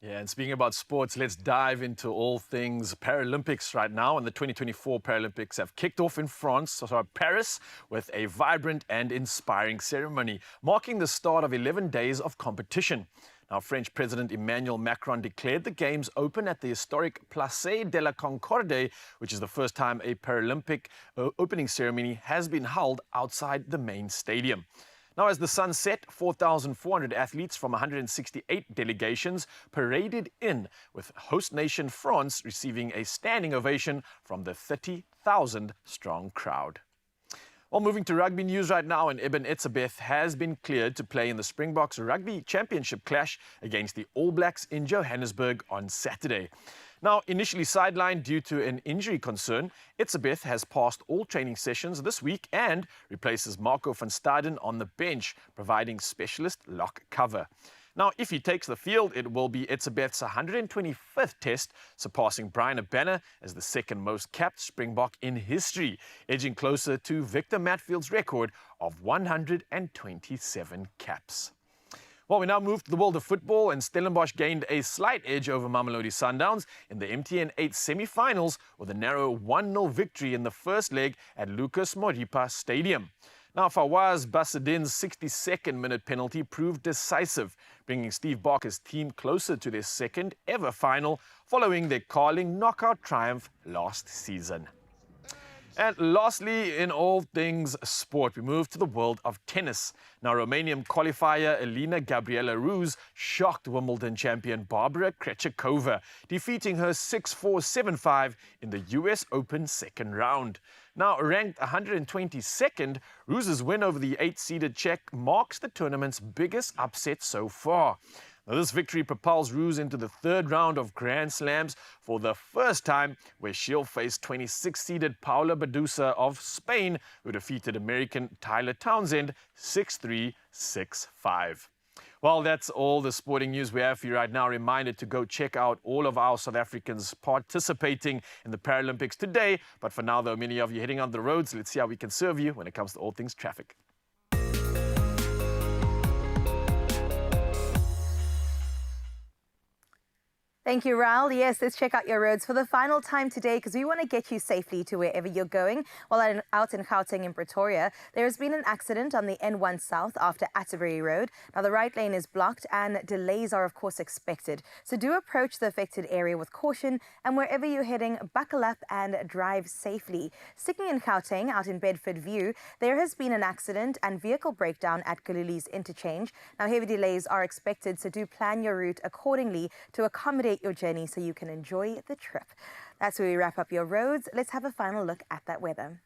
Yeah, and speaking about sports, let's dive into all things Paralympics right now. And the 2024 Paralympics have kicked off in France, Paris, with a vibrant and inspiring ceremony, marking the start of 11 days of competition. Now, French President Emmanuel Macron declared the Games open at the historic Place de la Concorde, which is the first time a Paralympic opening ceremony has been held outside the main stadium. Now, as the sun set, 4,400 athletes from 168 delegations paraded in, with host nation France receiving a standing ovation from the 30,000-strong crowd. Well, moving to rugby news right now, and Eben Etzebeth has been cleared to play in the Springboks Rugby Championship clash against the All Blacks in Johannesburg on Saturday. Now, initially sidelined due to an injury concern, Etzebeth has passed all training sessions this week and replaces Marco van Staden on the bench, providing specialist lock cover. Now, if he takes the field, it will be Etzebeth's 125th test, surpassing Brian Abana as the second most capped Springbok in history, edging closer to Victor Matfield's record of 127 caps. Well, we now move to the world of football, and Stellenbosch gained a slight edge over Mamelodi Sundowns in the MTN 8 semi-finals with a narrow 1-0 victory in the first leg at Lucas Moripa Stadium. Now, Fawaz Basadin's 62nd minute penalty proved decisive, bringing Steve Barker's team closer to their second ever final following their Carling knockout triumph last season. And lastly, in all things sport, we move to the world of tennis. Now, Romanian qualifier Elena Gabriela Ruse shocked Wimbledon champion Barbara Krejcikova, defeating her 6-4, 7-5 in the US Open second round. Now, ranked 122nd, Ruse's win over the 8-seeded Czech marks the tournament's biggest upset so far. Now, this victory propels Ruse into the third round of Grand Slams for the first time, where she'll face 26-seeded Paula Badosa of Spain, who defeated American Tyler Townsend 6-3, 6-5. Well, that's all the sporting news we have for you right now. Reminder to go check out all of our South Africans participating in the Paralympics today. But for now, though, many of you heading on the roads. Let's see how we can serve you when it comes to all things traffic. Thank you, Raul. Yes, let's check out your roads for the final time today because we want to get you safely to wherever you're going. While out in Gauteng in Pretoria, there has been an accident on the N1 South after Atterbury Road. Now, the right lane is blocked and delays are, of course, expected. So do approach the affected area with caution, and wherever you're heading, buckle up and drive safely. Sticking in Gauteng, out in Bedford View, there has been an accident and vehicle breakdown at Gululi's interchange. Now, heavy delays are expected, so do plan your route accordingly to accommodate your journey so you can enjoy the trip. That's where we wrap up your roads. Let's have a final look at that weather.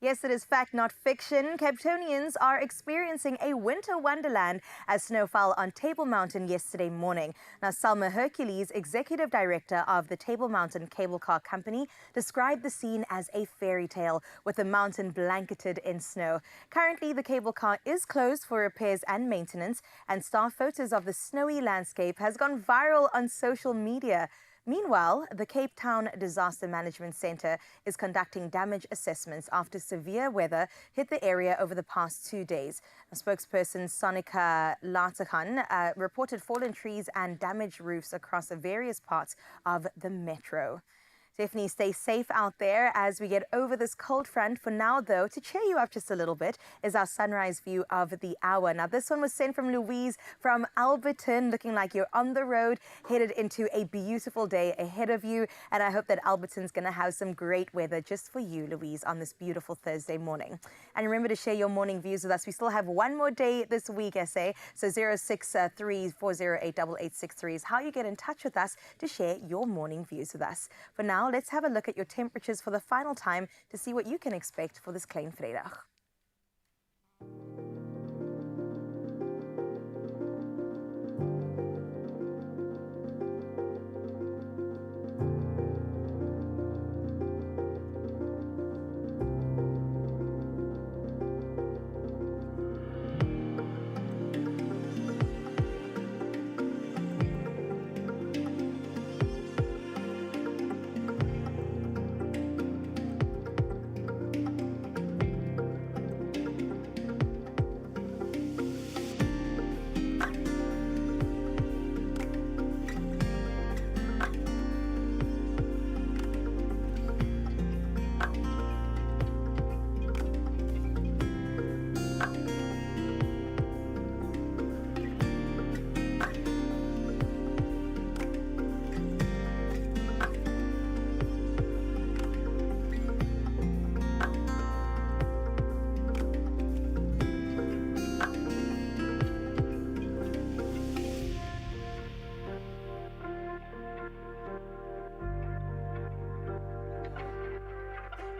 Yes, it is fact, not fiction. Cape Townians are experiencing a winter wonderland as snow fell on Table Mountain yesterday morning. Now, Salma Hercules, executive director of the Table Mountain Cable Car Company, described the scene as a fairy tale with the mountain blanketed in snow. Currently, the cable car is closed for repairs and maintenance, and star photos of the snowy landscape has gone viral on social media. Meanwhile, the Cape Town Disaster Management Centre is conducting damage assessments after severe weather hit the area over the past 2 days. A spokesperson, Sonika Latakan, reported fallen trees and damaged roofs across various parts of the metro. Definitely stay safe out there as we get over this cold front. For now, though, to cheer you up just a little bit is our sunrise view of the hour. Now, this one was sent from Louise from Alberton, looking like you're on the road, headed into a beautiful day ahead of you. And I hope that Alberton's going to have some great weather just for you, Louise, on this beautiful Thursday morning. And remember to share your morning views with us. We still have one more day this week, SA. So 063-408-8863 is how you get in touch with us to share your morning views with us. For now, let's have a look at your temperatures for the final time to see what you can expect for this Klein Vrydag.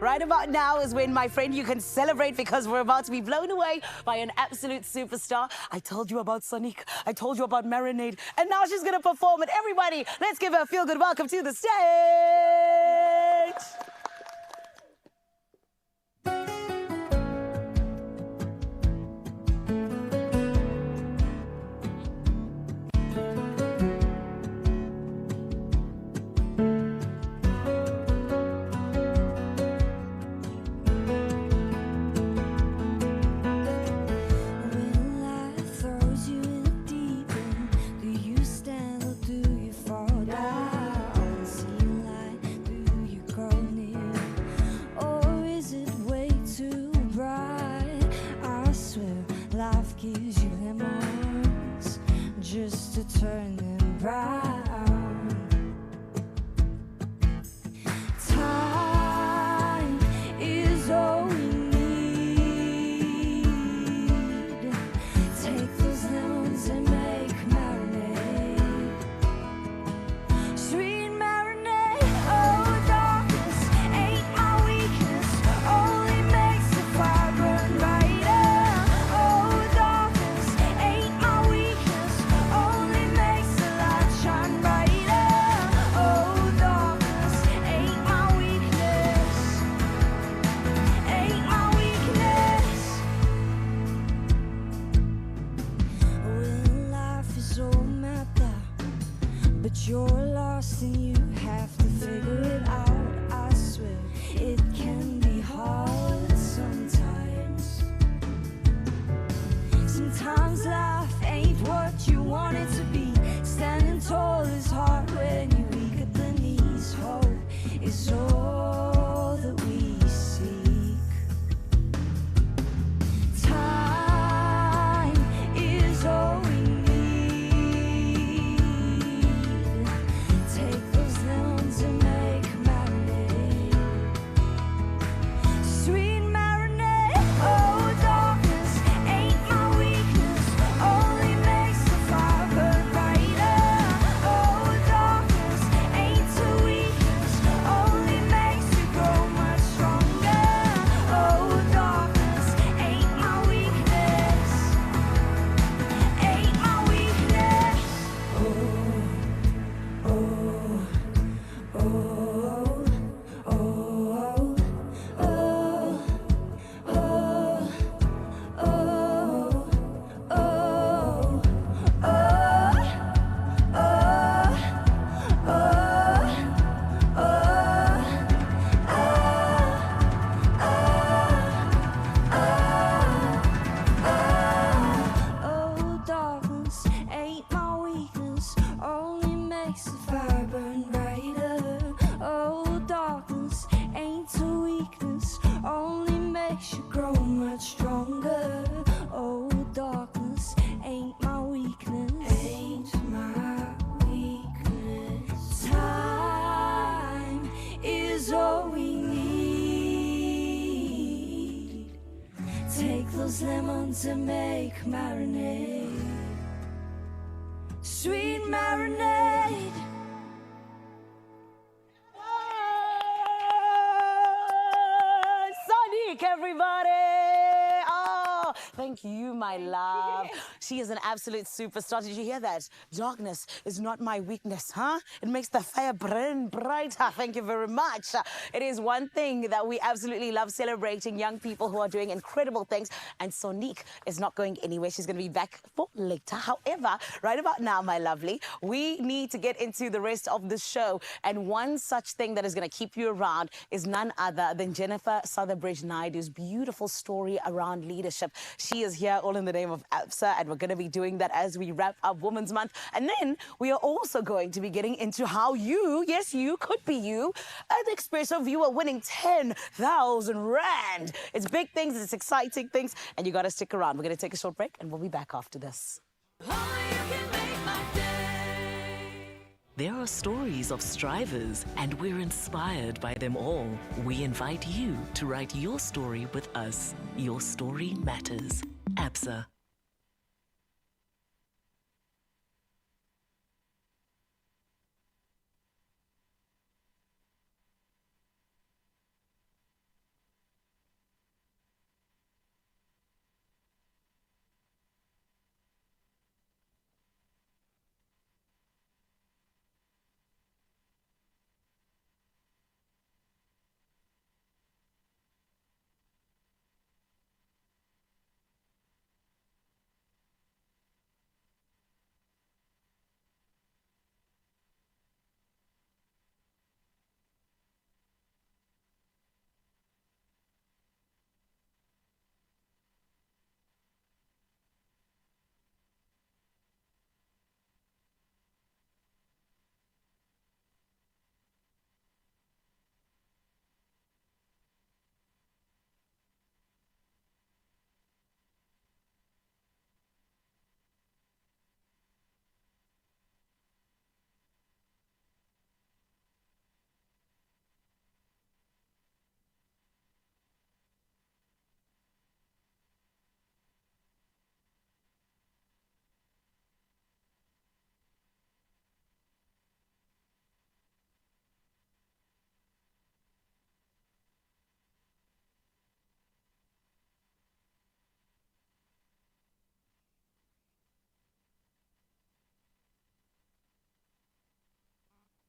Right about now is when, my friend, you can celebrate because we're about to be blown away by an absolute superstar. I told you about Sonique. I told you about Marinade. And now she's going to perform it. Everybody, let's give her a feel-good welcome to the stage. those lemons to make marinade. Sweet marinade. Sonic, everybody! Oh, thank you, my love. She is an absolute superstar. Did you hear that? Darkness is not my weakness, huh? It makes the fire burn brighter. Thank you very much. It is one thing that we absolutely love, celebrating young people who are doing incredible things. And Sonique is not going anywhere. She's going to be back for later. However, right about now, my lovely, we need to get into the rest of the show. And one such thing that is going to keep you around is none other than Jennifer Sotherbridge-Naidu's beautiful story around leadership. She is here all in the name of ABSA, and we're going to be doing that as we wrap up Women's Month. And then we are also going to be getting into how you, yes, you, could be you, an Expresso viewer winning 10,000 Rand. It's big things, it's exciting things, and you got to stick around. We're going to take a short break, and we'll be back after this. There are stories of strivers, and we're inspired by them all. We invite you to write your story with us. Your story matters. ABSA.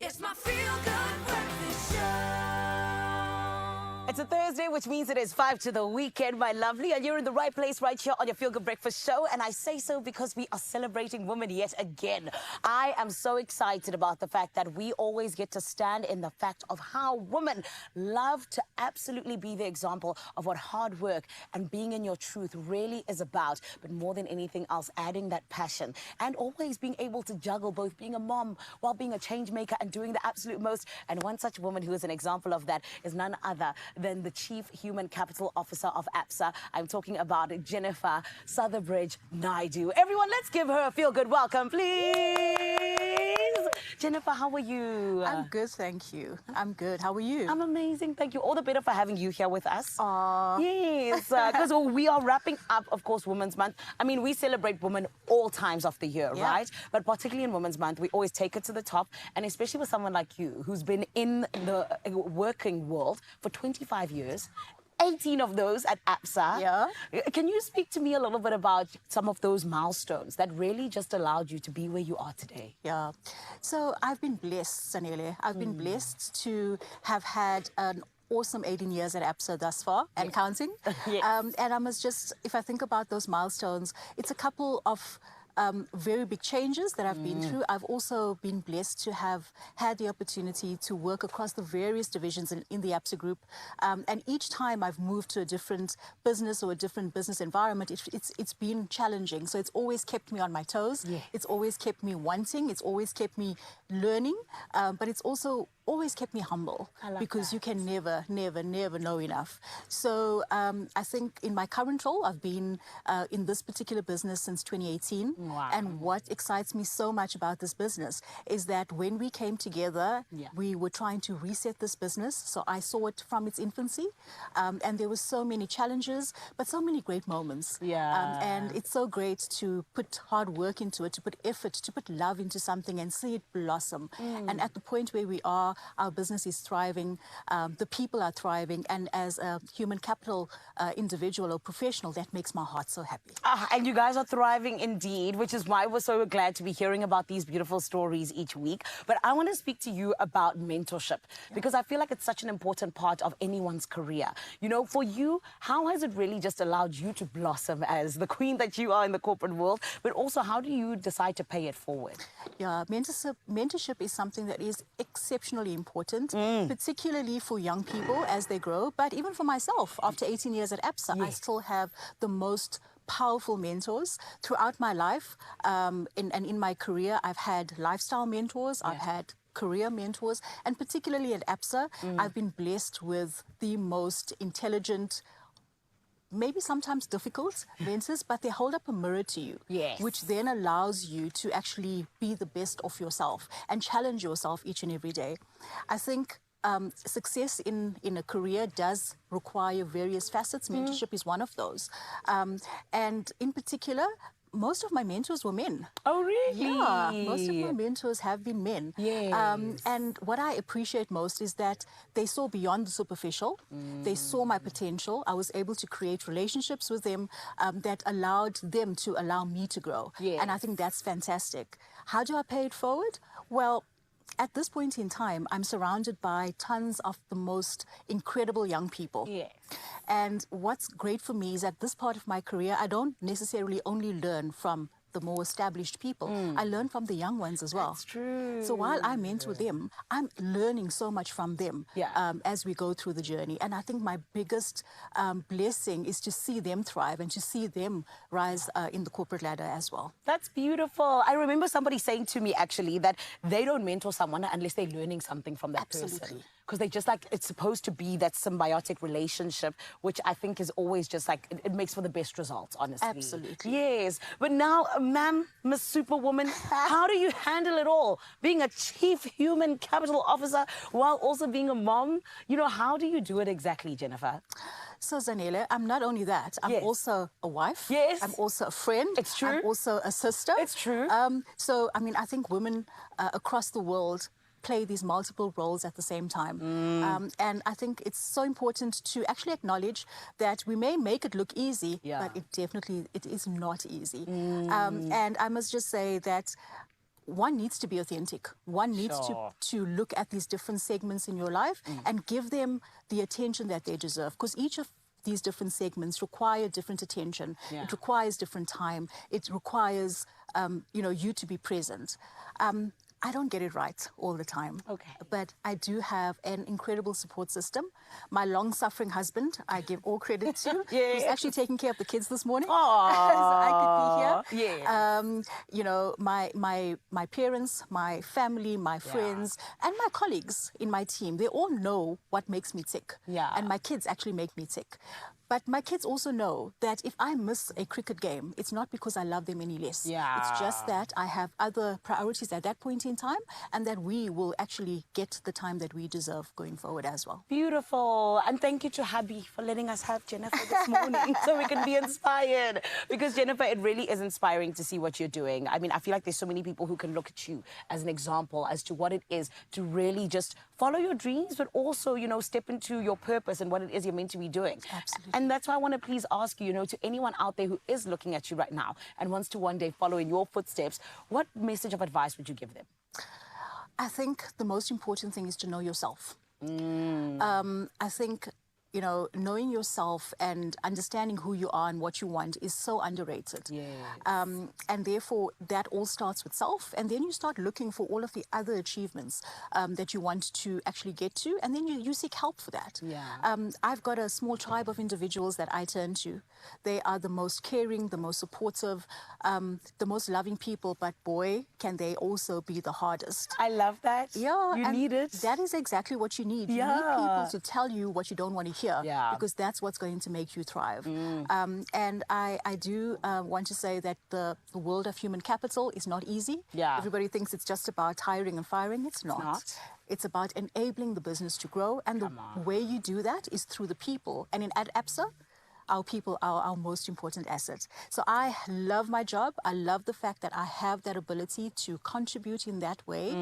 It's my feel-good breakfast show. It's a Thursday, which means it is 5 to the weekend, my lovely, and you're in the right place right here on your Feel Good Breakfast show. And I say so because we are celebrating women yet again. I am so excited about the fact that we always get to stand in the fact of how women love to absolutely be the example of what hard work and being in your truth really is about. But more than anything else, adding that passion and always being able to juggle both being a mom while being a change maker and doing the absolute most. And one such woman who is an example of that is none other than the Chief Human Capital Officer of ABSA. I'm talking about Jennifer Sotherbridge-Naidu. Everyone, let's give her a feel-good welcome, please. Jennifer, how are you? I'm good, thank you. I'm good. How are you? I'm amazing, thank you. All the better for having you here with us. Yes, because we are wrapping up, of course, Women's Month. I mean, we celebrate women all times of the year, right? But particularly in Women's Month, we always take it to the top, and especially with someone like you, who's been in the working world for 25 years. 18 of those at ABSA. Yeah. Can you speak to me a little bit about some of those milestones that really just allowed you to be where you are today? Yeah. So I've been blessed, Sanele. I've been blessed to have had an awesome 18 years at ABSA thus far and counting. And I must just, if I think about those milestones, it's a couple of very big changes that I've been through. I've also been blessed to have had the opportunity to work across the various divisions in the ABSA group. And each time I've moved to a different business or a different business environment, it's been challenging. So it's always kept me on my toes. It's always kept me wanting. It's always kept me learning. But it's also always kept me humble because you can never know enough. So I think in my current role, I've been in this particular business since 2018. Wow. And what excites me so much about this business is that when we came together, we were trying to reset this business. So I saw it from its infancy, and there were so many challenges, but so many great moments. And it's so great to put hard work into it, to put effort, to put love into something and see it blossom. And at the point where we are, our business is thriving, the people are thriving, and as a human capital individual or professional, that makes my heart so happy. And you guys are thriving indeed, which is why we're so glad to be hearing about these beautiful stories each week. But I want to speak to you about mentorship, because I feel like it's such an important part of anyone's career. You know, for you, how has it really just allowed you to blossom as the queen that you are in the corporate world? But also, how do you decide to pay it forward? Yeah, mentorship is something that is exceptionally important, particularly for young people as they grow. But even for myself, after 18 years at ABSA, I still have the most powerful mentors throughout my life. And in my career, I've had lifestyle mentors, I've had career mentors, and particularly at ABSA, I've been blessed with the most intelligent, maybe sometimes difficult mentors, but they hold up a mirror to you, which then allows you to actually be the best of yourself and challenge yourself each and every day. I think success in a career does require various facets. Mentorship is one of those. And in particular, most of my mentors were men. Oh, really? Yeah, most of my mentors have been men. And what I appreciate most is that they saw beyond the superficial. They saw my potential. I was able to create relationships with them that allowed them to allow me to grow. And I think that's fantastic. How do I pay it forward? Well, at this point in time, I'm surrounded by tons of the most incredible young people. And what's great for me is at this part of my career, I don't necessarily only learn from the more established people. I learn from the young ones as well. That's true. So while I mentor them, I'm learning so much from them as we go through the journey. And I think my biggest blessing is to see them thrive and to see them rise in the corporate ladder as well. That's beautiful. I remember somebody saying to me actually that they don't mentor someone unless they're learning something from that person. Because they just like, it's supposed to be that symbiotic relationship, which I think is always just like, it makes for the best results, honestly. Absolutely. Yes. But now, ma'am, Miss Superwoman, how do you handle it all? Being a chief human capital officer while also being a mom, you know, how do you do it exactly, Jennifer? So, Zanele, I'm not only that, I'm also a wife. I'm also a friend. It's true. I'm also a sister. It's true. So, I mean, I think women across the world play these multiple roles at the same time. And I think it's so important to actually acknowledge that we may make it look easy, but it is not easy. And I must just say that one needs to be authentic. One needs to look at these different segments in your life and give them the attention that they deserve, because each of these different segments require different attention. It requires different time. It requires, you to be present. I don't get it right all the time, but I do have an incredible support system. My long-suffering husband, I give all credit to. He's actually taking care of the kids this morning, so I could be here. My parents, my family, my friends, and my colleagues in my team, they all know what makes me tick. And my kids actually make me tick. But my kids also know that if I miss a cricket game, it's not because I love them any less. It's just that I have other priorities at that point in time, and that we will actually get the time that we deserve going forward as well. Beautiful. And thank you to hubby for letting us have Jennifer this morning so we can be inspired. Because, Jennifer, it really is inspiring to see what you're doing. I mean, I feel like there's so many people who can look at you as an example as to what it is to really just follow your dreams, but also, step into your purpose and what it is you're meant to be doing. Absolutely. And that's why I want to please ask you, to anyone out there who is looking at you right now and wants to one day follow in your footsteps, what message of advice would you give them? I think the most important thing is to know yourself. I think you know, knowing yourself and understanding who you are and what you want is so underrated. And therefore, that all starts with self. And then you start looking for all of the other achievements that you want to actually get to. And then you seek help for that. I've got a small tribe of individuals that I turn to. They are the most caring, the most supportive, the most loving people. But boy, can they also be the hardest. I love that. Yeah. You need it. That is exactly what you need. You need people to tell you what you don't want to hear, because that's what's going to make you thrive. And I do want to say that the world of human capital is not easy. Everybody thinks it's just about hiring and firing. It's not. It's about enabling the business to grow. And the way you do that is through the people. And at ABSA, our people are our most important asset. So I love my job. I love the fact that I have that ability to contribute in that way.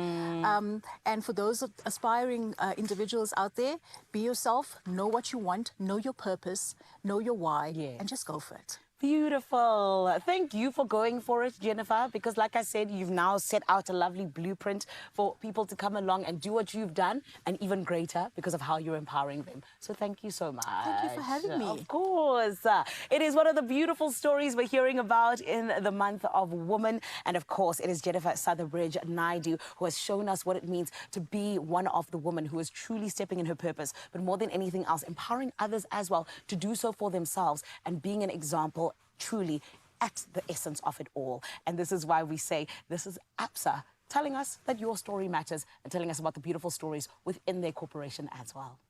And for those aspiring individuals out there, be yourself, know what you want, know your purpose, know your why, and just go for it. Beautiful. Thank you for going for it, Jennifer, because like I said, you've now set out a lovely blueprint for people to come along and do what you've done, and even greater because of how you're empowering them. So thank you so much. Thank you for having me. Of course. It is one of the beautiful stories we're hearing about in the month of women. And of course, it is Jennifer Sotherbridge Naidu who has shown us what it means to be one of the women who is truly stepping in her purpose, but more than anything else, empowering others as well to do so for themselves and being an example truly at the essence of it all. And this is why we say this is ABSA telling us that your story matters and telling us about the beautiful stories within their corporation as well.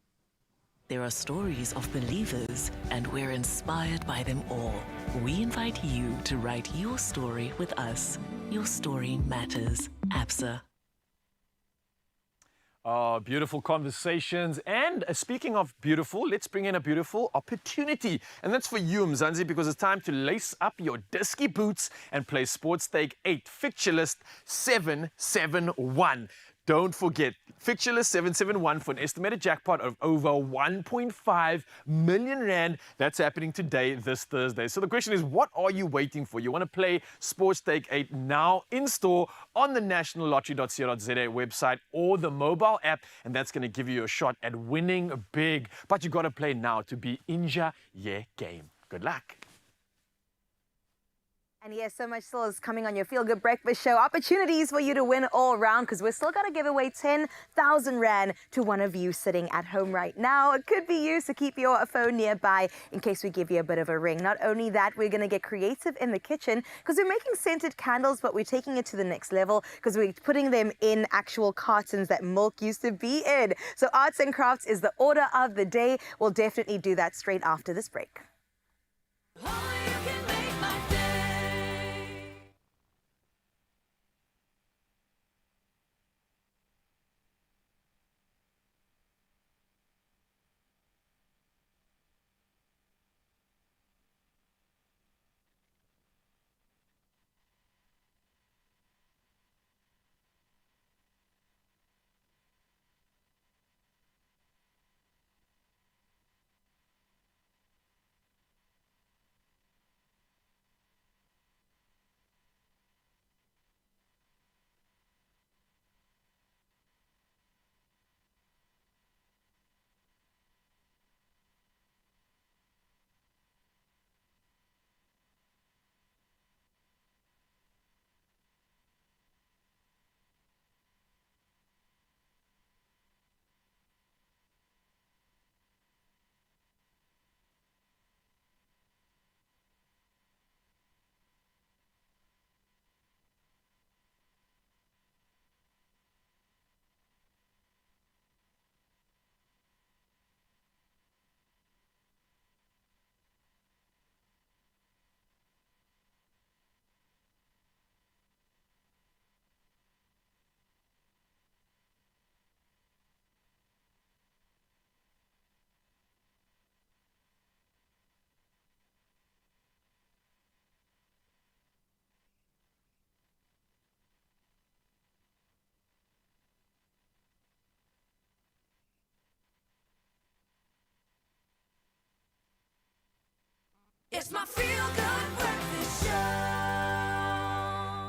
There are stories of believers, and we're inspired by them all. We invite you to write your story with us. Your story matters. ABSA. Oh, beautiful conversations. And speaking of beautiful, let's bring in a beautiful opportunity. And that's for you, Mzansi, because it's time to lace up your disky boots and play Sports Stake 8 Fixture List 771. Don't forget, Fixture List 771 for an estimated jackpot of over 1.5 million rand. That's happening today, this Thursday. So the question is, what are you waiting for? You want to play Sports Stake 8 now in store on the nationallottery.co.za website or the mobile app, and that's going to give you a shot at winning big. But you got to play now to be Inja Ye Game. Good luck. And yes, so much still is coming on your Feel Good Breakfast Show. Opportunities for you to win all round, because we're still going to give away 10,000 Rand to one of you sitting at home right now. It could be you, so keep your phone nearby in case we give you a bit of a ring. Not only that, we're going to get creative in the kitchen because we're making scented candles, but we're taking it to the next level because we're putting them in actual cartons that milk used to be in. So arts and crafts is the order of the day. We'll definitely do that straight after this break. It's my Feel Good Breakfast Show.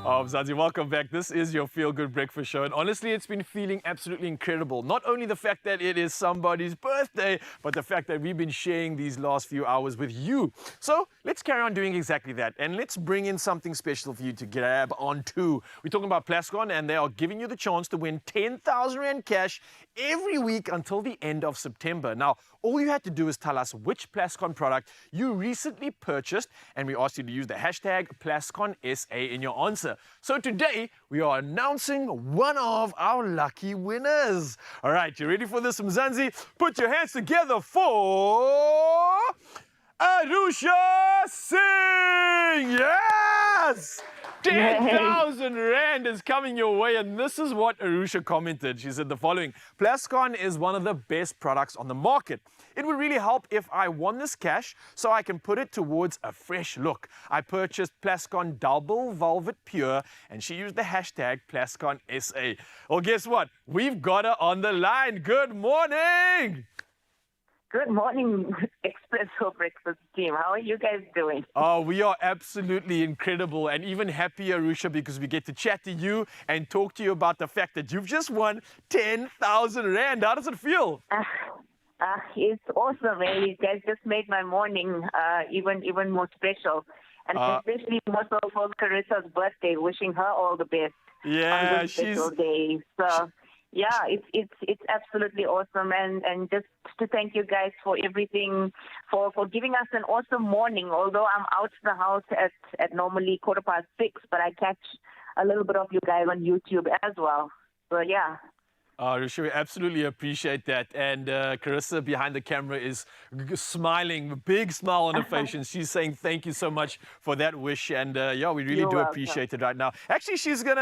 Mzansi, welcome back. This is your Feel Good Breakfast Show. And honestly, it's been feeling absolutely incredible. Not only the fact that it is somebody's birthday, but the fact that we've been sharing these last few hours with you. So let's carry on doing exactly that. And let's bring in something special for you to grab onto. We're talking about Plascon, and they are giving you the chance to win 10,000 Rand cash every week until the end of September. Now, all you had to do is tell us which Plascon product you recently purchased, and we asked you to use the hashtag PlasconSA in your answer. So today, we are announcing one of our lucky winners. All right, you ready for this, Mzansi? Put your hands together for Arusha Singh! Yes! 10,000 Rand is coming your way, and this is what Arusha commented. She said the following: Plascon is one of the best products on the market. It would really help if I won this cash so I can put it towards a fresh look. I purchased Plascon Double Velvet Pure, and she used the hashtag PlasconSA. Well, guess what? We've got her on the line. Good morning! Good morning, Expresso Breakfast team. How are you guys doing? Oh, we are absolutely incredible, and even happier, Arusha, because we get to chat to you and talk to you about the fact that you've just won 10,000 Rand. How does it feel? It's awesome, eh? You guys just made my morning even more special. And especially more so for Carissa's birthday, wishing her all the best. Yeah, on this special day. So, yeah, it's absolutely awesome, and just to thank you guys for everything, for giving us an awesome morning. Although I'm out the house at normally 6:15, but I catch a little bit of you guys on YouTube as well. So yeah. Risha, we absolutely appreciate that. And Carissa behind the camera is smiling, a big smile on her face, and she's saying thank you so much for that wish. And yeah, we really do appreciate it right now. Actually, she's on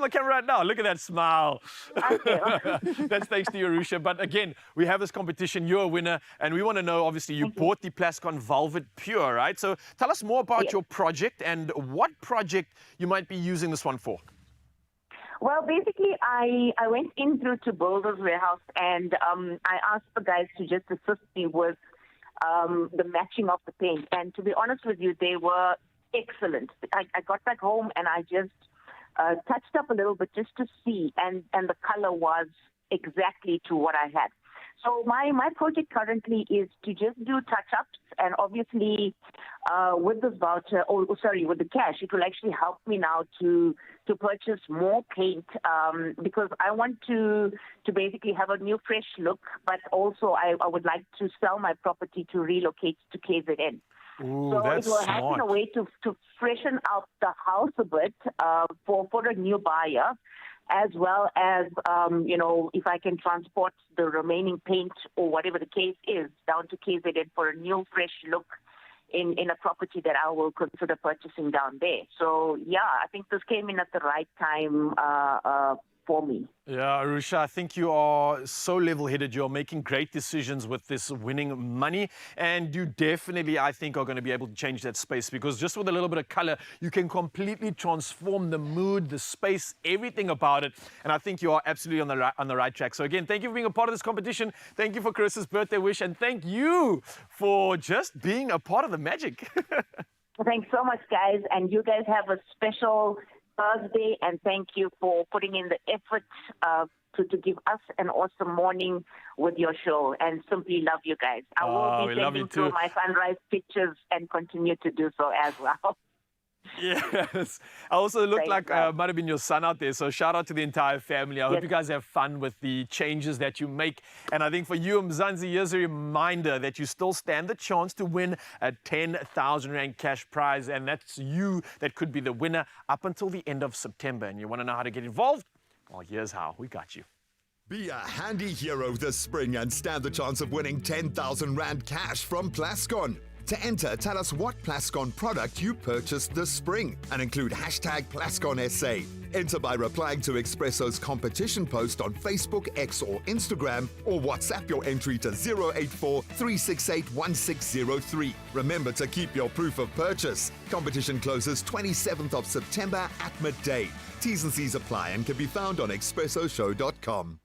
the camera right now. Look at that smile. That's thanks to you, Risha. But again, we have this competition. You're a winner, and we want to know, obviously, you bought the Plascon Velvet Pure, right? So tell us more about your project and what project you might be using this one for. Well, basically, I went in through to Builder's Warehouse, and I asked the guys to just assist me with the matching of the paint. And to be honest with you, they were excellent. I got back home and I just touched up a little bit just to see, and the color was exactly to what I had. So my project currently is to just do touch-ups, and obviously with this voucher, with the cash, it will actually help me now to purchase more paint because I want to basically have a new fresh look, but also I would like to sell my property to relocate to KZN. Ooh, so that's it will happen smart. a way to freshen up the house a bit for a new buyer, as well as, if I can transport the remaining paint or whatever the case is down to KZN for a new, fresh look in a property that I will consider purchasing down there. So, yeah, I think this came in at the right time for me. Yeah, Arusha, I think you are so level-headed. You're making great decisions with this winning money, and you definitely, I think, are going to be able to change that space, because just with a little bit of color, you can completely transform the mood, the space, everything about it. And I think you are absolutely on the right track. So again, thank you for being a part of this competition. Thank you for Carissa's birthday wish, and thank you for just being a part of the magic. Thanks so much, guys. And you guys have a special Thursday, and thank you for putting in the effort to give us an awesome morning with your show, and simply love you guys. I will be sending through my sunrise pictures and continue to do so as well. Yes. I also look like might have been your son out there. So shout out to the entire family. I hope you guys have fun with the changes that you make. And I think for you, Mzansi, here's a reminder that you still stand the chance to win a 10,000 Rand cash prize. And that's you that could be the winner up until the end of September. And you want to know how to get involved? Well, here's how. We got you. Be a handy hero this spring and stand the chance of winning 10,000 Rand cash from Plascon. To enter, tell us what Plascon product you purchased this spring and include hashtag PlasconSA. Enter by replying to Expresso's competition post on Facebook, X or Instagram, or WhatsApp your entry to 084 368 1603. Remember to keep your proof of purchase. Competition closes 27th of September at midday. T's and C's apply and can be found on expressoshow.com.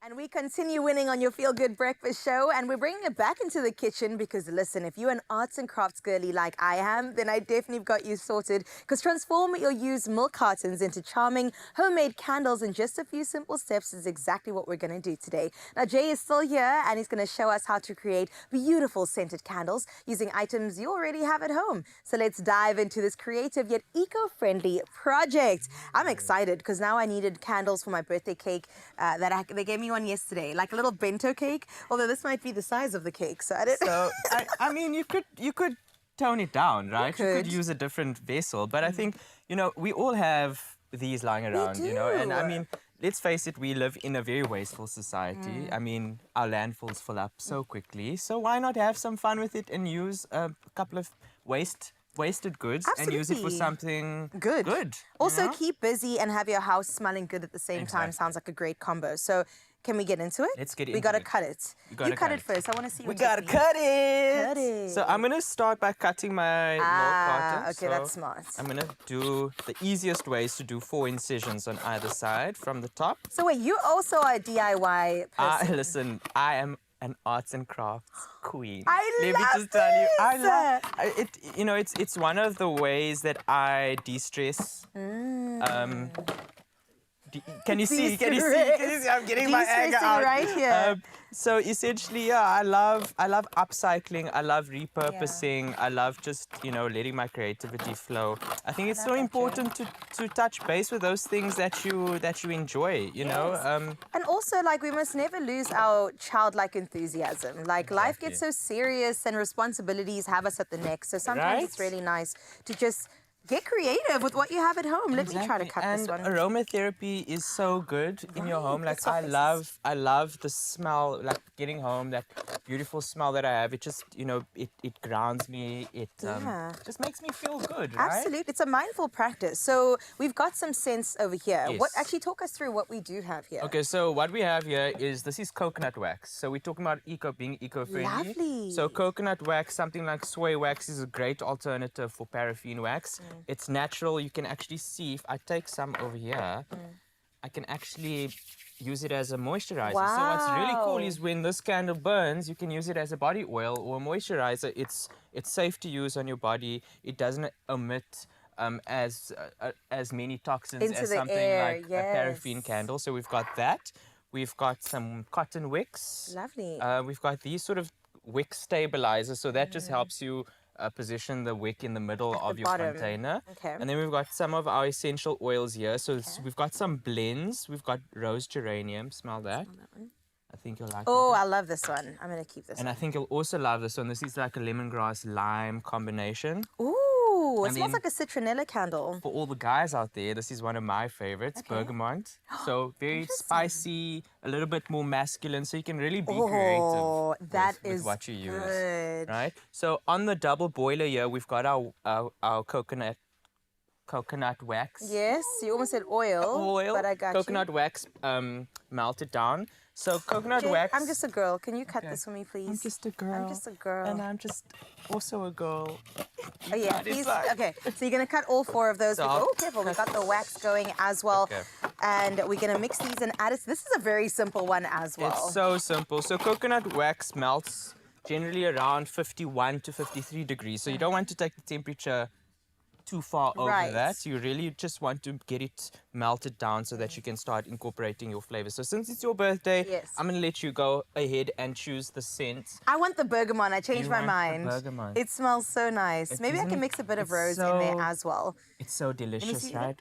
And we continue winning on your Feel Good Breakfast show, and we're bringing it back into the kitchen because, listen, if you're an arts and crafts girly like I am, then I definitely got you sorted, because transform your used milk cartons into charming homemade candles in just a few simple steps is exactly what we're going to do today. Now, Jay is still here, and he's going to show us how to create beautiful scented candles using items you already have at home. So let's dive into this creative yet eco-friendly project. I'm excited because now I needed candles for my birthday cake they gave me one yesterday, like a little bento cake, although this might be the size of the cake, so I don't So, I mean, you could tone it down, right? You could use a different vessel, but I think, you know, we all have these lying around, you know, and I mean, let's face it, we live in a very wasteful society. I mean, our landfills fill up so quickly, so why not have some fun with it and use a couple of wasted goods and use it for something good. Also, keep busy and have your house smelling good at the same time. Sounds like a great combo. So, can we get into it? Let's get into it. We gotta cut it. You cut it first. I want to see. We gotta cut it. Cut it. So I'm gonna start by cutting my milk carton. Okay, that's smart. I'm gonna do the easiest ways to do 4 incisions on either side from the top. So wait, you also are a DIY person. Listen, I am an arts and crafts queen. Let me just tell you, I love it. You know, it's one of the ways that I de-stress. Can you see? Can you see? I'm getting my anger out. Right here. So essentially, yeah, I love upcycling. I love repurposing. I love just, you know, letting my creativity flow. I think it's so important to touch base with those things that you enjoy. You know. And also, like, we must never lose our childlike enthusiasm. Like, life gets so serious and responsibilities have us at the neck. So sometimes it's really nice to just get creative with what you have at home. Let me try to cut this one. And aromatherapy is so good in your home. Like, I love the smell, like getting home, that beautiful smell that I have. It just, you know, it grounds me. It just makes me feel good, right? Absolutely. It's a mindful practice. So we've got some scents over here. Yes. What actually talk us through what we do have here? Okay, so what we have here is, this is coconut wax. So we're talking about being eco-friendly. Lovely. So coconut wax, something like soy wax, is a great alternative for paraffin wax. It's natural. You can actually see, if I take some over here, I can actually use it as a moisturizer. Wow. So what's really cool is when this candle burns, you can use it as a body oil or a moisturizer. It's safe to use on your body. It doesn't emit as many toxins Into as the something air, like a paraffin candle. So we've got that. We've got some cotton wicks. Lovely. We've got these sort of wick stabilizers. So that just helps you position the wick in the middle of your container. Okay. And then we've got some of our essential oils here. So we've got some blends. We've got rose geranium. Smell that. I think you'll like Oh, that. I love this one. I'm going to keep this And one. I think you'll also love this one. This is like a lemongrass lime combination. Ooh, it And smells then- like a citronella candle. For all the guys out there, this is one of my favorites, bergamot. So very spicy, a little bit more masculine, so you can really be creative with what you use. Good. Right? So on the double boiler here, we've got our coconut wax. Yes, you almost said oil, but I got coconut wax melted down. So coconut Jay, wax. I'm just a girl. Can you cut this for me, please? I'm just a girl. I'm just a girl. And I'm just also a girl. Oh, yeah, Right, it's please. like- Okay, so you're going to cut all 4 of those. So I'll Oh, careful. We've got the wax going as well. Okay. And we're going to mix these and add it. This is a very simple one as well. It's so simple. So coconut wax melts generally around 51 to 53 degrees. So you don't want to take the temperature too far over Right. that. You really just want to get it melted down so that you can start incorporating your flavors. So since it's your birthday, I'm going to let you go ahead and choose the scent. I want the bergamot. I changed You my want the mind. bergamot. It smells so nice. Maybe I can mix a bit of rose in there as well. It's so delicious, see right?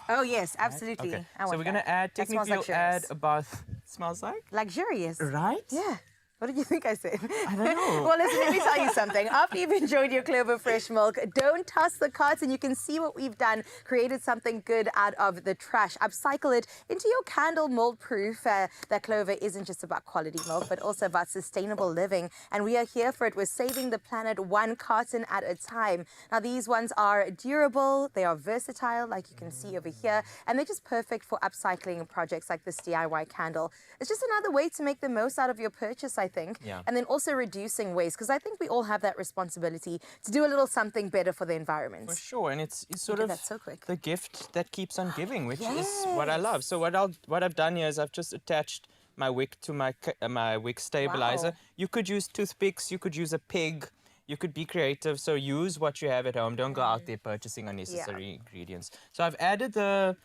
Oh, yes, absolutely. Okay. I want So we're going to that. add, That smells technically you'll add luxurious. about, smells like? Luxurious. Right? Yeah. What did you think I said? I don't know. Well, listen, let me tell you something. After you've enjoyed your Clover Fresh milk, don't toss the carton. You can see what we've done. Created something good out of the trash. Upcycle it into your candle mold proof. That Clover isn't just about quality milk, but also about sustainable living. And we are here for it. We're saving the planet one carton at a time. Now, these ones are durable. They are versatile, like you can see over here. And they're just perfect for upcycling projects like this DIY candle. It's just another way to make the most out of your purchase, I think. Yeah. And then also reducing waste, because I think we all have that responsibility to do a little something better for the environment. For sure, and it's sort of That's so quick. the gift that keeps on giving, which is what I love. So what I've done here is I've just attached my wick to my wick stabilizer. Wow. You could use toothpicks. You could use a pig. You could be creative. So use what you have at home. Don't go out there purchasing unnecessary ingredients. So I've added the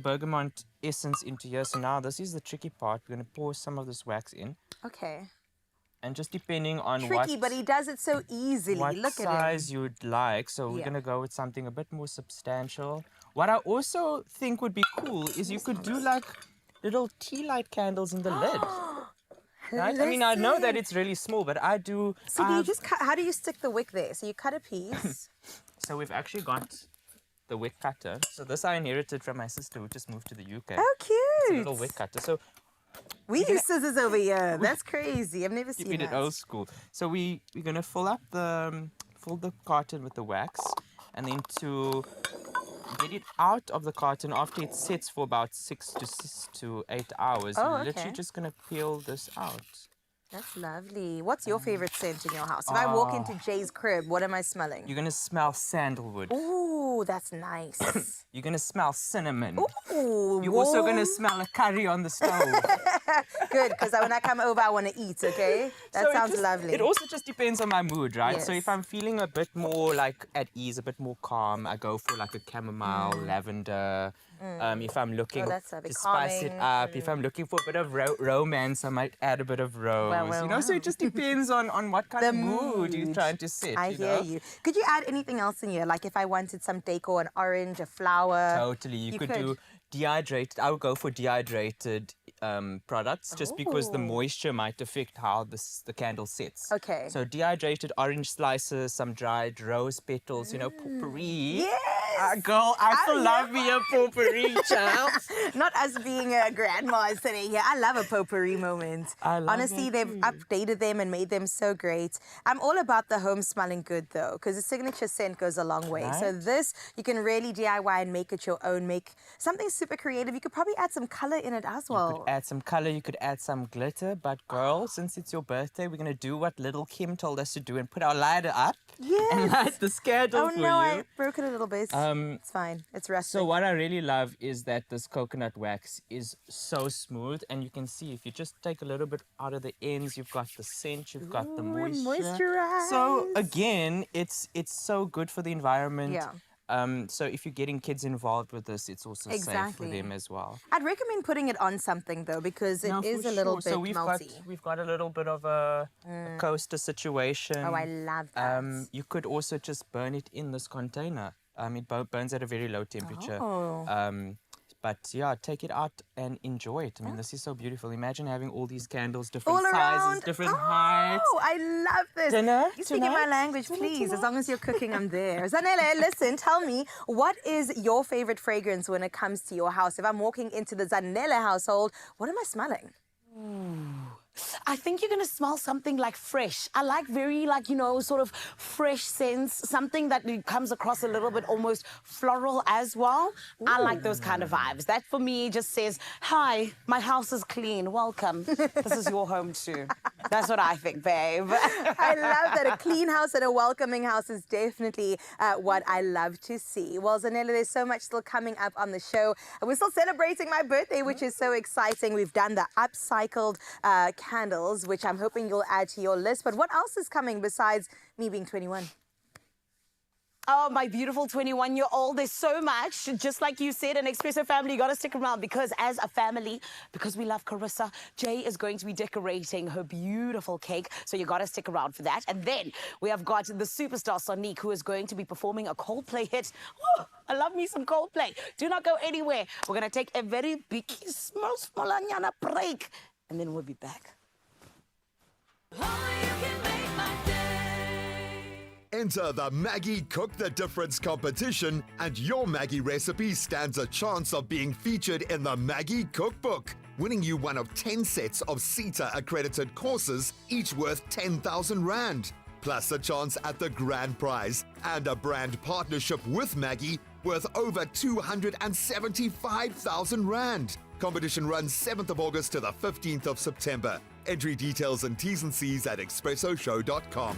bergamot essence into here. So now this is the tricky part. We're going to pour some of this wax in. Okay. And just depending on Tricky, but he does it so easily. what Look at him. size you'd like. So we're Yeah. going to go with something a bit more substantial. What I also think would be cool is you could do like little tea light candles in the lid. Right? I mean, I know that it's really small, but I do. So do you just cut, how do you stick the wick there? So you cut a piece. So we've actually got the wick cutter. So this I inherited from my sister who just moved to the UK. Oh, It's a cute. little wick cutter. So We use scissors over here. That's crazy. I've never seen keeping it that. old school. So we're gonna fill the carton with the wax, and then to get it out of the carton after it sits for about 6 to 8 hours. Oh, You're okay. literally just gonna peel this out. That's lovely. What's your favorite scent in your house? If I walk into Jay's crib, what am I smelling? You're gonna smell sandalwood. Ooh, that's nice. You're gonna smell cinnamon. Ooh, You're also gonna warm. smell a curry on the stove. Good, because when I come over, I want to eat, okay? That So it sounds just- lovely. It also just depends on my mood, right? So Yes. if I'm feeling a bit more like at ease, a bit more calm, I go for like a chamomile, lavender. If I'm looking that's a bit to spice it calming. up, if I'm looking for a bit of romance, I might add a bit of rose. You know, so it just depends on what kind of mood you're trying to set. I hear know? you. Could you add anything else in here? Like if I wanted some decor, an orange, a flower? Totally. You could do dehydrated. I would go for dehydrated products just because the Oh. moisture might affect how the candle sits. Okay. So dehydrated orange slices, some dried rose petals, you know, potpourri. Yes! Girl, I still love me a potpourri, child. Not us being a grandma sitting here. I love a potpourri moment. I love Honestly, that they've updated them and made them so great. I'm all about the home smelling good though, because the signature scent goes a long way. So Right. this, you can really DIY and make it your own. Make something super creative. You could probably add some color in it as well. You could add some color, you could add some glitter, but girl, since it's your birthday, we're gonna do what little Kim told us to do and put our lighter up and light the candle Oh for no, you. I broke it a little bit. It's fine. It's rustic. So what I really love is that this coconut wax is so smooth, and you can see if you just take a little bit out of the ends, you've got the scent, you've got the moisture. So again, it's so good for the environment. Yeah. So if you're getting kids involved with this, it's also safe for Exactly. them as well. I'd recommend putting it on something though, because it No, is for a little sure. bit So melty. we've got a little bit of a coaster situation. Oh, I love that. You could also just burn it in this container. It burns at a very low temperature. Oh. But yeah, take it out and enjoy it. I mean, this is so beautiful. Imagine having all these candles, different All sizes, around. different heights. Oh, I love this. Dinner You speaking my tonight? language, please. As long as you're cooking, I'm there. Zanele, listen, tell me, what is your favorite fragrance when it comes to your house? If I'm walking into the Zanele household, what am I smelling? I think you're going to smell something like fresh. I like very, sort of fresh scents, something that comes across a little bit almost floral as well. I like those kind of vibes. That for me just says, hi, my house is clean. Welcome. This is your home too. That's what I think, babe. I love that. A clean house and a welcoming house is definitely what I love to see. Well, Zanele, there's so much still coming up on the show. And we're still celebrating my birthday, which is so exciting. We've done the upcycled candles, which I'm hoping you'll add to your list. But what else is coming besides me being 21? Oh, my beautiful 21-year-old, there's so much. Just like you said, an Expresso family, you got to stick around because as a family, because we love Carissa, Jay is going to be decorating her beautiful cake. So you got to stick around for that. And then we have got the superstar Sonique, who is going to be performing a Coldplay hit. Oh, I love me some Coldplay. Do not go anywhere. We're going to take a very big, small break. And then we'll be back. Enter the Maggie Cook the Difference competition, and your Maggie recipe stands a chance of being featured in the Maggie Cookbook, winning you one of 10 sets of CETA accredited courses, each worth 10,000 Rand. Plus a chance at the grand prize and a brand partnership with Maggie worth over 275,000 Rand. Competition runs 7th of August to the 15th of September. Entry details and T's and C's at expressoshow.com.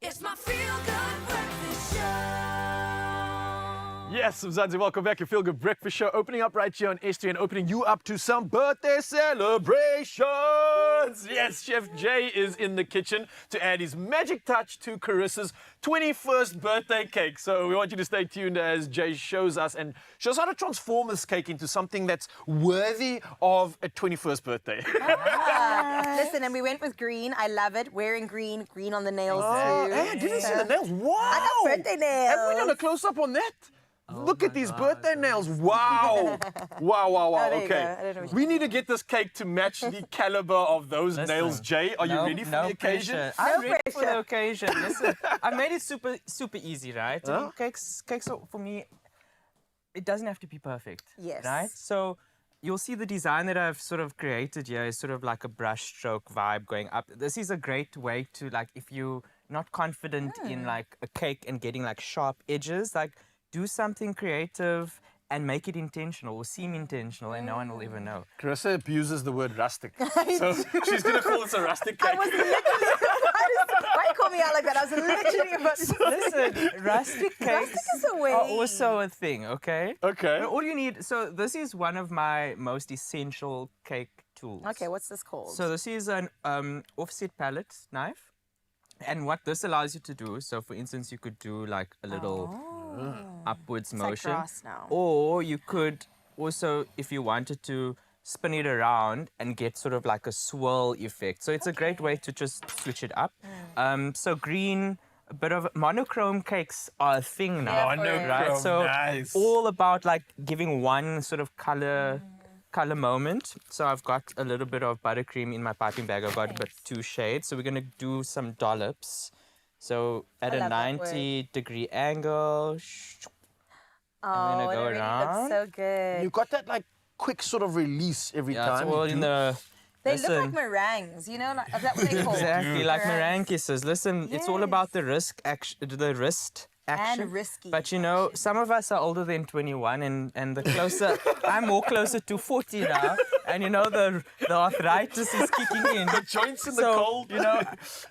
It's my feel-good breakfast show. Yes, Mzansi, welcome back. Your Feel Good Breakfast Show opening up right here on ST and opening you up to some birthday celebrations. Yes, Chef Jay is in the kitchen to add his magic touch to Carissa's 21st birthday cake. So we want you to stay tuned as Jay shows us how to transform this cake into something that's worthy of a 21st birthday. Listen, and we went with green. I love it. Wearing green, green on the nails too. Hey, did you see the nails? Wow! I got birthday nails. Have we done a close-up on that? Look at these birthday nails. Wow. Wow. there you Okay. go. I don't know what We need to get this cake to match the caliber of those nails, Jay. Are you ready for the occasion? Pressure. I'm ready for the occasion. Listen, I made it super easy, right? Huh? Cakes for me, it doesn't have to be perfect. Yes. Right? So you'll see the design that I've sort of created here is sort of like a brush stroke vibe going up. This is a great way to, like, if you're not confident in like a cake and getting like sharp edges, like do something creative and make it intentional or seem intentional, and no one will ever know. Carissa abuses the word rustic. So she's going to call this a rustic cake. I was literally... Why you call me out like that? I was literally about to say. Listen, rustic cakes is a way. are also a thing, okay? Okay. But all you need, so this is one of my most essential cake tools. Okay, what's this called? So this is an offset palette knife. And what this allows you to do, so for instance, you could do like a little upwards It's like motion. grass now. Or you could also, if you wanted to, spin it around and get sort of like a swirl effect. So it's a great way to just switch it up. So green, a bit of monochrome cakes are a thing now. Monochrome, right? So nice. all about like giving one sort of color moment. So I've got a little bit of buttercream in my piping bag. I've got about 2 shades. So we're going to do some dollops. So at a 90-degree angle. I'm going to go around. Looks so good. You got that like quick sort of release every time. It's all in the... They look like meringues, you know? Is that what they call Exactly, like meringues? meringue kisses. Listen, it's all about the wrist action. And risky. But you know, some of us are older than 21, and the closer, I'm more closer to 40 now, and you know, the arthritis is kicking in. The joints in the cold. You know,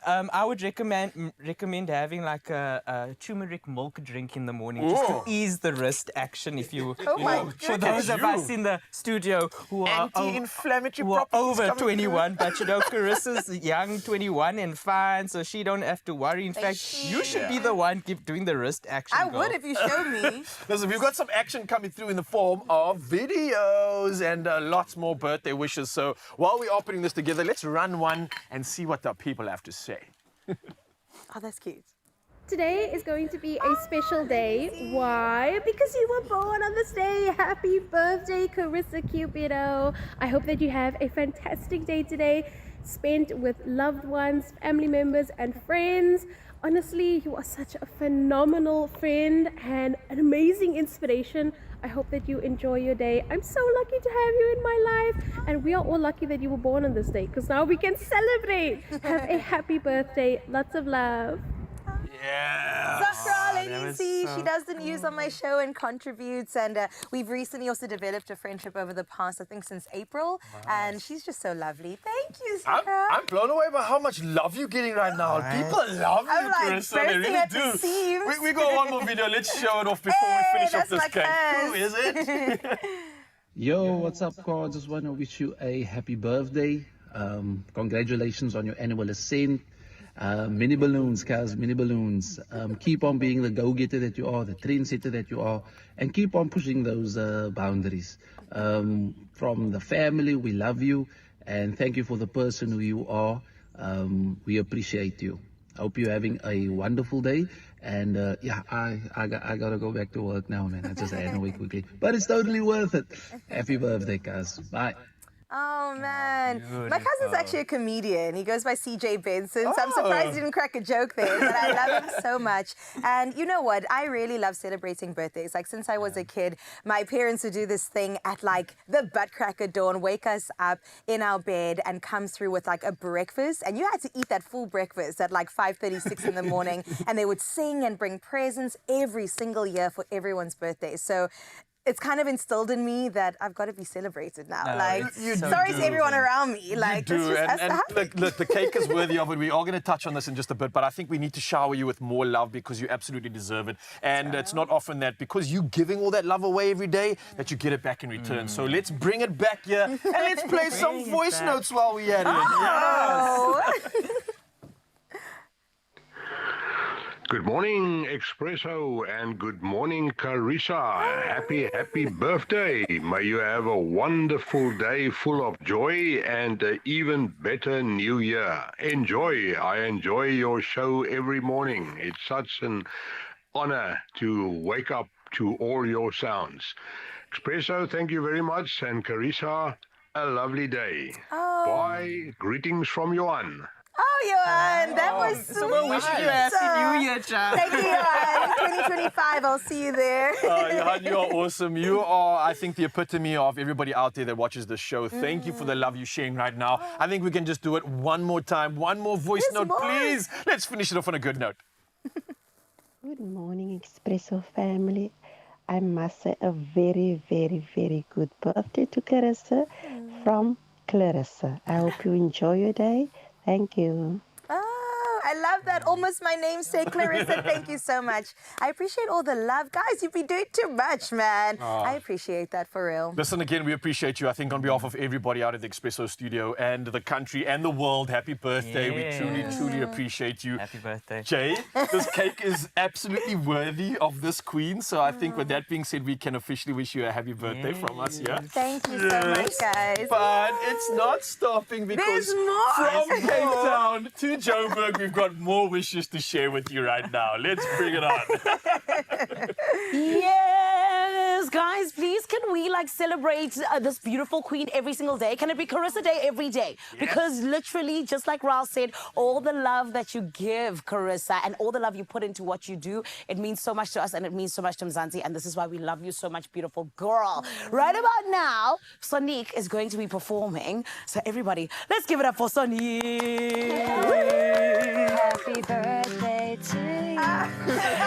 I would recommend having like a turmeric milk drink in the morning just to ease the wrist action. If you, for those of us in the studio who are anti-inflammatory who are properties over coming 21, but you know, Carissa's young, 21 and fine, so she don't have to worry. In fact, you should be the one keep doing the wrist action. I would if you showed me. Listen, we've got some action coming through in the form of videos and lots more birthday wishes. So while we are putting this together, let's run one and see what the people have to say. Oh, that's cute. Today is going to be a special day. Why? Because you were born on this day. Happy birthday, Carissa Cupido. I hope that you have a fantastic day today, spent with loved ones, family members, and friends. Honestly, you are such a phenomenal friend and an amazing inspiration. I hope that you enjoy your day. I'm so lucky to have you in my life, and we are all lucky that you were born on this day because now we can celebrate. Have a happy birthday. Lots of love. Yeah. Zafra, Lady C, she does the news on my show and contributes, and we've recently also developed a friendship over the past, I think, since April, and she's just so lovely. Thank you, Zafra. I'm blown away by how much love you're getting right now. People love you, I'm like Carissa. They bursting really at the do. seams. We got one more video. Let's show it off before we finish off this cake. Who is it? Yo, what's up, Carl? Just want to wish you a happy birthday. Congratulations on your annual ascent. Many balloons, cuz, many balloons. Keep on being the go-getter that you are, the trendsetter that you are, and keep on pushing those boundaries. From the family, we love you, and thank you for the person who you are. We appreciate you. I hope you're having a wonderful day. And yeah, I gotta go back to work now, man. I just ran away quickly, but it's totally worth it. Happy birthday, cuz. Bye. Oh, man. My cousin's actually a comedian. He goes by CJ Benson, so I'm surprised he didn't crack a joke there, but I love him so much. And you know what? I really love celebrating birthdays. Like, since I was a kid, my parents would do this thing at, like, the butt crack of dawn, wake us up in our bed and come through with, like, a breakfast. And you had to eat that full breakfast at, like, 5:36 in the morning. And they would sing and bring presents every single year for everyone's birthday. So it's kind of instilled in me that I've got to be celebrated now. No, like, you sorry do. to everyone around me. Like, You this do, just has to and happen. look, the cake is worthy of it. We are going to touch on this in just a bit, but I think we need to shower you with more love because you absolutely deserve it. And it's not often that because you giving all that love away every day that you get it back in return. So let's bring it back here and let's play some voice notes while we're at it. Yes. Good morning, Expresso, and good morning, Carissa. Happy birthday. May you have a wonderful day full of joy and an even better new year. Enjoy. I enjoy your show every morning. It's such an honor to wake up to all your sounds. Expresso, thank you very much, and Carissa, a lovely day. Bye. Greetings from Johan. Oh, Johan, that was sweet. So we're wishing you a happy new year, Cha. Thank you, Johan. 2025, I'll see you there. Johan, you are awesome. You are, I think, the epitome of everybody out there that watches the show. Thank you for the love you're sharing right now. I think we can just do it one more time. One more voice note, please. Let's finish it off on a good note. Good morning, Expresso family. I must say a very, very, very good birthday to Clarissa from Clarissa. I hope you enjoy your day. Thank you. Oh, I love that. Almost my namesake, Clarissa. Thank you so much. I appreciate all the love. Guys, you've been doing too much, man. I appreciate that for real. Listen, again, we appreciate you. I think on behalf of everybody out at the Expresso studio and the country and the world, happy birthday. We truly, truly appreciate you. Happy birthday. Jay, this cake is absolutely worthy of this queen. So I think with that being said, we can officially wish you a happy birthday from us here. Thank you so much, guys. But it's not stopping because There's more. from Cape Town to Joburg, we've got more wishes to share with you right now. Let's bring it on. Yes, guys, please, can we celebrate this beautiful queen every single day? Can it be Carissa Day every day? Yes. Because literally, just like Ralph said, all the love that you give, Carissa, and all the love you put into what you do, it means so much to us and it means so much to Mzansi, and this is why we love you so much, beautiful girl. Right about now, Sonique is going to be performing. So everybody, let's give it up for Sonique. Happy birthday to you.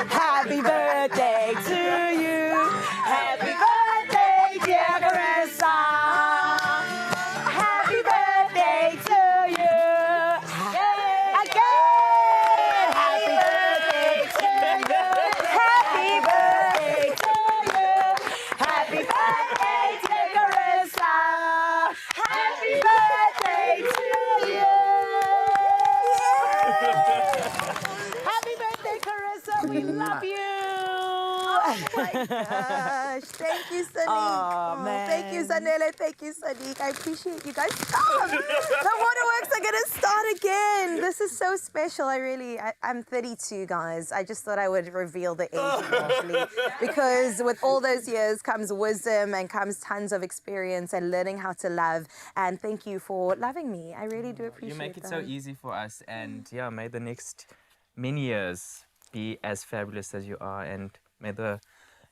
Happy birthday to you. Happy birthday, dear Carissa. Happy birthday to you. Again. Happy birthday to you. Happy birthday to you. Happy birthday, dear Carissa. Happy birthday to you. Happy birthday, Carissa. We love you. Oh my gosh. Thank you, Sonique. Oh, man. Thank you, Zanele. Thank you, Sonique. I appreciate you guys. Stop. The waterworks are going to start again. This is so special. I'm 32, guys. I just thought I would reveal the age eventually. Because with all those years comes wisdom and comes tons of experience and learning how to love. And thank you for loving me. I really do appreciate You make it that. so easy for us, and yeah, may the next many years be as fabulous as you are, and may the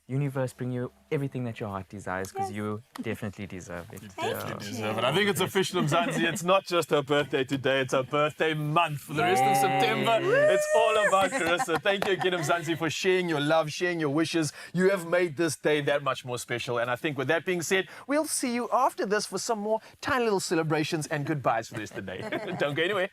universe bring you everything that your heart desires, because you definitely deserve it. Deserve it. I think it's official, Mzansi. It's not just her birthday today, it's her birthday month. For the rest of September, it's all about Carissa. Thank you again, Mzansi, for sharing your love, sharing your wishes. You have made this day that much more special. And I think with that being said, we'll see you after this for some more tiny little celebrations and goodbyes for the rest of the day. Don't go anywhere.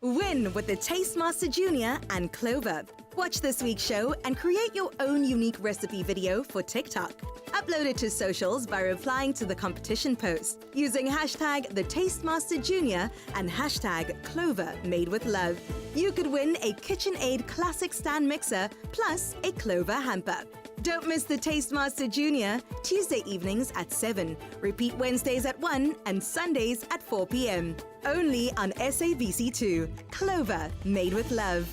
Win with the Tastemaster Junior and Clover. Watch this week's show and create your own unique recipe video for TikTok. Upload it to socials by replying to the competition post using hashtag the Tastemaster Junior and hashtag Clover Made with Love. You could win a KitchenAid Classic Stand Mixer plus a Clover hamper. Don't miss the Tastemaster Junior, Tuesday evenings at 7. Repeat Wednesdays at 1 and Sundays at 4 p.m. Only on SABC2. Clover, made with love.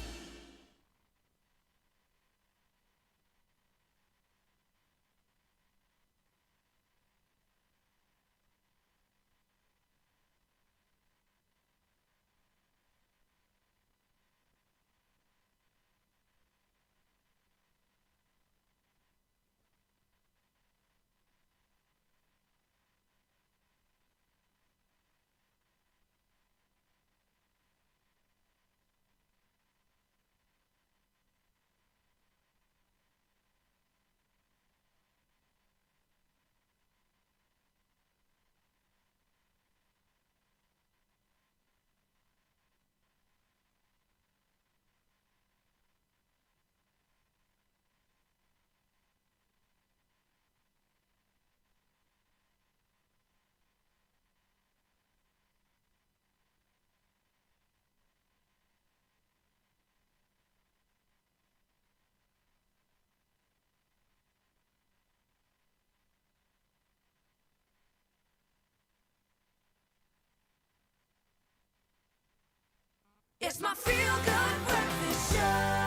It's my feel-good breakfast show.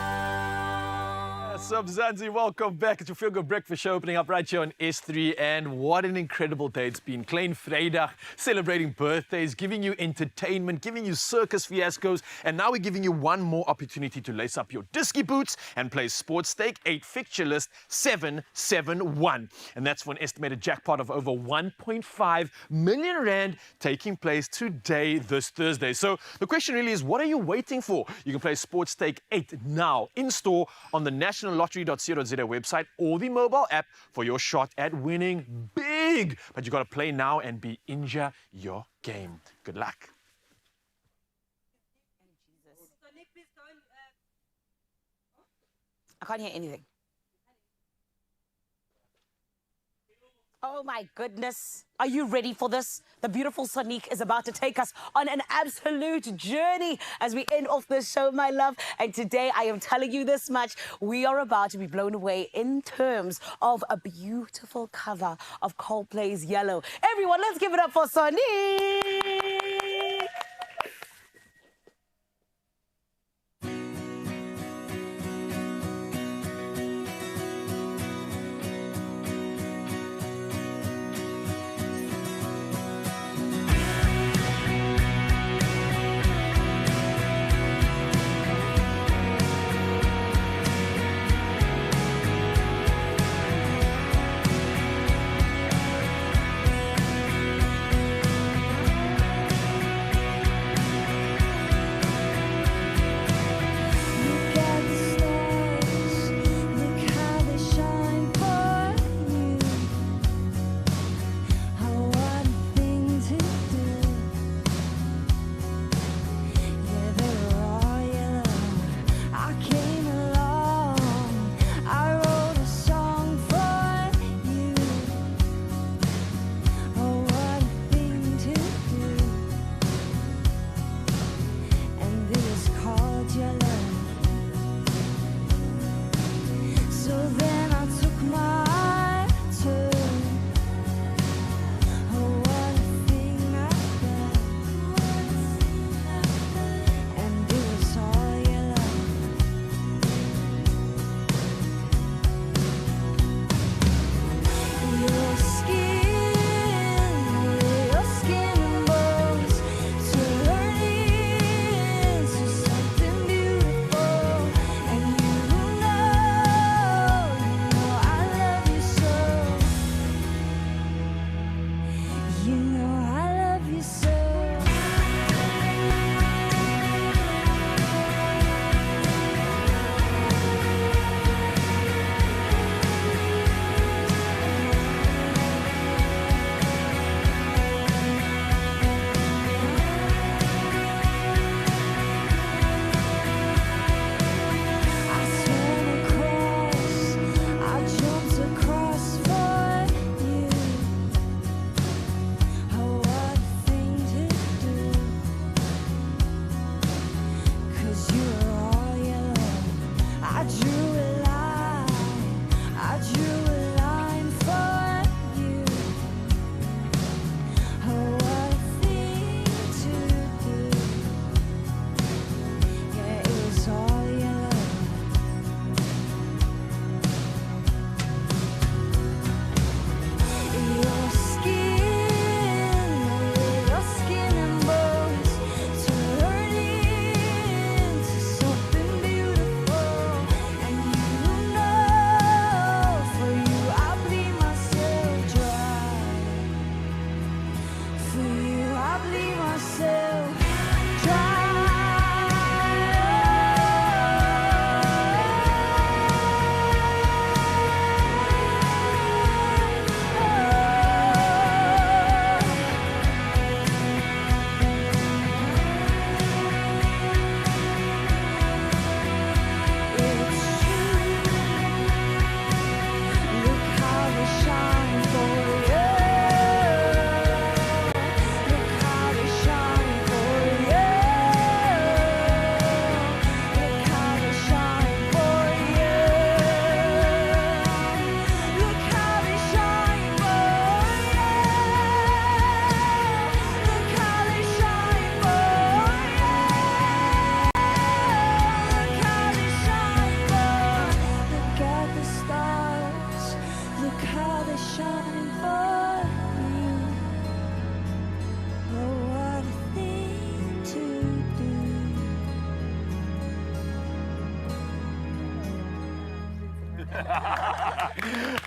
Sup, Zanzi, welcome back. It's your Feel Good Breakfast Show opening up right here on S3. And what an incredible day it's been. Klein Vrydag, celebrating birthdays, giving you entertainment, giving you circus fiascos. And now we're giving you one more opportunity to lace up your disky boots and play Sports Stake 8 fixture list 771. And that's for an estimated jackpot of over 1.5 million rand taking place today, this Thursday. So the question really is, what are you waiting for? You can play Sports Stake 8 now in store on the nationallottery.co.za website or the mobile app for your shot at winning big. But you got to play now and be injure your game. Good luck. I can't hear anything. Oh my goodness. Are you ready for this? The beautiful Sonique is about to take us on an absolute journey as we end off this show, my love. And today I am telling you this much. We are about to be blown away in terms of a beautiful cover of Coldplay's Yellow. Everyone, let's give it up for Sonique.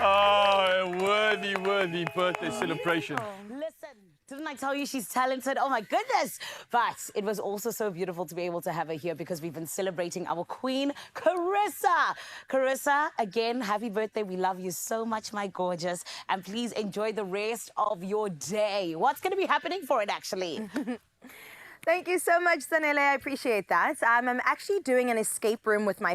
Oh, worthy birthday celebration. Listen, didn't I tell you she's talented? Oh my goodness. But it was also so beautiful to be able to have her here because we've been celebrating our queen, Carissa. Carissa, again, happy birthday. We love you so much, my gorgeous. And please enjoy the rest of your day. What's going to be happening for it, actually? Thank you so much, Sanele. I appreciate that. I'm actually doing an escape room with my